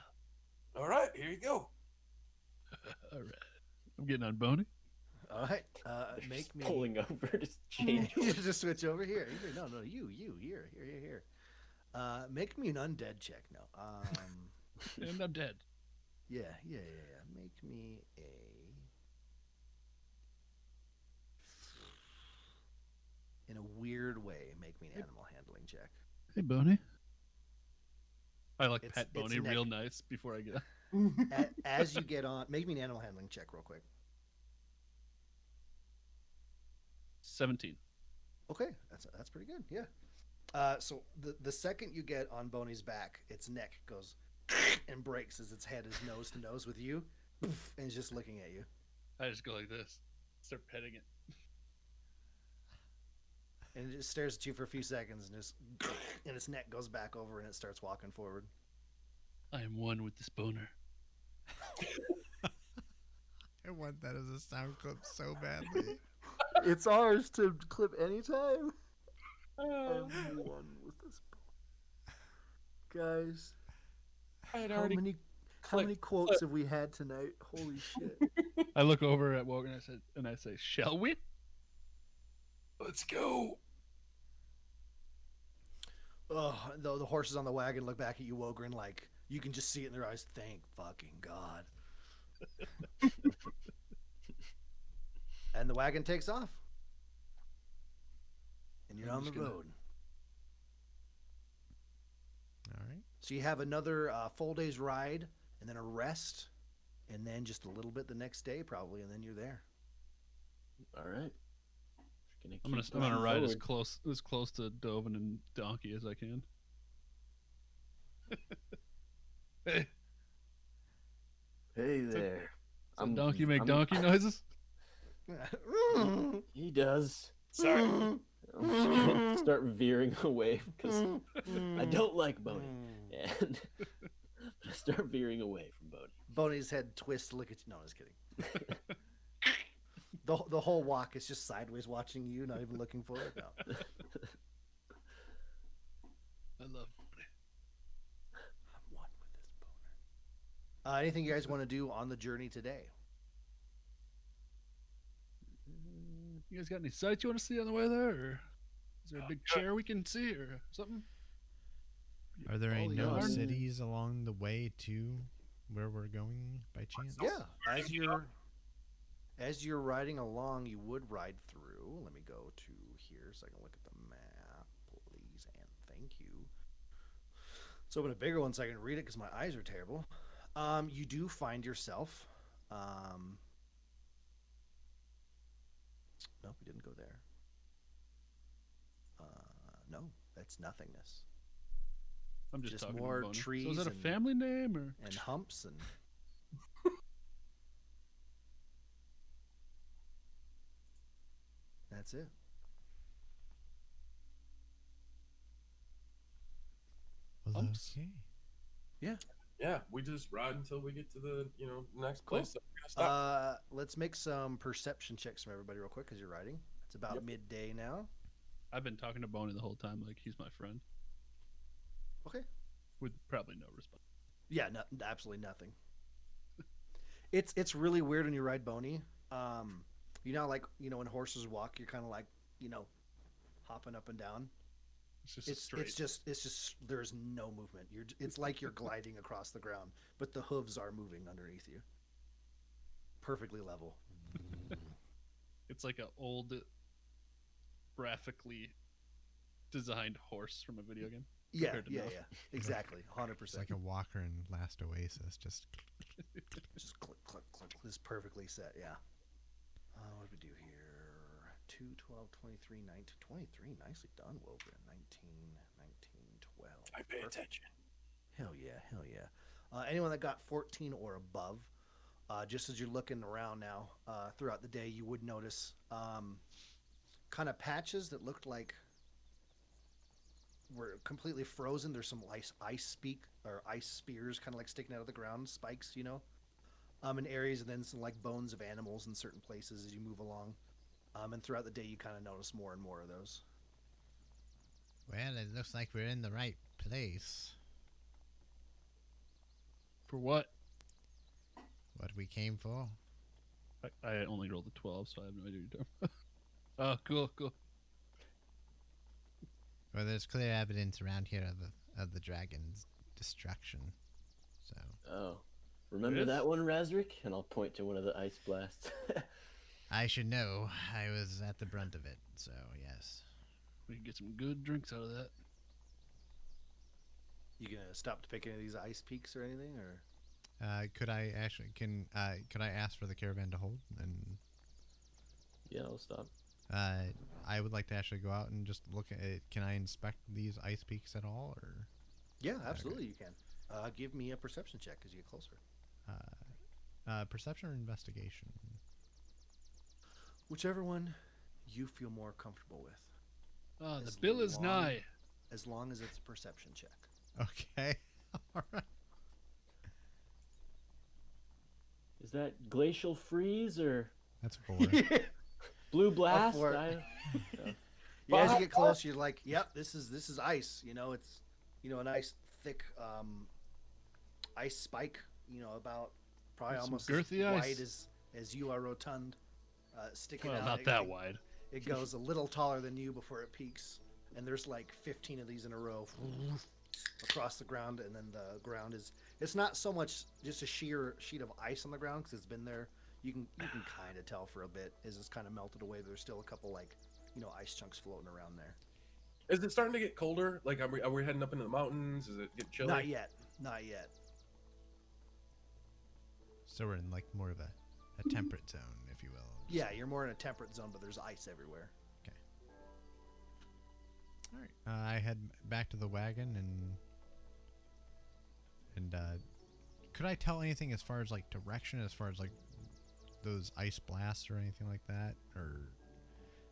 All right, here you go. All right. I'm getting on Boney. All right. Make Just me. pulling over, just change. You just switch over here. No, you. Here. Make me an undead check. No. And I'm dead. Yeah. Make me a. In a weird way, make me an animal handling check. Hey, Boney. I like It's- pet it's Boney real neck. nice before I get. As you get on, make me an animal handling check real quick. 17. Okay, that's pretty good. Yeah. So the second you get on Boney's back, its neck goes and breaks as its head is nose to nose with you, and it's just looking at you. I just go like this. Start petting it. And it just stares at you for a few seconds, and just and its neck goes back over, and it starts walking forward. I am one with this boner. I want that as a sound clip so badly. It's ours to clip anytime. I'm one with this guys. I had How already many quotes have we had tonight? Holy shit! I look over at Wogan and I say, "Shall we?" Let's go. Oh, the horses on the wagon look back at you, Wogren, like you can just see it in their eyes. Thank fucking God. And the wagon takes off. And you're I'm on the just gonna- road. All right. So you have another full day's ride, and then a rest, and then just a little bit the next day, probably, and then you're there. All right. I'm gonna ride as close to Dovin and Donkey as I can. Hey, Hey there. so Donkey make donkey noises? He does. Sorry. I'm just gonna start veering away because I don't like Boney, and I start veering away from Boney. Boney's head twists to look at you. No, I'm just kidding. The whole walk is just sideways watching you, not even looking forward. No. I love Boney. I'm one with this boner. Anything you guys want to do on the journey today? You guys got any sights you want to see on the way there, or is there a big chair we can see, or something? Are there any Oh, known yeah. cities along the way to where we're going by chance? Yeah. As you're riding along, you would ride through. Let me go to here so I can look at the map, please, and thank you. Let's open a bigger one so I can read it because my eyes are terrible. You do find yourself. Nope, we didn't go there. No, that's nothingness I'm just, Just talking more to Boney. So trees is that a and- family name, or and humps and. That's it. Well, Humps. okay. Yeah, we just ride until we get to the next Cool. place that we're gonna stop. Let's make some perception checks from everybody real quick because you're riding. It's about Yep. midday now. I've been talking to Boney the whole time, like he's my friend, Okay. with probably no response. Yeah, no, absolutely nothing. It's really weird when you ride Boney. Like when horses walk, you're kind of like hopping up and down. It's just It's straight. it's just there's no movement. It's like you're gliding across the ground, but the hooves are moving underneath you. Perfectly level. It's like an old, graphically designed horse from a video game. Yeah, compared to yeah, now. yeah. Exactly. 100%. It's like a walker in Last Oasis. Just Just click, click, click. This is perfectly set, yeah. What do we do here? 2, 12, 23, 19, 23. Nicely done, Wilbur. 19, 12. I pay Perfect. attention. Hell yeah, hell yeah. Anyone that got 14 or above, just as you're looking around now throughout the day, you would notice kind of patches that looked like were completely frozen. There's some ice spears kind of like sticking out of the ground, spikes, in areas, and then some like bones of animals in certain places as you move along. And throughout the day, you kind of notice more and more of those. Well, it looks like we're in the right place. For what? What we came for. I only rolled a 12, so I have no idea what you're talking about. Oh, cool. Well, there's clear evidence around here of the dragon's destruction. So Oh, remember Yes? that one, Razric? And I'll point to one of the ice blasts. I should know. I was at the brunt of it. So yes. We can get some good drinks out of that. You gonna stop to pick any of these ice peaks or anything, or? could I ask for the caravan to hold? And Yeah, I'll stop. I would like to actually go out and just look at it. Can I inspect these ice peaks at all, or Yeah, absolutely, you can. Give me a perception check as you get closer. perception or investigation? Whichever one you feel more comfortable with, The As bill is long- nigh. as long as it's a perception check. Okay. All right. Is that glacial freeze or That's 4. blue blast? for it. Yeah, as you get close, you're like, "Yep, this is ice." It's a nice thick ice spike. About probably Some almost girthy as ice. wide as you are rotund, sticking Well, out. not that wide. It goes a little taller than you before it peaks, and there's like 15 of these in a row across the ground, and then the ground it's not so much just a sheer sheet of ice on the ground because it's been there. You can kind of tell for a bit as it's kind of melted away. There's still a couple ice chunks floating around there. Is it starting to get colder? Like, are we heading up into the mountains? Is it get chilly? Not yet, not yet. So we're in like more of a temperate zone, if you will. Yeah, you're more in a temperate zone, but there's ice everywhere. All right. I head back to the wagon and could I tell anything as far as like direction, as far as like those ice blasts or anything like that, or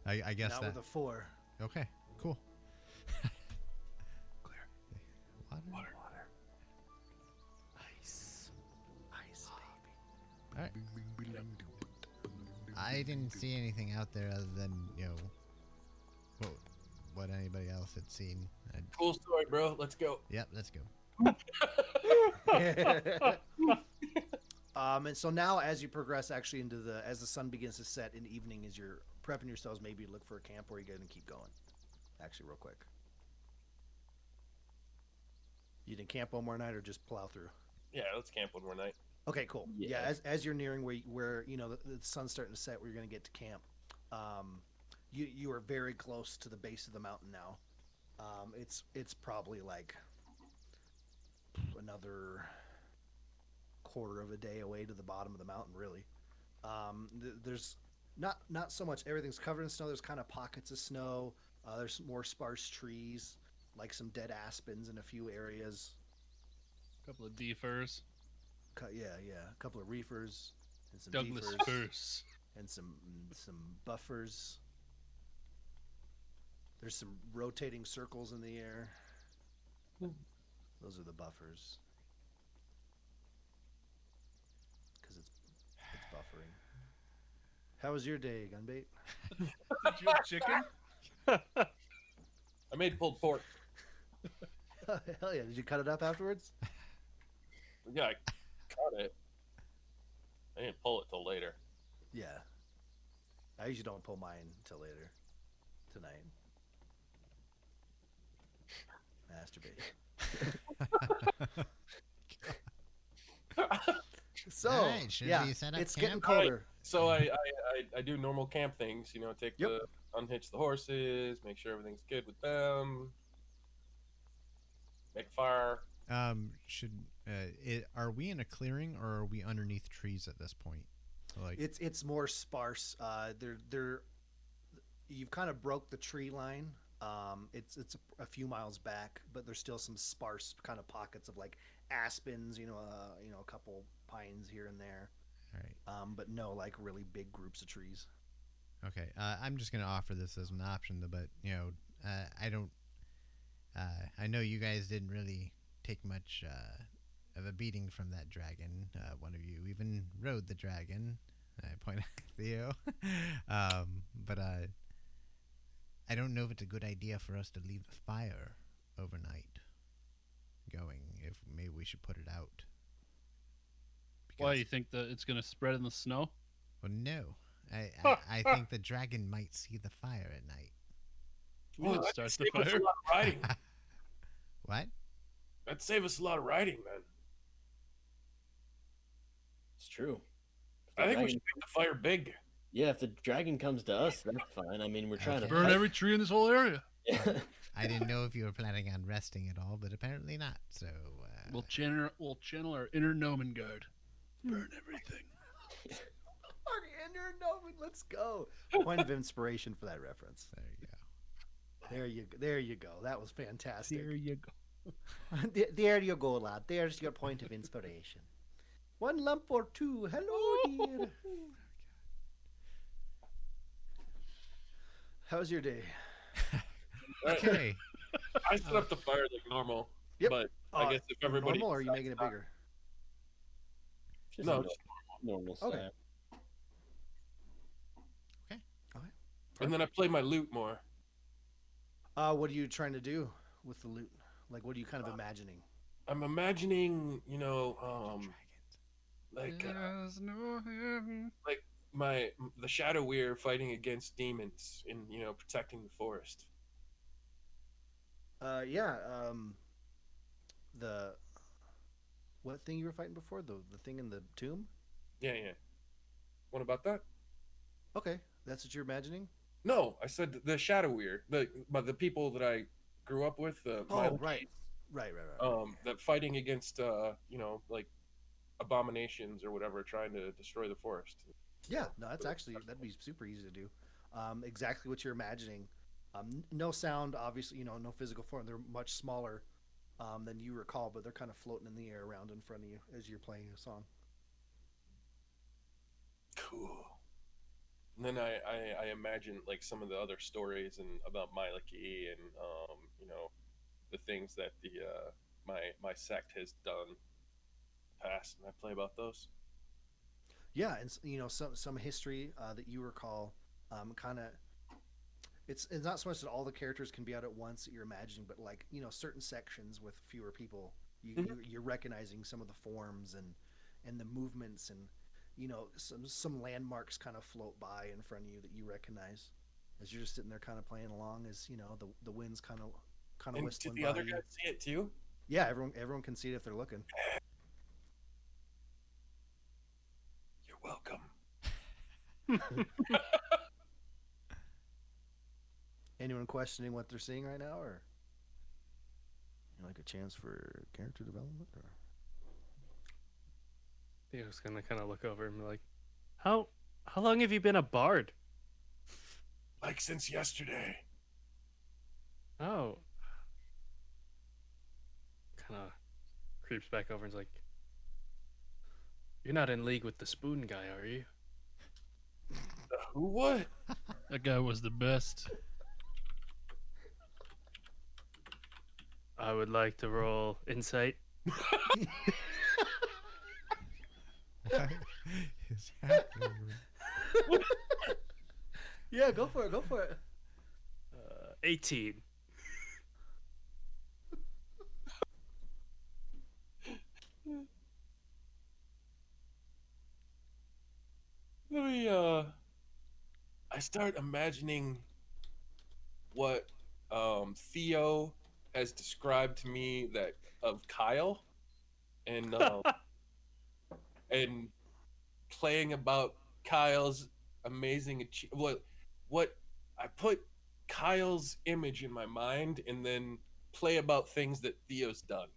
I guess Not that. with a 4. Okay, cool. Clear. Water. Ice, baby. All right. I didn't see anything out there other than what anybody else had seen. Cool story, bro. Let's go. Yep, let's go. And so now, as you progress actually as the sun begins to set in the evening, as you're prepping yourselves, maybe look for a camp, or you go and keep going. Actually, real quick. You didn't camp one more night, or just plow through? Yeah, let's camp one more night. Okay, cool. Yeah, Yeah. as you're nearing where the sun's starting to set, where you're going to get to camp, you are very close to the base of the mountain now. It's probably like another quarter of a day away to the bottom of the mountain, really. There's not so much everything's covered in snow. There's kind of pockets of snow. There's some more sparse trees, like some dead aspens in a few areas. A couple of D-furs. Yeah, a couple of reefers and some Douglas deefers firs. and some buffers. There's some rotating circles in the air. Those are the buffers. Because it's buffering. How was your day, Gunbait? Did you have chicken? I made pulled pork. Hell yeah! Did you cut it up afterwards? Yeah, I cut it. I didn't pull it till later. Yeah. I usually don't pull mine until later tonight. Masturbate. So Alright, should yeah, we set up it's camp? getting colder. So I do normal camp things. Take Yep. unhitch the horses, make sure everything's good with them. far. Should are we in a clearing or are we underneath trees at this point? Like It's more sparse. They're you've kind of broke the tree line. It's a few miles back, but there's still some sparse kind of pockets of like aspens, a couple pines here and there. all right. But no like really big groups of trees. Okay. I'm just gonna offer this as an option, but I don't. I know you guys didn't really take much of a beating from that dragon. One of you even rode the dragon. I point at Theo. But I don't know if it's a good idea for us to leave the fire overnight going. If maybe we should put it out. Why you think that it's gonna spread in the snow? Well, no. I think the dragon might see the fire at night. Well, it that'd starts the save us fire. a lot of riding. What? That'd save us a lot of riding, man. It's true. I think we Dragon- should make the fire big. Yeah, if the dragon comes to us, that's fine. I mean, we're trying to Burn fight- every tree in this whole area. Yeah. I didn't know if you were planning on resting at all, but apparently not. So We'll channel our inner Gnomon guard. Burn everything. Our inner Noman, let's go. Point of inspiration for that reference. there you go. There you go. That was fantastic. There you go. There you go, lad. There's your point of inspiration. One lump or two. Hello, dear. How's your day? Okay. I set up the fire like normal, Yep. but I guess if everybody normal, or are you making it decides bigger? Just No, a just normal Okay. style. and then I play my lute more. What are you trying to do with the loot? Like, what are you kind of imagining? I'm imagining, like There's no heaven. the Shadow Weir fighting against demons and protecting the forest. Yeah. The what thing you were fighting before? The thing in the tomb? Yeah. What about that? Okay, that's what you're imagining. No, I said the Shadow Weir, the people that I grew up with. My Oh, right. Right. that fighting against like abominations or whatever, trying to destroy the forest. Yeah, no, that'd be super easy to do. Exactly what you're imagining. No sound, obviously, no physical form. They're much smaller than you recall, but they're kind of floating in the air around in front of you as you're playing a song. Cool. And then I imagine like some of the other stories and about Myliki and the things that the my sect has done in the past, and I play about those. Yeah, and some history that you recall, kind of. It's not so much that all the characters can be out at once that you're imagining, but like certain sections with fewer people, you're recognizing some of the forms and the movements, and some landmarks kind of float by in front of you that you recognize as you're just sitting there kind of playing along, as the winds kind of And whistling did the by other you. guys see it too? Yeah, everyone can see it if they're looking. You're welcome. Anyone questioning what they're seeing right now, or like a chance for character development? Or Theo's gonna kind of look over and be like, "How long have you been a bard?" Like since yesterday. Oh. Kind of creeps back over and's like, "You're not in league with the spoon guy, are you?" Who? What? That guy was the best. I would like to roll insight. What is happening? yeah, go for it. 18. Let me I start imagining what Theo has described to me that of Kyle, and and playing about Kyle's amazing what I put Kyle's image in my mind, and then play about things that Theo's done.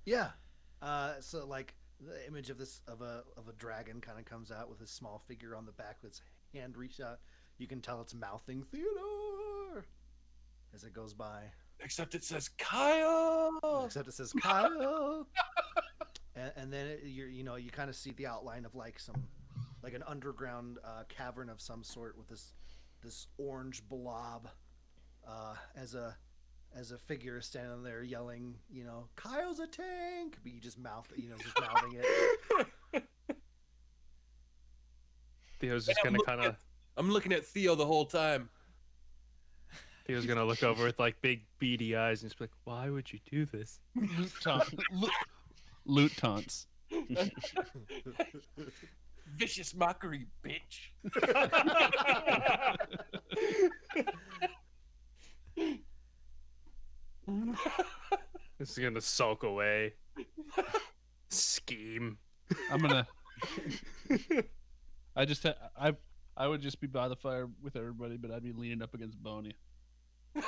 Yeah. So like the image of this of a dragon kind of comes out with a small figure on the back with its hand reached out. You can tell it's mouthing Theodore as it goes by. Except it says Kyle. Except it says Kyle. And then you kind of see the outline of like an underground cavern of some sort with this orange blob as a figure standing there yelling, Kyle's a tank, but you just just mouthing it. Theo's just gonna kind of. I'm looking at Theo the whole time. Theo's gonna look over with like big beady eyes and just be like, "Why would you do this?" Loot taunts. Vicious mockery, bitch. This is gonna sulk away. Scheme. I'm gonna. I would just be by the fire with everybody, but I'd be leaning up against Boney. I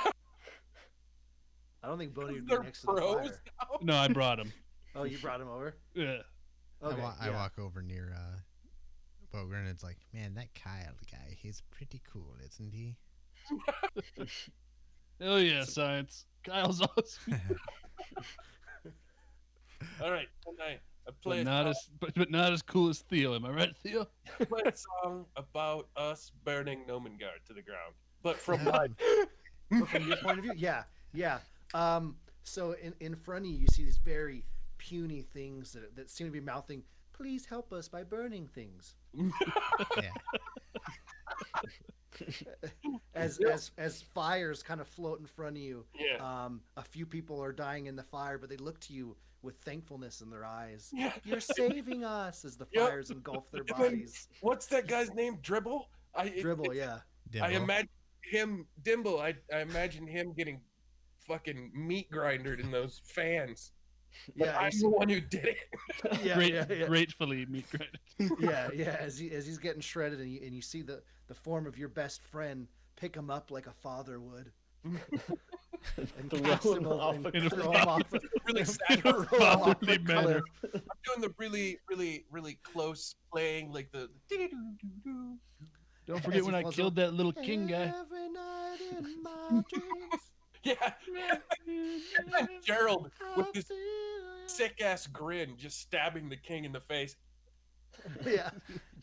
don't think Boney would be They're next to the pros fire. now. No, I brought him. Oh, you brought him over? Yeah. Okay, I walk over near Boger and it's like, man, that Kyle guy, he's pretty cool, isn't he? Hell yeah, science. Kyle's awesome. All right, I play But not as cool as Theo. Am I right, Theo? play a song about us burning Nomengard to the ground, but from my But from your point of view, yeah. So in front of you, you see these very puny things that seem to be mouthing, "Please help us by burning things." Yeah. As fires kind of float in front of you, Yeah. a few people are dying in the fire, but they look to you with thankfulness in their eyes. Yeah. You're saving us as the Yep. fires engulf their And then- bodies. What's that guy's name? Dribble. Dribble, yeah. I Dimble. imagine him, Dimble. I imagine him getting fucking meat grindered in those fans. But Yeah, I'm the one who did it. yeah. Gratefully meat grinded. Yeah. As he's getting shredded, and you see the form of your best friend pick him up like a father would, and Throw cast him him over off and a throw him off. Really sad. Throw him off Fatherly the manner. cliff. I'm doing the really, really, really close playing, like the. Don't As forget he when I falls killed that little king guy. Every night in my dreams, Yeah. And Gerald with I this feel- sick ass grin, just stabbing the king in the face. Yeah,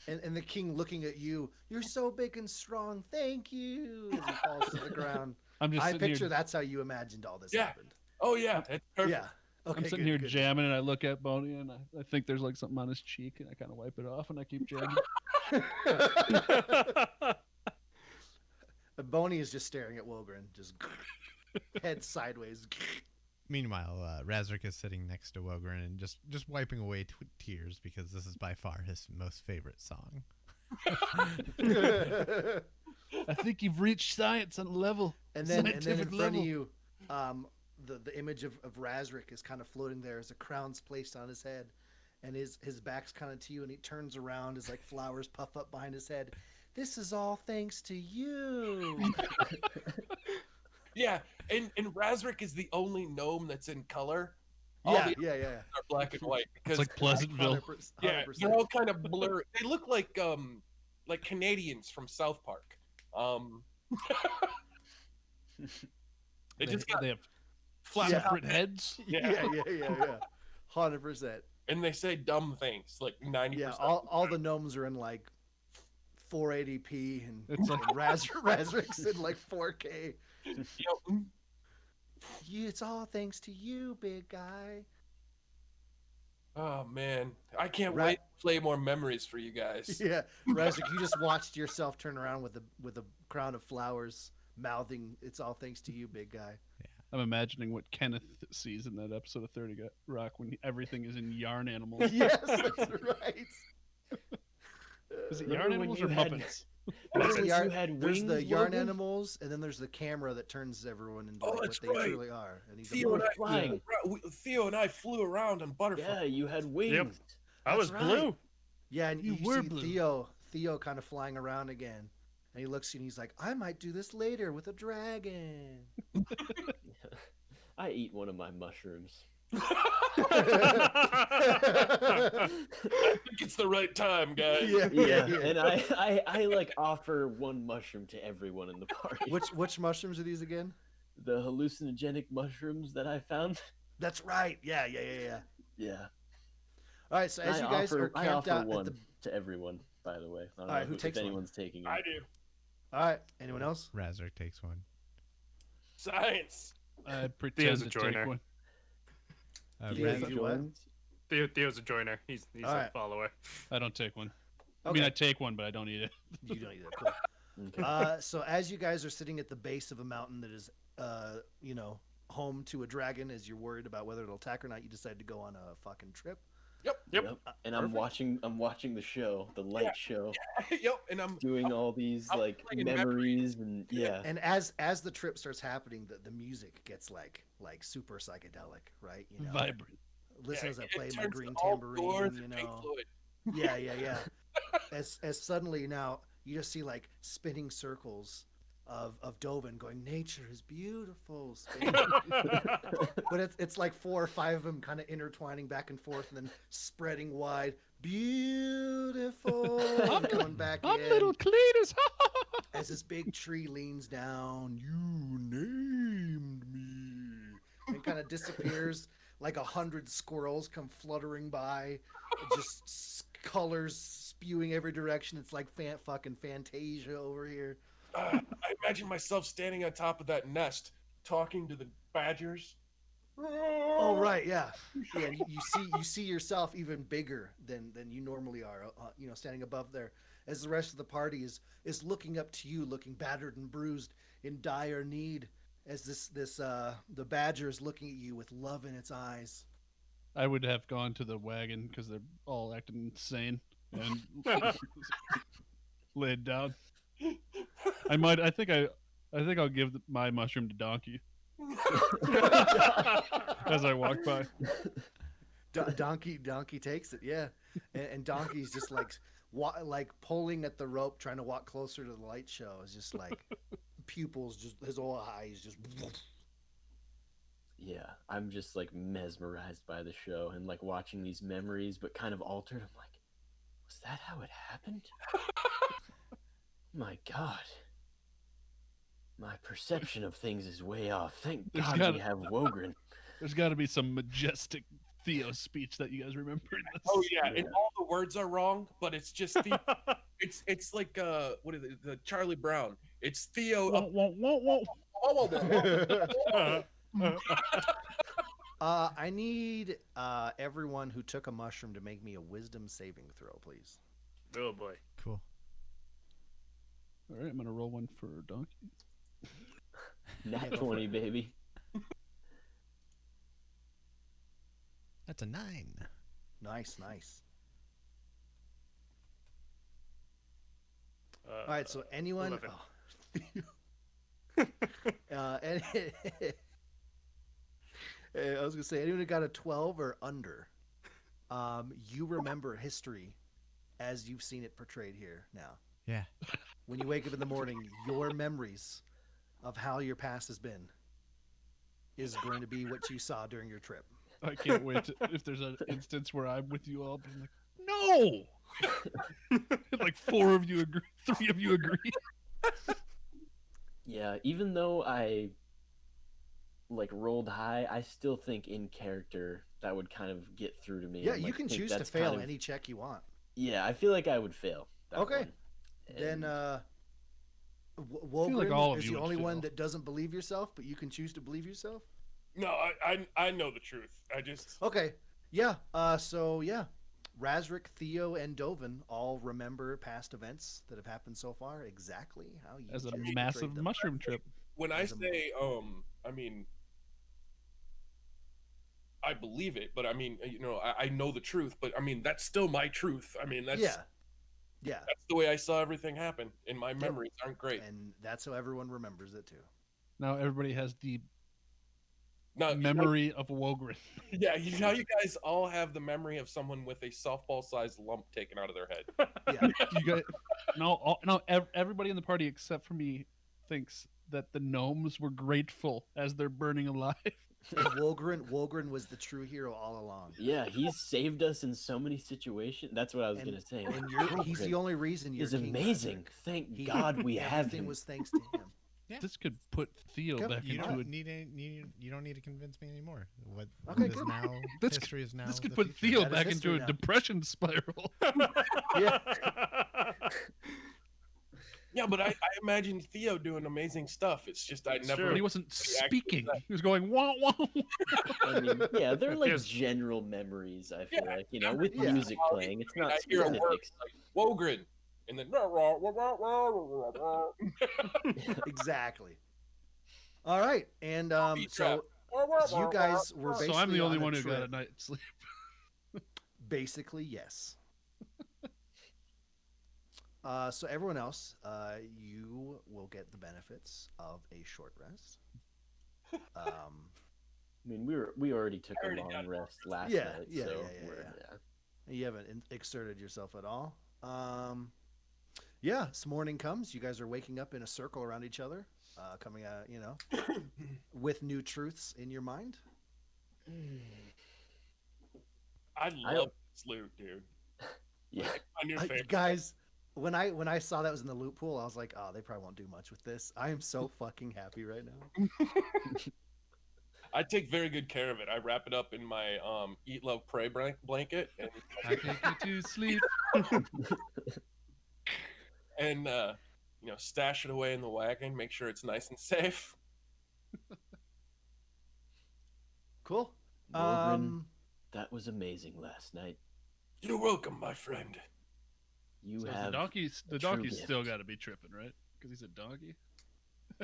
and the king looking at you. You're so big and strong. Thank you. As he falls to the ground. I'm just I sitting picture here. that's how you imagined all this Yeah. happened. Oh yeah, it's perfect. Yeah. Okay. I'm sitting good, here good. jamming, and I look at Boney, and I think there's like something on his cheek, and I kind of wipe it off, and I keep jamming. Boney is just staring at Wogren, just head sideways. Meanwhile, Razric is sitting next to Wogren and just wiping away tears because this is by far his most favorite song. I think you've reached science on a level. And then in Scientific front level. of you, the image of Razric is kind of floating there as a crown's placed on his head, and his back's kind of to you, and he turns around as like flowers puff up behind his head. This is all thanks to you. Yeah, and Razric is the only gnome that's in color. All Yeah, the yeah. others are black and white because It's like Pleasantville. 100%. yeah, they're all kind of blurry. They look like Canadians from South Park. They just got They have flat Yeah. separate heads. Yeah. 100%. and they say dumb things like 90%. Yeah, all the gnomes are in like 480p, and It's like- Razric's in like 4K. Yep. It's all thanks to you, big guy. Oh man, I can't Ra- wait to play more memories for you guys. Yeah, Razric, you just watched yourself turn around with a crown of flowers, mouthing, "It's all thanks to you, big guy." I'm imagining what Kenneth sees in that episode of 30 Rock when everything is in yarn animals. Yes, that's right. Is it Remember yarn when animals you or had- Muppets? There's the Since yarn, you had there's the wings, yarn Logan? animals, and then there's the camera that turns everyone into Oh, like, that's what they right. truly are. And he's a Theo and, butterfly. Flying. Theo and I flew around on Butterfly. Yeah, you had wings. I was That's blue. Yeah, and You you were see blue. Theo kind of flying around again, And he looks at you and he's like, I might do this later with a dragon. I eat one of my mushrooms. I think it's the right time, guys. Yeah, and I like offer one mushroom to everyone in the party. Which mushrooms are these again? The hallucinogenic mushrooms that I found. That's right. Yeah. Yeah. All right. So as you guys are I camped offer out one at the. to everyone, by the way. I don't All right, know who takes if one? anyone's taking it. I do. All right. Anyone else? Razork takes one. Science. I pretend Theo's a to take joiner. one. Yeah, Raz- you do what? Theo's a joiner. He's All a right. follower. I don't take one. I Okay. mean, I take one, but I don't eat it. You don't either. Cool. Okay. So as you guys are sitting at the base of a mountain that is, home to a dragon, as you're worried about whether it'll attack or not, you decide to go on a fucking trip. Yep. And I'm watching the show, the light show, Yep. And I'm doing all these I'm like playing memories and yeah. And as the trip starts happening, the music gets like super psychedelic, right? You know, Vibrant. listen as I it play my turns green to all doors tambourine. You and Pink know, Floyd. yeah. As suddenly now you just see like spinning circles of Dovin going, nature is beautiful, spinning. But it's like 4 or 5 of them kind of intertwining back and forth and then spreading wide. Beautiful. And coming back I'm in. little Cletus. As this big tree leans down, you named me, and kind of disappears. Like 100 squirrels come fluttering by, just colors spewing every direction. It's like fucking Fantasia over here. I imagine myself standing on top of that nest, talking to the badgers. Oh right, yeah. And you see yourself even bigger than you normally are. Standing above there, as the rest of the party is looking up to you, looking battered and bruised, in dire need. As the badger is looking at you with love in its eyes. I would have gone to the wagon because they're all acting insane and laid down. I think I'll give my mushroom to Donkey as I walk by. Donkey takes it, yeah, and Donkey's just like pulling at the rope, trying to walk closer to the light show. Is just like pupils, just his whole eyes just. Yeah, I'm just like mesmerized by the show and like watching these memories, but kind of altered. I'm like, was that how it happened? My God. My perception of things is way off. Thank There's God gotta- we have Wogren. There's got to be some majestic Theo speech that you guys remember in this. Oh yeah, and Yeah. all the words are wrong, but it's just the it's like what is it? The Charlie Brown. It's Theo. I need everyone who took a mushroom to make me a wisdom saving throw, please. Oh boy. Cool. All right, I'm gonna roll one for Donkey. Nat 20, baby. That's a 9. Nice. All right, so anyone. 11. I was gonna say anyone who got a 12 or under, you remember history as you've seen it portrayed here now. Yeah. When you wake up in the morning, your memories of how your past has been is going to be what you saw during your trip. I can't wait if there's an instance where I'm with you all, being like, no. Like 4 of you agree, 3 of you agree. Yeah, even though I like rolled high, I still think in character that would kind of get through to me. Yeah, and, you like, can think choose to that's fail kind of- any check you want. Yeah, I feel like I would fail. That Okay. one. Then And- Wogren like all of is you the would only one fail. that doesn't believe yourself, but you can choose to believe yourself. No, I know the truth. I just Okay. Yeah. So yeah, Razric, Theo, and Dovin all remember past events that have happened so far exactly how you As a just portrayed massive them. mushroom trip. when I As a- say I mean I believe it, but I mean I know the truth, but I mean that's still my truth. I mean that's Yeah. that's the way I saw everything happen, and my memories aren't great. And that's how everyone remembers it too. Now everybody has the No, memory of Wogren. yeah, you know, you guys all have the memory of someone with a softball-sized lump taken out of their head. Yeah. You got everybody in the party except for me thinks that the gnomes were grateful as they're burning alive. Wolgren was the true hero all along. Yeah, he's saved us in so many situations. That's what I was And- gonna say. And he's the Wolgren only reason you're is king, amazing. Patrick. Thank God we have Everything him. was thanks to him. Yeah. This could put Theo Come- back You into don't it. need you don't need to convince me anymore. What Okay, is good. now This history is now. This could the put future. Theo That is back history into a now. depression spiral. Yeah. Yeah, but I imagine Theo doing amazing stuff. It's just I never. But he wasn't actually speaking. said. He was going wah wah. I mean, yeah, they're like Yes. general memories. I feel Yeah, like with yeah. music playing, it's not I hear a word specifics. like Wogren, and then Exactly. All right, and Beat so you guys were basically So I'm the only on a one who got trip. a night's sleep. Basically, yes. So everyone else, you will get the benefits of a short rest. I mean, we already took I a already long got it. rest last Yeah, night, yeah, so yeah, we're, yeah. You haven't exerted yourself at all. Yeah, this morning comes. You guys are waking up in a circle around each other, coming out, with new truths in your mind. I love this loot, dude. Yeah. On your favorite. Guys, when I saw that was in the loot pool, I was like, oh, they probably won't do much with this. I am so fucking happy right now. I take very good care of it. I wrap it up in my eat, love, pray blanket, and I take you to sleep. and stash it away in the wagon. Make sure it's nice and safe. Cool. Wolverine, that was amazing last night. You're welcome, my friend. You So have the true donkey's gift. still got to be tripping, right? Because he's a donkey.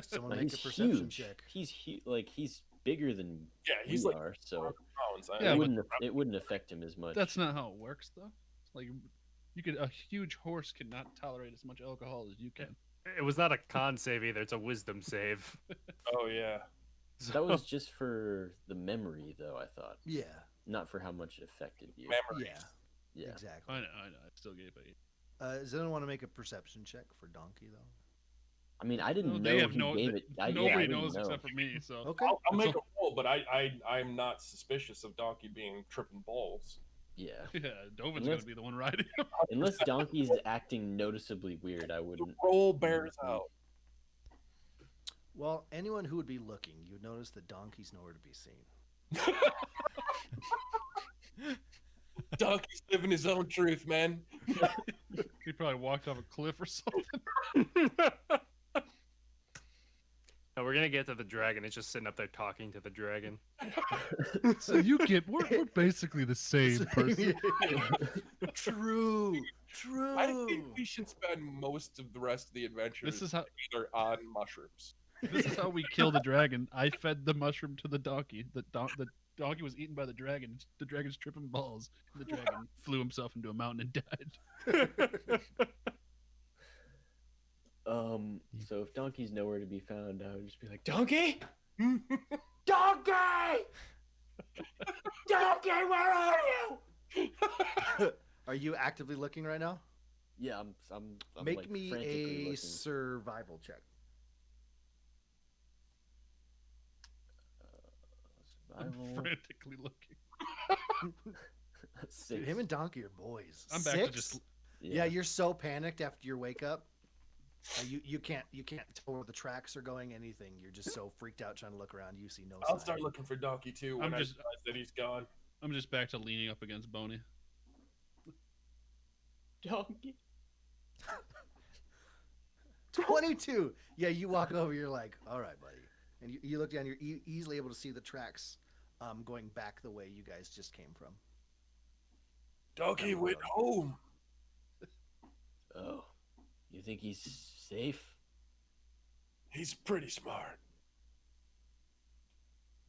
Someone Like, make a he's perception huge. check. He's bigger than Yeah, he's we like are, so 400 pounds. Yeah, but- it wouldn't affect him as much. That's not how it works, though. Like, a huge horse cannot tolerate as much alcohol as you can. It was not a con save either. It's a wisdom save. Oh yeah. That was just for the memory, though. I thought, Yeah. not for how much it affected you. Memories. Yeah. Yeah. Exactly. I know. I still gave it. Does anyone want to make a perception check for Donkey though? I mean, I didn't They know have he no. gave it. I Nobody didn't knows know. except for me. So Okay. I'll make So- a roll, but I'm not suspicious of Donkey being tripping balls. Yeah, yeah, Dovin's Unless- gonna be the one riding him. unless Donkey's acting noticeably weird, I The wouldn't. roll bears out. Well, anyone who would be looking, you would notice that Donkey's nowhere to be seen. Donkey's living his own truth, man. He probably walked off a cliff or something. No, we're gonna get to the dragon. It's just sitting up there talking to the dragon. So we're basically the same person. True. True. I think we should spend most of the rest of the adventure This is how either on mushrooms. this is how we kill the dragon. I fed the mushroom to the donkey. The donkey was eaten by the dragon. The dragon's tripping balls. The dragon flew himself into a mountain and died. So if Donkey's nowhere to be found, I would just be like, Donkey, Donkey, Donkey, where are you? Are you actively looking right now? Yeah, I'm Make like me frantically a looking. survival check. I'm Survival. frantically looking. Dude, Six. him and Donkey are boys. I'm back to just. Yeah, you're so panicked after your wake up. You can't tell where the tracks are going. Anything. You're just so freaked out trying to look around. You see no I'll sign. start looking for Donkey too when I'm I just- realize that he's gone. I'm just back to leaning up against Boney. Donkey. 22. Yeah, you walk over. You're like, all right, buddy. And you look down. You're easily able to see the tracks, going back the way you guys just came from. Donkey went home. Oh, you think he's safe? He's pretty smart.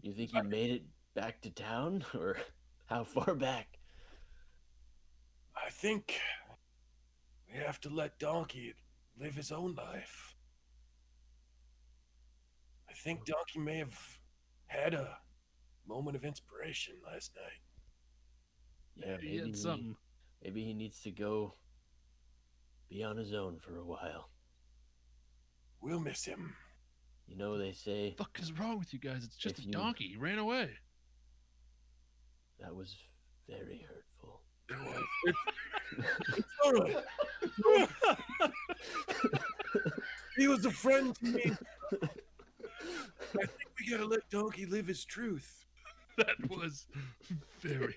You think he made it back to town, or how far back? I think we have to let Donkey live his own life. I think Donkey may have had a moment of inspiration last night. Yeah, He had maybe something. maybe he needs to go be on his own for a while. We'll miss him. You know, they say Fuck is wrong with you guys? It's just If a you- donkey. He ran away. that was very hurtful. It's all right. He was a friend to me. I think we gotta let Donkey live his truth. That was very.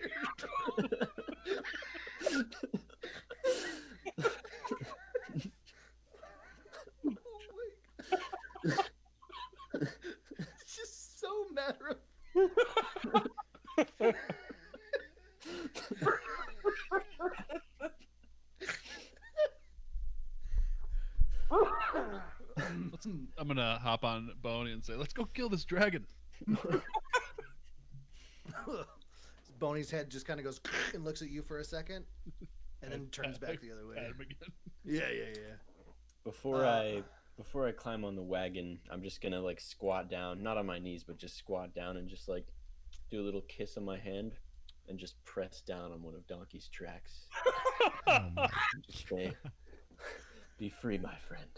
It's just so matter of. I'm gonna hop on Boney and say, "Let's go kill this dragon." Boney's head just kind of goes and looks at you for a second, and then turns back the other way. Pat him again. Yeah. Before Uh, I climb on the wagon, I'm just gonna like squat down, not on my knees, but just squat down and just like do a little kiss on my hand and just press down on one of Donkey's tracks. Oh my. Just say, "Be free, my friend."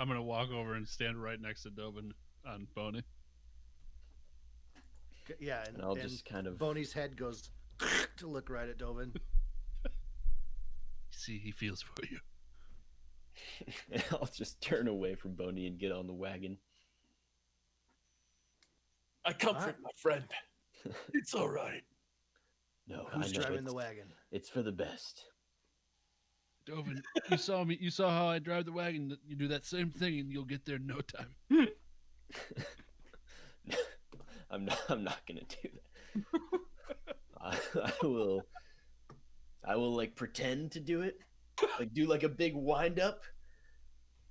I'm gonna walk over and stand right next to Dobin on Boney. Yeah, And I'll just kind of Boney's head goes to look right at Dovin. See, he feels for you. and I'll just turn away from Boney and get on the wagon. I comfort my friend. It's all right. No, Who's I know driving it's, the wagon? it's for the best. Dobin, you saw me. You saw how I drive the wagon. You do that same thing, and you'll get there in no time. I'm not gonna do that. I will like pretend to do it, like do like a big wind up,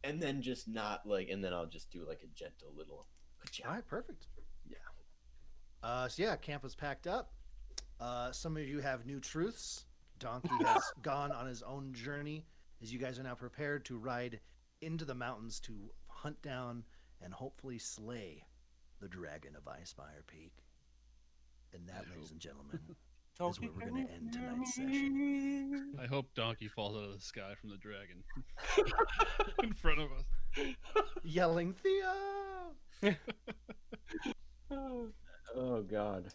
and then just not like, and then I'll just do like a gentle little. All right, perfect. Yeah. So yeah, camp is packed up. Some of you have new truths. Donkey has gone on his own journey, as you guys are now prepared to ride into the mountains to hunt down and hopefully slay the dragon of Icespire Peak. And that, ladies and gentlemen, is where we're going to end tonight's session. I hope Donkey falls out of the sky from the dragon in front of us. Yelling, Theo! Oh God.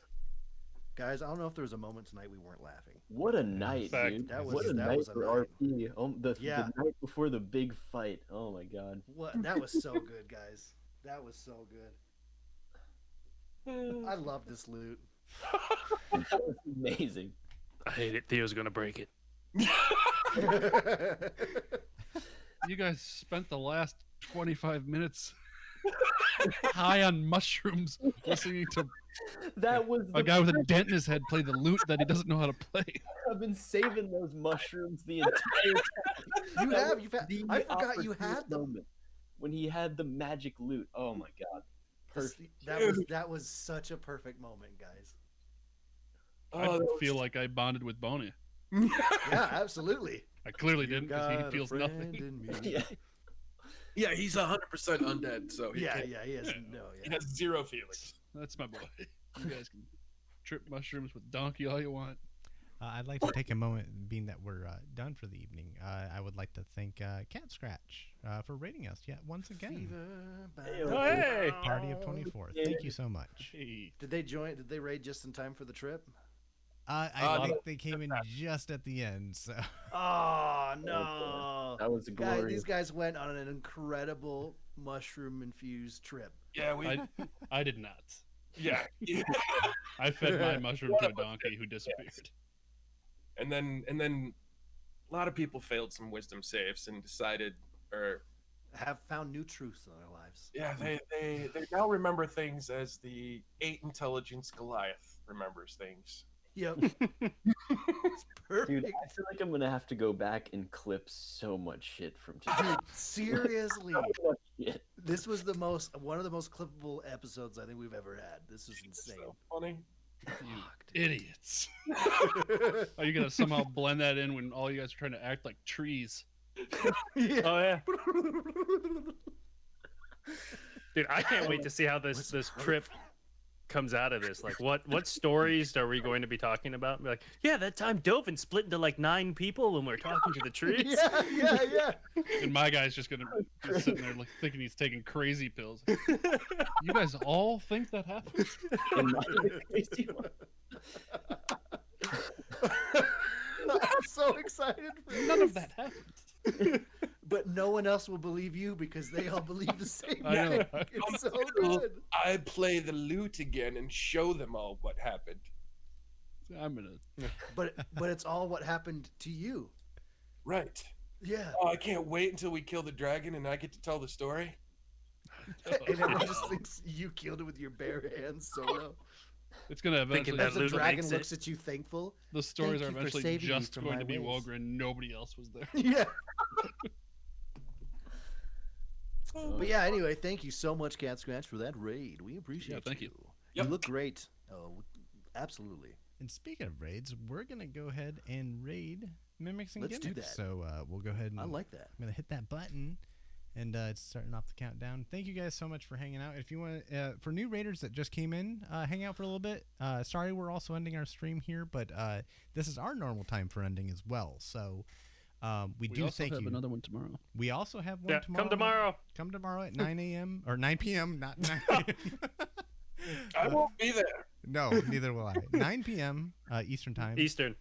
Guys, I don't know if there was a moment tonight we weren't laughing. What a night, Fact. dude! That what was- a that night was a for night. RP. Yeah. The night before the big fight. Oh my God. What? That was so good, guys. That was so good. I love this loot. That was amazing. I hate it. Theo's gonna break it. You guys spent the last 25 minutes high on mushrooms, listening to That was a guy with a dent in his head play the lute that he doesn't know how to play. I've been saving those mushrooms the entire time. You That have. was You've had. the I forgot you opportune had them. moment when he had the magic loot. Oh my God. Perfect. That was such a perfect moment, guys. I feel like I bonded with Boney. Yeah, absolutely. I clearly You didn't because got he a feels friend nothing. in me. Yeah. Yeah, he's 100% undead, so he, Yeah, can't- he has no. he Yeah. has zero feelings. That's my boy. You guys can trip mushrooms with Donkey all you want. I'd like to take a moment, being that we're done for the evening. I would like to thank Cat Scratch for rating us yet once again. Fever Oh, hey! bound. Party of 24. Thank you so much. Hey, Did they join? Did they raid just in time for the trip? I think they came in just at the end. So Oh no! That was Guys, glorious. these guys went on an incredible mushroom-infused trip. Yeah, we. I did not. Yeah. I fed my mushroom to a donkey who disappeared. and then a lot of people failed some wisdom saves and decided, or Have found new truths in their lives. yeah, they now remember things as the 8 intelligence Goliath remembers things. Yep. It's perfect. Dude, I feel like I'm gonna have to go back and clip so much shit from today. Dude, seriously, So much shit. this was one of the most clippable episodes I think we've ever had. This was insane. So funny. You idiots. Are you gonna somehow blend that in when all you guys are trying to act like trees? Yeah. Oh yeah, dude, I can't wait was- to see how was this trip comes out of this? Like, what stories are we going to be talking about? Be like, yeah, that time Dovin split into like 9 people when we're talking to the trees. Yeah. And my guy's just gonna be sitting there like thinking he's taking crazy pills. You guys all think that happened? Am I the crazy one? I'm so excited for None this. of that happened. But no one else will believe you because they all believe the same I know. thing. It's so good. I play the lute again and show them all what happened. I'm gonna. But it's all what happened to you. Right. Yeah. Oh, I can't wait until we kill the dragon and I get to tell the story. And everyone just thinks you killed it with your bare hands solo. It's gonna Thinking eventually. that As the Luna dragon makes looks it. at you thankful. The stories Thank are you for eventually saving me just from going my to be ways. Wogren. Nobody else was there. Yeah. Oh, But yeah, anyway, thank you so much, Cat Scratch, for that raid. We appreciate Yeah, thank you. You Yep. look great. Oh, absolutely. And speaking of raids, we're gonna go ahead and raid Mimics and Let's do Gimmicks. that. So we'll go ahead and I like that. I'm gonna hit that button, and it's starting off the countdown. Thank you guys so much for hanging out. If you want, for new raiders that just came in, hang out for a little bit. Sorry, we're also ending our stream here, but this is our normal time for ending as well. So we do also thank have you. another one tomorrow. We also have one Yeah, tomorrow. come tomorrow. Come tomorrow at 9 a.m. or 9 p.m. Not 9 p.m. I won't be there. No, neither will I. 9 p.m. Eastern time. Eastern.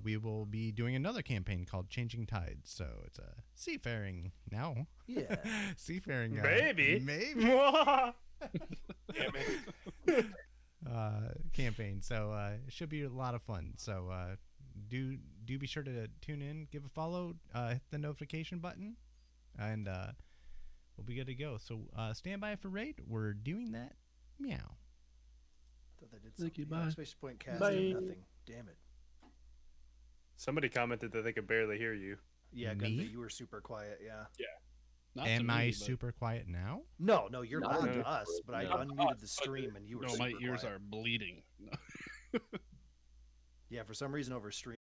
We will be doing another campaign called Changing Tides. So it's a seafaring now. Yeah. Seafaring. Maybe. Maybe. Damn it. Campaign. So it should be a lot of fun. So do be sure to tune in, give a follow, hit the notification button, and we'll be good to go. So stand by for raid. We're doing that. Meow. Thought that did Thank you, something. bye. Exclamation point cast Bye. did nothing. Damn it. Somebody commented that they could barely hear you. Yeah, Me? Gunby, you were super quiet. Yeah. Not to Am me, I but- super quiet now? No, you're No, loud no. to us, but I No. unmuted the stream and you were No, super my ears quiet. are bleeding. Yeah, for some reason over stream.